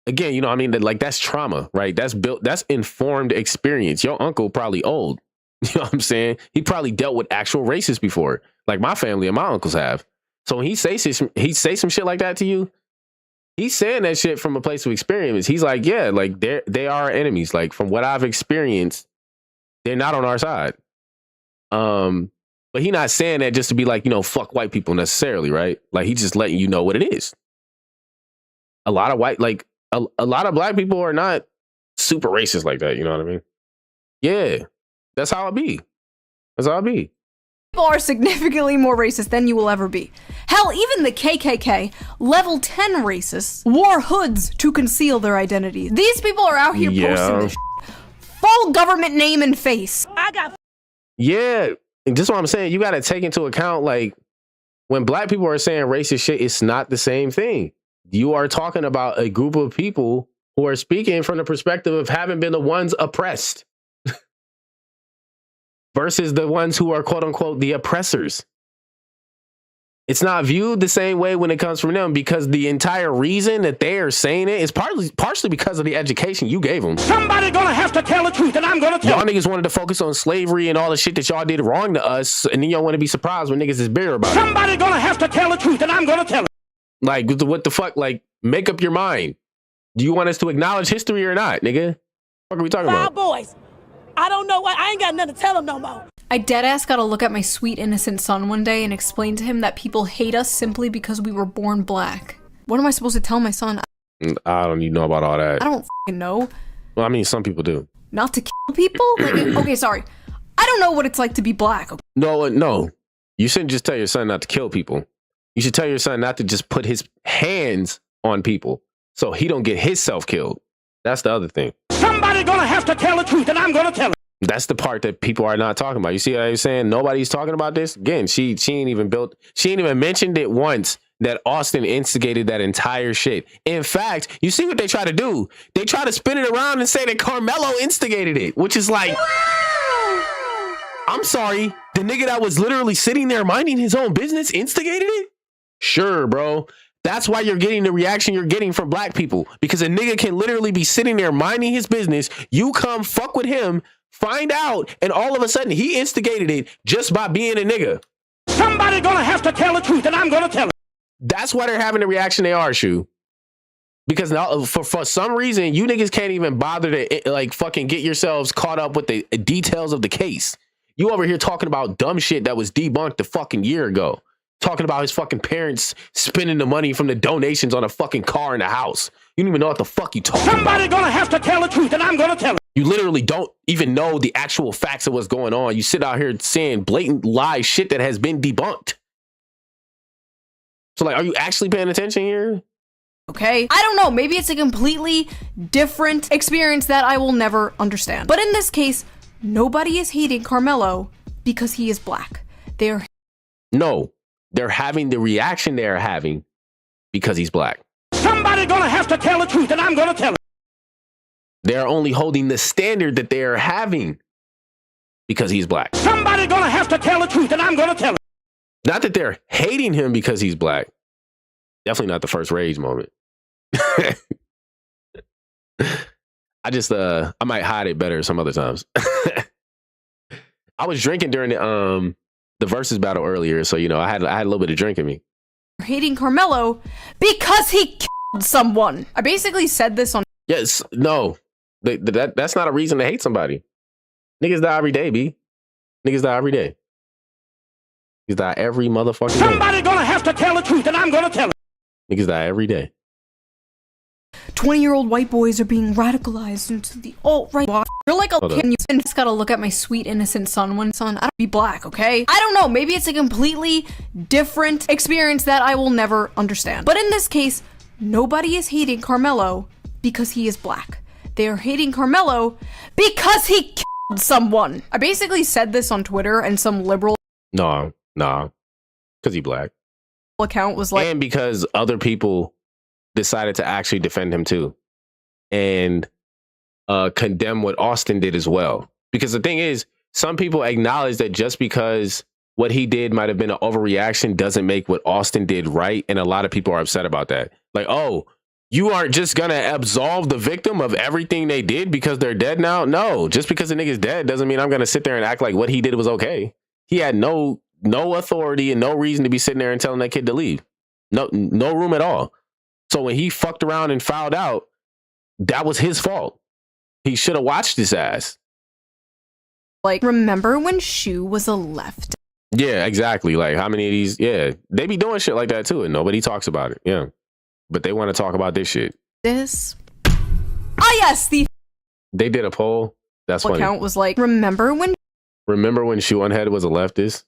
again, like that's trauma, right? That's informed experience. Your uncle probably old. You know what I'm saying? He probably dealt with actual racists before, like my family and my uncles have. So when he say some shit like that to you, he's saying that shit from a place of experience. He's like, yeah, like they are enemies. Like from what I've experienced, they're not on our side. But he not saying that just to be like, fuck white people necessarily, right? Like he's just letting you know what it is. A lot of a lot of black people are not super racist like that. You know what I mean? Yeah. That's how it be. People are significantly more racist than you will ever be. Hell, even the KKK, level 10 racists, wore hoods to conceal their identity. These people are out here posting this shit. Full government name and face. Yeah, and just what I'm saying, you got to take into account, like, when black people are saying racist shit, it's not the same thing. You are talking about a group of people who are speaking from the perspective of having been the ones oppressed. Versus the ones who are quote unquote the oppressors. It's not viewed the same way when it comes from them because the entire reason that they are saying it is partially because of the education you gave them. Somebody gonna have to tell the truth, and I'm gonna tell. Y'all niggas wanted to focus on slavery and all the shit that y'all did wrong to us, and then y'all want to be surprised when niggas is bitter about it. Somebody gonna have to tell the truth, and I'm gonna tell it. Like, what the fuck? Like, make up your mind. Do you want us to acknowledge history or not, nigga? What are we talking about? Boys. I don't know why. I ain't got nothing to tell him no more. I deadass gotta look at my sweet innocent son one day and explain to him that people hate us simply because we were born black. What am I supposed to tell my son? I don't even know about all that. I don't know. Well, I mean, some people do. Not to kill people? Like, okay, sorry. I don't know what it's like to be black. No. You shouldn't just tell your son not to kill people. You should tell your son not to just put his hands on people so he don't get himself killed. That's the other thing. Somebody gonna have to tell the truth, and I'm gonna tell it. That's the part that people are not talking about. You see what I was saying? Nobody's talking about this. Again, she ain't even mentioned it once that Austin instigated that entire shit. In fact, you see what they try to do? They try to spin it around and say that Carmelo instigated it, which is like, I'm sorry, the nigga that was literally sitting there minding his own business instigated it? Sure, bro. That's why you're getting the reaction you're getting from black people, because a nigga can literally be sitting there minding his business. You come fuck with him, find out, and all of a sudden he instigated it just by being a nigga. Somebody gonna have to tell the truth, and I'm gonna tell it. That's why they're having the reaction they are, Sho. Because now, for some reason, you niggas can't even bother to like fucking get yourselves caught up with the details of the case. You over here talking about dumb shit that was debunked a fucking year ago. Talking about his fucking parents spending the money from the donations on a fucking car and a house. You don't even know what the fuck you talking about. Somebody gonna have to tell the truth, and I'm gonna tell it. You literally don't even know the actual facts of what's going on. You sit out here saying blatant lie shit that has been debunked. So like, are you actually paying attention here? Okay, I don't know, maybe it's a completely different experience that I will never understand. But in this case, nobody is hating Carmelo because he is black. They're having the reaction they're having because he's black. Somebody gonna have to tell the truth, and I'm gonna tell it. They're only holding the standard that they're having because he's black. Somebody gonna have to tell the truth, and I'm gonna tell it. Not that they're hating him because he's black. Definitely not the first rage moment. I might hide it better some other times. I was drinking during the versus battle earlier, so you know I had a little bit of drink in me. Hating Carmelo because he killed someone. I basically said this on. Yes, no, that's not a reason to hate somebody. Niggas die every day, B. Niggas die every day. Niggas die every motherfucking day. Somebody gonna have to tell the truth, and I'm gonna tell it. Niggas die every day. 20-year-old white boys are being radicalized into the alt-right. You're like a kid and you just gotta look at my sweet innocent son when son, I don't be black, okay? I don't know, maybe it's a completely different experience that I will never understand. But in this case, nobody is hating Carmelo because he is black. They are hating Carmelo because he killed someone. I basically said this on Twitter and some liberal Nah, because he black. Account was like, and because other people decided to actually defend him too and condemn what Austin did as well. Because the thing is, some people acknowledge that just because what he did might have been an overreaction doesn't make what Austin did right. And a lot of people are upset about that. Like, oh, you aren't just going to absolve the victim of everything they did because they're dead now? No, just because the nigga's dead doesn't mean I'm going to sit there and act like what he did was okay. He had no authority and no reason to be sitting there and telling that kid to leave. No room at all. So when he fucked around and fouled out, that was his fault. He should have watched his ass. Like, remember when Sho was a left? Yeah, exactly. Like, how many of these? Yeah, they be doing shit like that too, and nobody talks about it. Yeah, but they want to talk about this shit. Yes, the they did a poll. That's funny. Account was like, remember when Sho3mello was a leftist?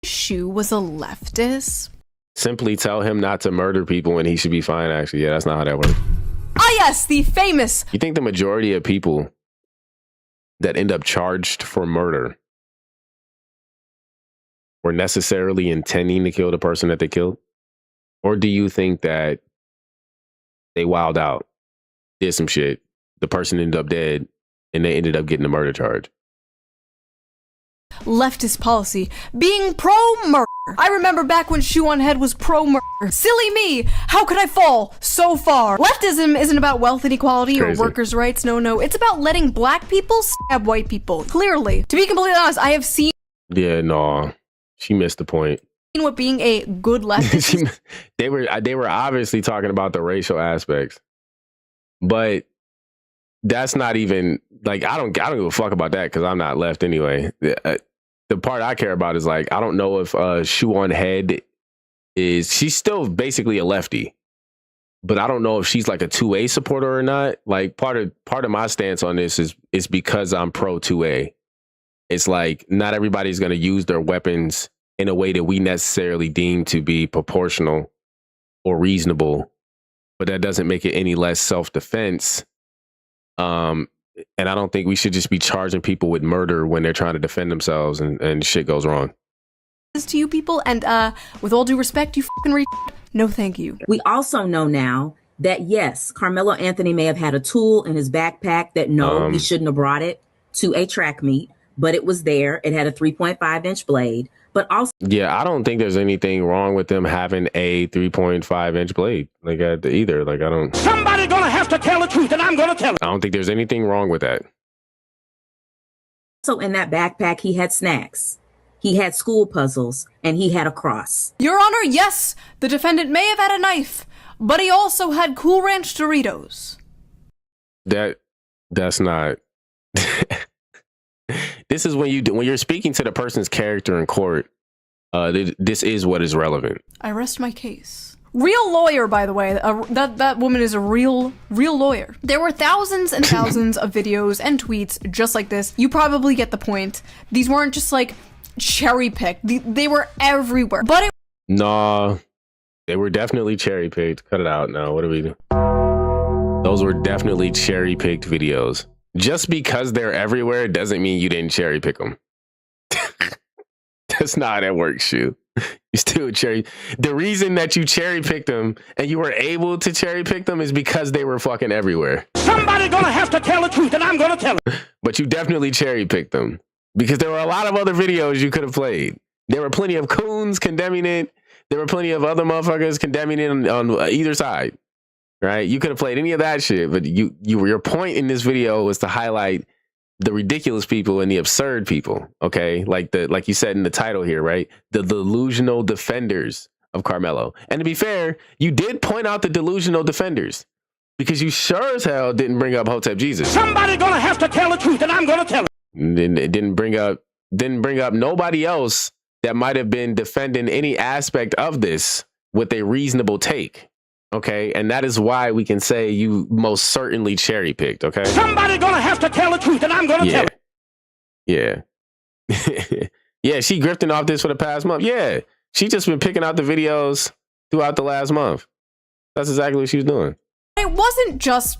Sho was a leftist? Simply tell him not to murder people and he should be fine, actually. Yeah, that's not how that works. Yes, the famous. You think the majority of people that end up charged for murder were necessarily intending to kill the person that they killed? Or do you think that they wilded out, did some shit, the person ended up dead, and they ended up getting a murder charge? Leftist policy being pro-murder. I remember back when Sho3mello was pro-murder. Silly me, how could I fall so far? Leftism isn't about wealth inequality or workers' rights. No, it's about letting black people stab white people. Clearly, to be completely honest, I have seen. Yeah, no, she missed the point. What being a good leftist. they were obviously talking about the racial aspects, but that's not even like I don't give a fuck about that because I'm not left anyway. The part I care about is like I don't know if Sho3mello she's still basically a lefty, but I don't know if she's like a 2A supporter or not. Like part of my stance on this is because I'm pro 2A. It's like not everybody's going to use their weapons in a way that we necessarily deem to be proportional or reasonable, but that doesn't make it any less self-defense. And I don't think we should just be charging people with murder when they're trying to defend themselves and shit goes wrong. To you people, and with all due respect, you fucking no thank you. We also know now that yes, Carmelo Anthony may have had a tool in his backpack that he shouldn't have brought it to a track meet, but it was there. It had a 3.5-inch blade. But also, yeah, I don't think there's anything wrong with them having a 3.5-inch blade like either. Like I don't. Somebody gonna have to tell the truth, and I'm gonna tell it. I don't think there's anything wrong with that. So in that backpack, he had snacks, he had school puzzles, and he had a cross. Your Honor, yes, the defendant may have had a knife, but he also had Cool Ranch Doritos. That's not. This is when you're speaking to the person's character in court. This is what is relevant. I rest my case. Real lawyer, by the way. That woman is a real lawyer. There were thousands and thousands of videos and tweets just like this. You probably get the point. These weren't just like cherry picked. They were everywhere. But nah, they were definitely cherry picked. Cut it out now. What do we do? Those were definitely cherry picked videos. Just because they're everywhere doesn't mean you didn't cherry pick them. That's not how that works, Sho. You still cherry. The reason that you cherry picked them and you were able to cherry pick them is because they were fucking everywhere. Somebody gonna have to tell the truth, and I'm gonna tell it. But you definitely cherry picked them because there were a lot of other videos you could have played. There were plenty of coons condemning it. There were plenty of other motherfuckers condemning it on either side. Right? You could have played any of that shit, but your point in this video was to highlight the ridiculous people and the absurd people. Okay, like you said in the title here, right? The delusional defenders of Carmelo. And to be fair, you did point out the delusional defenders because you sure as hell didn't bring up Hotep Jesus. Somebody gonna have to tell the truth, and I'm gonna tell it. It didn't bring up nobody else that might have been defending any aspect of this with a reasonable take. Okay, and that is why we can say you most certainly cherry picked. Okay, somebody gonna have to tell the truth, and I'm gonna tell it. Yeah, yeah. She grifting off this for the past month. Yeah, she just been picking out the videos throughout the last month. That's exactly what she was doing. It wasn't just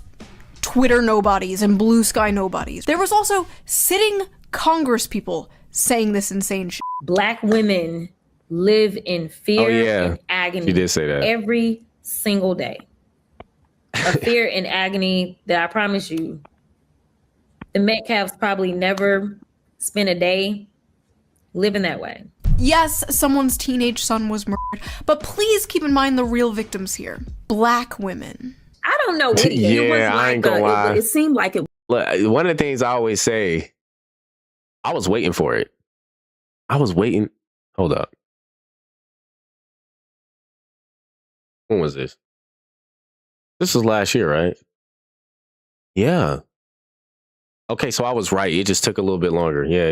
Twitter nobodies and blue sky nobodies. There was also sitting Congress people saying this insane shit. Black women live in fear and agony. She did say that every single day. A fear and agony that I promise you, the Metcalfs probably never spent a day living that way. Yes, someone's teenage son was murdered, but please keep in mind the real victims here. Black women. I don't know what it was. I ain't gonna lie. It seemed like it. Look, one of the things I always say, I was waiting for it. I was waiting. Hold up. When was this? This was last year, right? Yeah. Okay, so I was right. It just took a little bit longer. Yeah,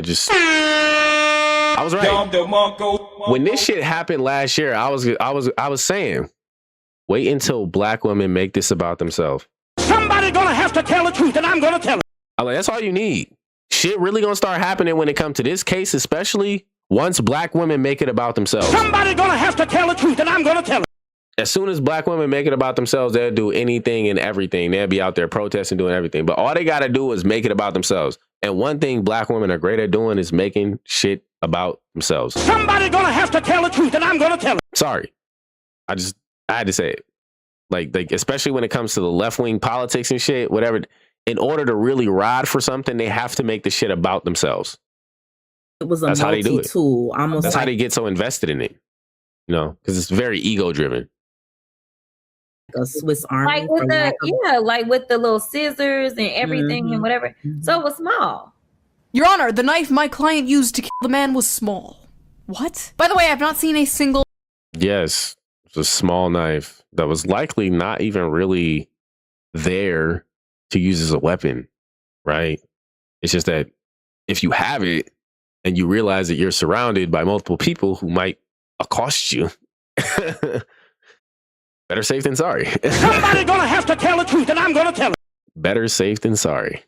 I was right. When this shit happened last year, I was saying, wait until black women make this about themselves. Somebody gonna have to tell the truth, and I'm gonna tell it. I'm like, that's all you need. Shit really gonna start happening when it comes to this case, especially once black women make it about themselves. Somebody gonna have to tell the truth, and I'm gonna tell it. As soon as black women make it about themselves, they'll do anything and everything. They'll be out there protesting, doing everything. But all they got to do is make it about themselves. And one thing black women are great at doing is making shit about themselves. Somebody gonna have to tell the truth, and I'm gonna tell it. Sorry. I had to say it. Like especially when it comes to the left-wing politics and shit, whatever. In order to really ride for something, they have to make the shit about themselves. It was a multi-tool. That's how they get so invested in it. You know, because it's very ego-driven. A Swiss Army, like with the little scissors and everything and whatever. So it was small. Your Honor, the knife my client used to kill the man was small. What? By the way, I've not seen a single. Yes, it's a small knife that was likely not even really there to use as a weapon, right? It's just that if you have it and you realize that you're surrounded by multiple people who might accost you. Better safe than sorry. Somebody gonna have to tell the truth, and I'm gonna tell it. Better safe than sorry.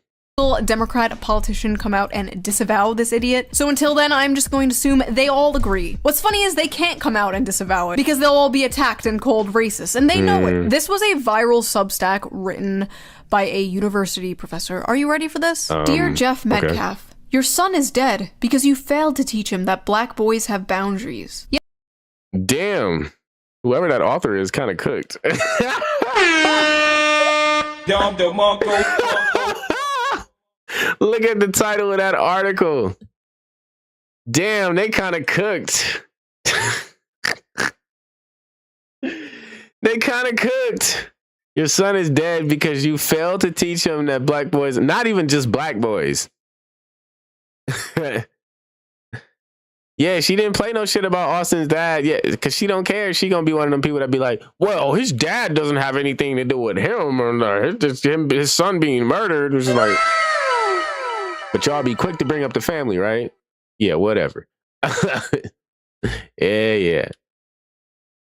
Democrat politician come out and disavow this idiot. So until then, I'm just going to assume they all agree. What's funny is they can't come out and disavow it because they'll all be attacked and called racist, and they know it. This was a viral Substack written by a university professor. Are you ready for this? Dear Jeff Metcalf, your son is dead because you failed to teach him that black boys have boundaries. Damn. Whoever that author is kind of cooked. Look at the title of that article. Damn, they kind of cooked. They kind of cooked. Your son is dead because you failed to teach him that black boys, not even just black boys. Yeah, she didn't play no shit about Austin's dad. Yeah, because she don't care. She gonna be one of them people that be like, well, his dad doesn't have anything to do with him, or it's just his son being murdered. It's like, but y'all be quick to bring up the family, right? Yeah, whatever. Yeah.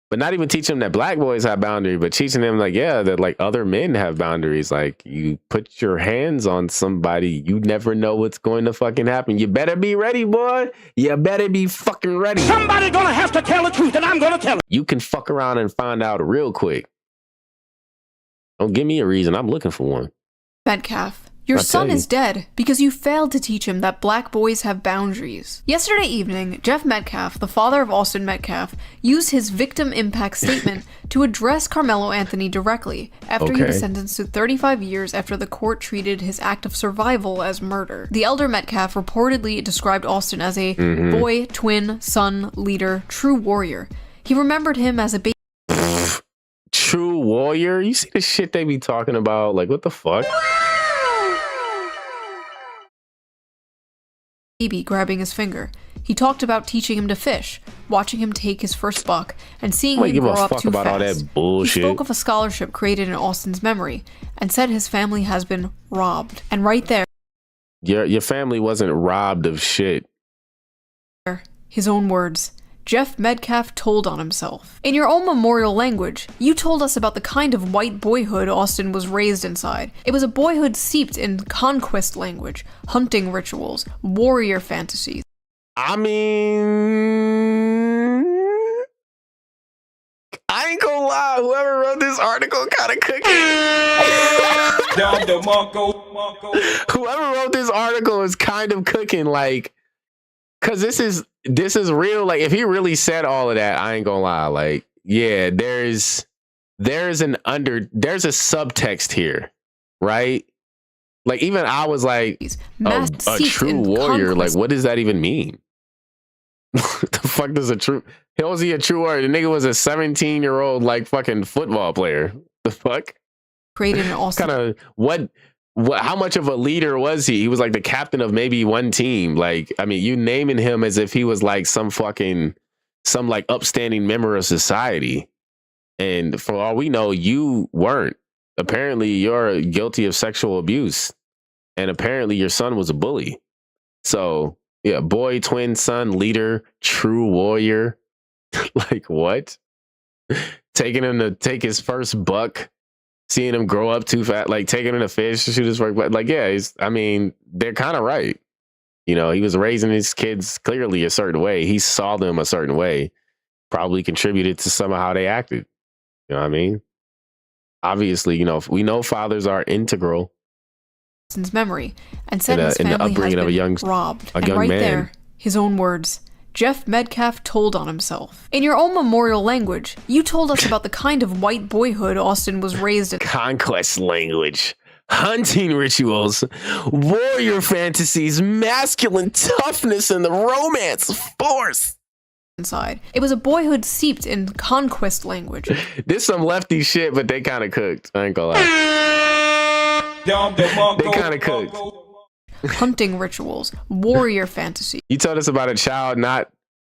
But not even teaching them that black boys have boundaries, but teaching them like, yeah, that like other men have boundaries. Like you put your hands on somebody, you never know what's going to fucking happen. You better be ready, boy. You better be fucking ready. Somebody gonna have to tell the truth, and I'm gonna tell it. You can fuck around and find out real quick. Don't give me a reason. I'm looking for one. Metcalf, your son is dead because you failed to teach him that black boys have boundaries. Yesterday evening, Jeff Metcalf, the father of Austin Metcalf, used his victim impact statement to address Carmelo Anthony directly after he was sentenced to 35 years after the court treated his act of survival as murder. The elder Metcalf reportedly described Austin as a boy, twin, son, leader, true warrior. He remembered him as a baby. True warrior? You see the shit they be talking about? Like, what the fuck? Baby grabbing his finger. He talked about teaching him to fish, watching him take his first buck, and seeing him grow up too fast. All that bullshit. He spoke of a scholarship created in Austin's memory and said his family has been robbed. And right there, your family wasn't robbed of shit. His own words. Jeff Metcalf told on himself. In your own memorial language, you told us about the kind of white boyhood Austin was raised inside. It was a boyhood steeped in conquest language, hunting rituals, warrior fantasies. I mean, I ain't gonna lie, whoever wrote this article kind of cooking. Whoever wrote this article is kind of cooking, like, cause this is real. Like, if he really said all of that, I ain't gonna lie. Like, yeah, there's a subtext here, right? Like, even I was like, a true warrior. Like, what does that even mean? What the fuck does how was he a true warrior? The nigga was a 17-year-old like fucking football player. The fuck? Created an awesome kind of what how much of a leader was he? He was like the captain of maybe one team. Like, I mean, you naming him as if he was like some like upstanding member of society. And for all we know, you weren't. Apparently you're guilty of sexual abuse. And apparently your son was a bully. So yeah, boy, twin, son, leader, true warrior. Like, what? Taking him to take his first buck. Seeing him grow up too fast, like taking him to fish to shoot his work. Like, yeah, they're kind of right. You know, he was raising his kids clearly a certain way. He saw them a certain way, probably contributed to some of how they acted. You know what I mean? Obviously, you know, we know fathers are integral. Austin's memory and said his family has been robbed. And right there, his own words. Jeff Metcalf told on himself. In your own memorial language, you told us about the kind of white boyhood Austin was raised in. Conquest language, hunting rituals, warrior fantasies, masculine toughness, and the romance of force. Inside. It was a boyhood steeped in conquest language. This some lefty shit, but they kind of cooked. I ain't gonna lie. They kind of cooked. Hunting rituals, warrior fantasy. You told us about a child not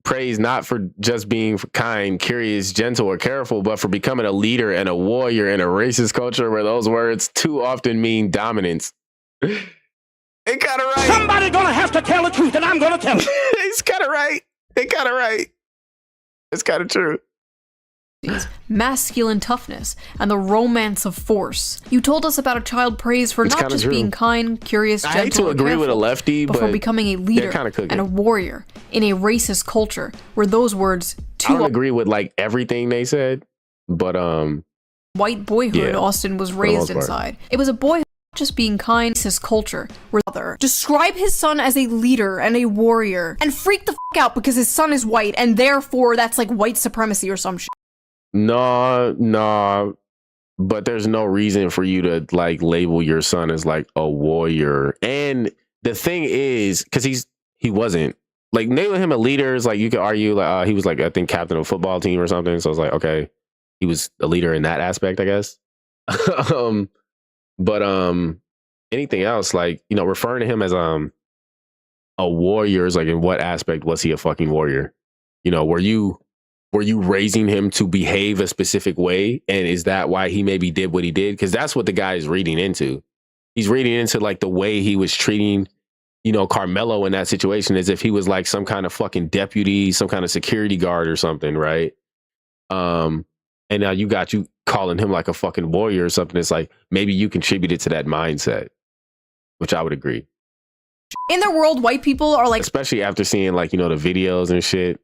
praised not for just being kind, curious, gentle, or careful, but for becoming a leader and a warrior in a racist culture where those words too often mean dominance. It kind of right. Somebody gonna have to tell the truth, and I'm gonna tell it. It's kind of right. It kind of right. It's kind of true. masculine toughness, and the romance of force. You told us about a child praised for not just being kind, curious, gentle, I hate to agree with a lefty, before but becoming a leader and a warrior in a racist culture where those words I don't agree with like everything they said, but white boyhood yeah, Austin was raised inside. It was a boy just being kind to his culture. Where other describe his son as a leader and a warrior and freak the fuck out because his son is white and therefore that's like white supremacy or some shit. No, but there's no reason for you to like label your son as like a warrior. And the thing is, because he wasn't like naming him a leader is like you could argue like he was like I think captain of a football team or something. So it's like okay, he was a leader in that aspect, I guess. But anything else like referring to him as a warrior is like in what aspect was he a fucking warrior? Were you raising him to behave a specific way? And is that why he maybe did what he did? Because that's what the guy is reading into. He's reading into like the way he was treating, Carmelo in that situation as if he was like some kind of fucking deputy, some kind of security guard or something, right? And now you calling him like a fucking warrior or something. It's like maybe you contributed to that mindset, which I would agree. In their world, white people are like, especially after seeing like, the videos and shit.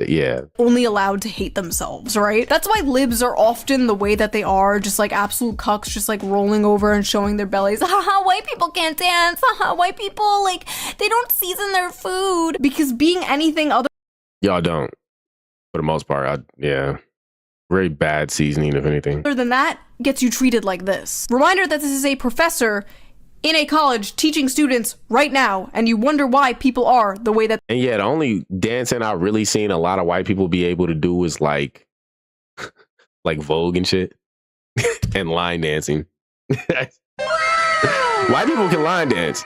Yeah, only allowed to hate themselves, right? That's why libs are often the way that they are, just like absolute cucks, just like rolling over and showing their bellies. Haha, white people can't dance. Haha, white people, like, they don't season their food. Because being anything other... Y'all don't. For the most part, yeah. Very bad seasoning, if anything. Other than that, gets you treated like this. Reminder that this is a professor in a college teaching students right now, and you wonder why people are the way that. And yeah, the only dancing I've really seen a lot of white people be able to do is like Vogue and shit and line dancing. White people can line dance.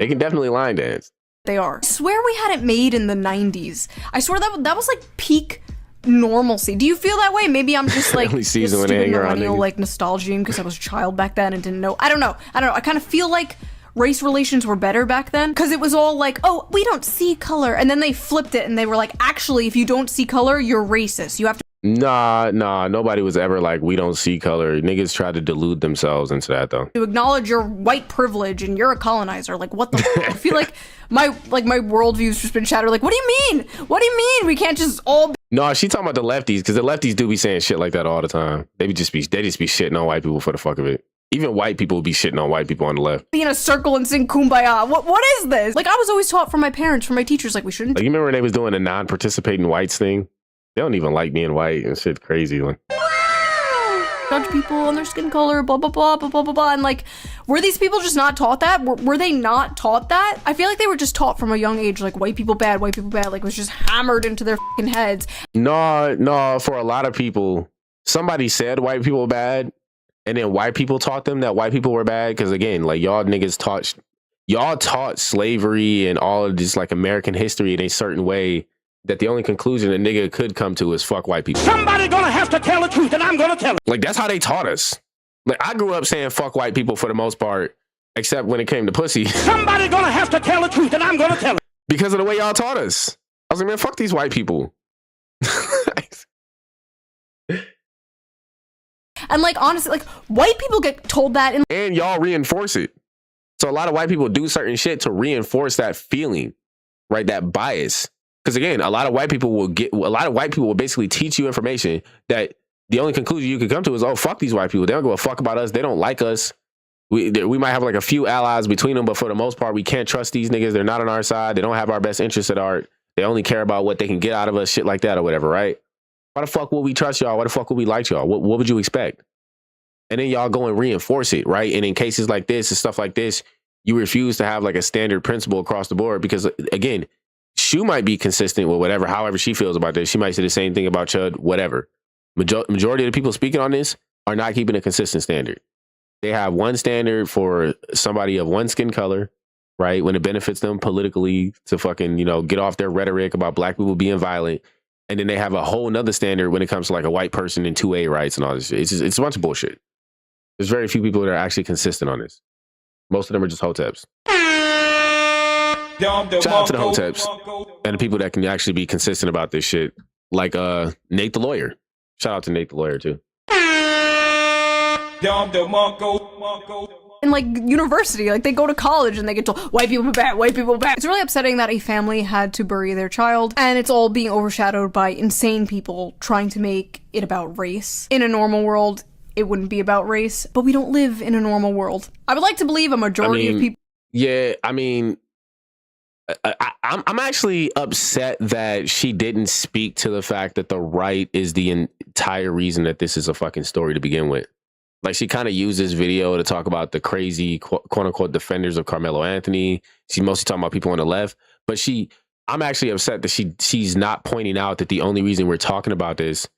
They can definitely line dance. They are. I swear we had it made in the 90s. I swear that was like peak normalcy. Do you feel that way? Maybe I'm just like this stupid millennial like nostalgia because I was a child back then and didn't know. I don't know. I kind of feel like race relations were better back then because it was all like, oh, we don't see color, and then they flipped it and they were like, actually, if you don't see color, you're racist. You have to. Nah. Nobody was ever like, we don't see color. Niggas tried to delude themselves into that though. To acknowledge your white privilege and you're a colonizer. Like, what the fuck? I feel like my worldview's just been shattered. Like, what do you mean? What do you mean? We can't just all be. No, she talking about the lefties because the lefties do be saying shit like that all the time. They just be shitting on white people for the fuck of it. Even white people be shitting on white people on the left. Be in a circle and sing Kumbaya. What is this? Like, I was always taught from my parents, from my teachers, like we shouldn't. Like, you remember when they was doing the non-participating whites thing? They don't even like being white and shit crazy. Like, judge people on their skin color, blah, blah, blah, blah, blah, blah, blah. And like, were these people just not taught that? Were they not taught that? I feel like they were just taught from a young age, like white people bad, like it was just hammered into their fucking heads. No, for a lot of people, somebody said white people bad, and then white people taught them that white people were bad. Because again, like y'all niggas taught slavery and all of this like American history in a certain way that the only conclusion a nigga could come to is fuck white people. Somebody gonna have to tell the truth, and I'm gonna tell it. Like, that's how they taught us. Like, I grew up saying fuck white people for the most part, except when it came to pussy. Somebody gonna have to tell the truth, and I'm gonna tell it. Because of the way y'all taught us. I was like, man, fuck these white people. And like, honestly, like, white people get told that. And y'all reinforce it. So a lot of white people do certain shit to reinforce that feeling, right? That bias. Because again, a lot of white people will basically teach you information that the only conclusion you can come to is, oh, fuck these white people. They don't give a fuck about us. They don't like us. We might have like a few allies between them, but for the most part, we can't trust these niggas. They're not on our side. They don't have our best interests at heart. They only care about what they can get out of us, shit like that or whatever, right? Why the fuck would we trust y'all? Why the fuck would we like y'all? What would you expect? And then y'all go and reinforce it, right? And in cases like this and stuff like this, you refuse to have like a standard principle across the board because, again, Sho might be consistent with whatever, however she feels about this. She might say the same thing about Chud, whatever. Majority of the people speaking on this are not keeping a consistent standard. They have one standard for somebody of one skin color, right? When it benefits them politically to fucking, get off their rhetoric about black people being violent. And then they have a whole nother standard when it comes to like a white person and 2A rights and all this shit. It's a bunch of bullshit. There's very few people that are actually consistent on this. Most of them are just hoteps. Shout out to the hoteps and the people that can actually be consistent about this shit. Like Nate the lawyer. Shout out to Nate the lawyer too. In like university, like they go to college and they get told white people bad, white people bad. It's really upsetting that a family had to bury their child, and it's all being overshadowed by insane people trying to make it about race. In a normal world, it wouldn't be about race, but we don't live in a normal world. I would like to believe a majority of people. Yeah, I mean, I'm actually upset that she didn't speak to the fact that the right is the entire reason that this is a fucking story to begin with. Like, she kind of used this video to talk about the crazy quote unquote defenders of Carmelo Anthony. She's mostly talking about people on the left, but I'm actually upset that she's not pointing out that the only reason we're talking about this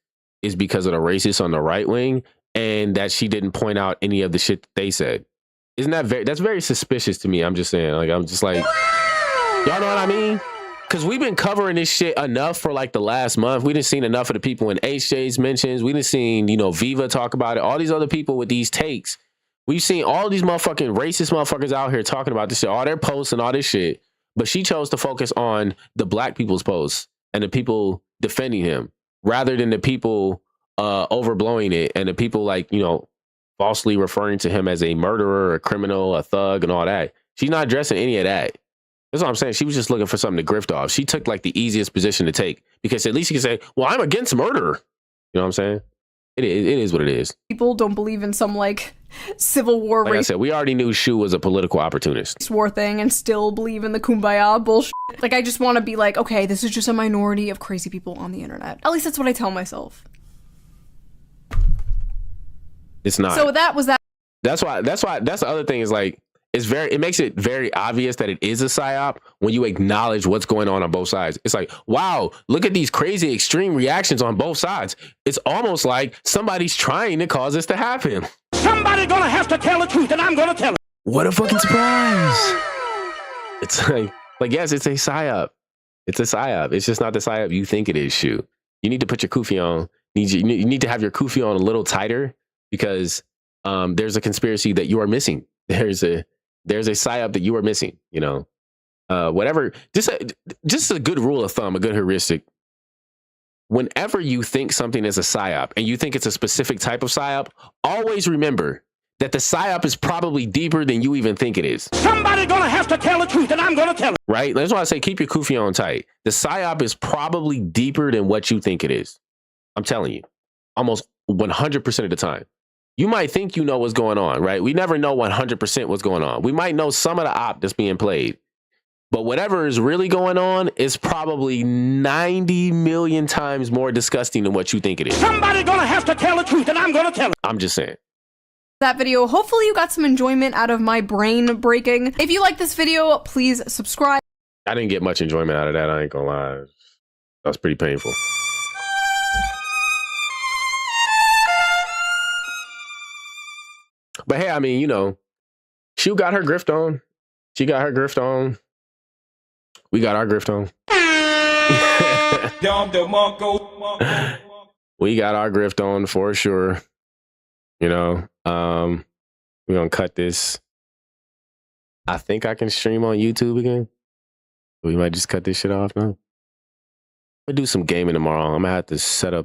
is because of the racists on the right wing, and that she didn't point out any of the shit that they said. Isn't that that's very suspicious to me? I'm just saying, like, I'm just like, y'all know what I mean? Because we've been covering this shit enough for like the last month. We done seen enough of the people in HJ's mentions. We done seen, Viva talk about it. All these other people with these takes. We've seen all these motherfucking racist motherfuckers out here talking about this shit, all their posts and all this shit. But she chose to focus on the black people's posts and the people defending him rather than the people overblowing it and the people like, falsely referring to him as a murderer, a criminal, a thug, and all that. She's not addressing any of that. That's what I'm saying. She was just looking for something to grift off. She took like the easiest position to take because at least you can say, well, I'm against murder. You know what I'm saying? It is what it is. People don't believe in some like civil war like I said, we already knew Sho was a political opportunist. War thing and still believe in the kumbaya bullshit. Like, I just want to be like, okay, this is just a minority of crazy people on the internet. At least that's what I tell myself. It's not. So that was that. That's the other thing is like, it makes it very obvious that it is a psyop when you acknowledge what's going on both sides. It's like, wow, look at these crazy extreme reactions on both sides. It's almost like somebody's trying to cause this to happen. Somebody gonna have to tell the truth, and I'm gonna tell it. What a fucking surprise. It's like yes, it's a psyop. It's a psyop. It's just not the psyop you think it is, Sho. You need to put your kufi on. You need to have your kufi on a little tighter because there's a conspiracy that you are missing. There's a psyop that you are missing, whatever. Just a good rule of thumb, a good heuristic. Whenever you think something is a psyop and you think it's a specific type of psyop, always remember that the psyop is probably deeper than you even think it is. Somebody gonna have to tell the truth, and I'm gonna tell it. Right? That's why I say keep your kufi on tight. The psyop is probably deeper than what you think it is. I'm telling you, almost 100% of the time. You might think you know what's going on, right? We never know 100% what's going on. We might know some of the op that's being played. But whatever is really going on is probably 90 million times more disgusting than what you think it is. Somebody gonna have to tell the truth, and I'm gonna tell it. I'm just saying. That video, hopefully you got some enjoyment out of my brain breaking. If you like this video, please subscribe. I didn't get much enjoyment out of that, I ain't gonna lie. That was pretty painful. But hey, I mean, Sho got her grift on. She got her grift on. We got our grift on. We got our grift on for sure. We're gonna cut this. I think I can stream on YouTube again. We might just cut this shit off now. We'll do some gaming tomorrow. I'm gonna have to set up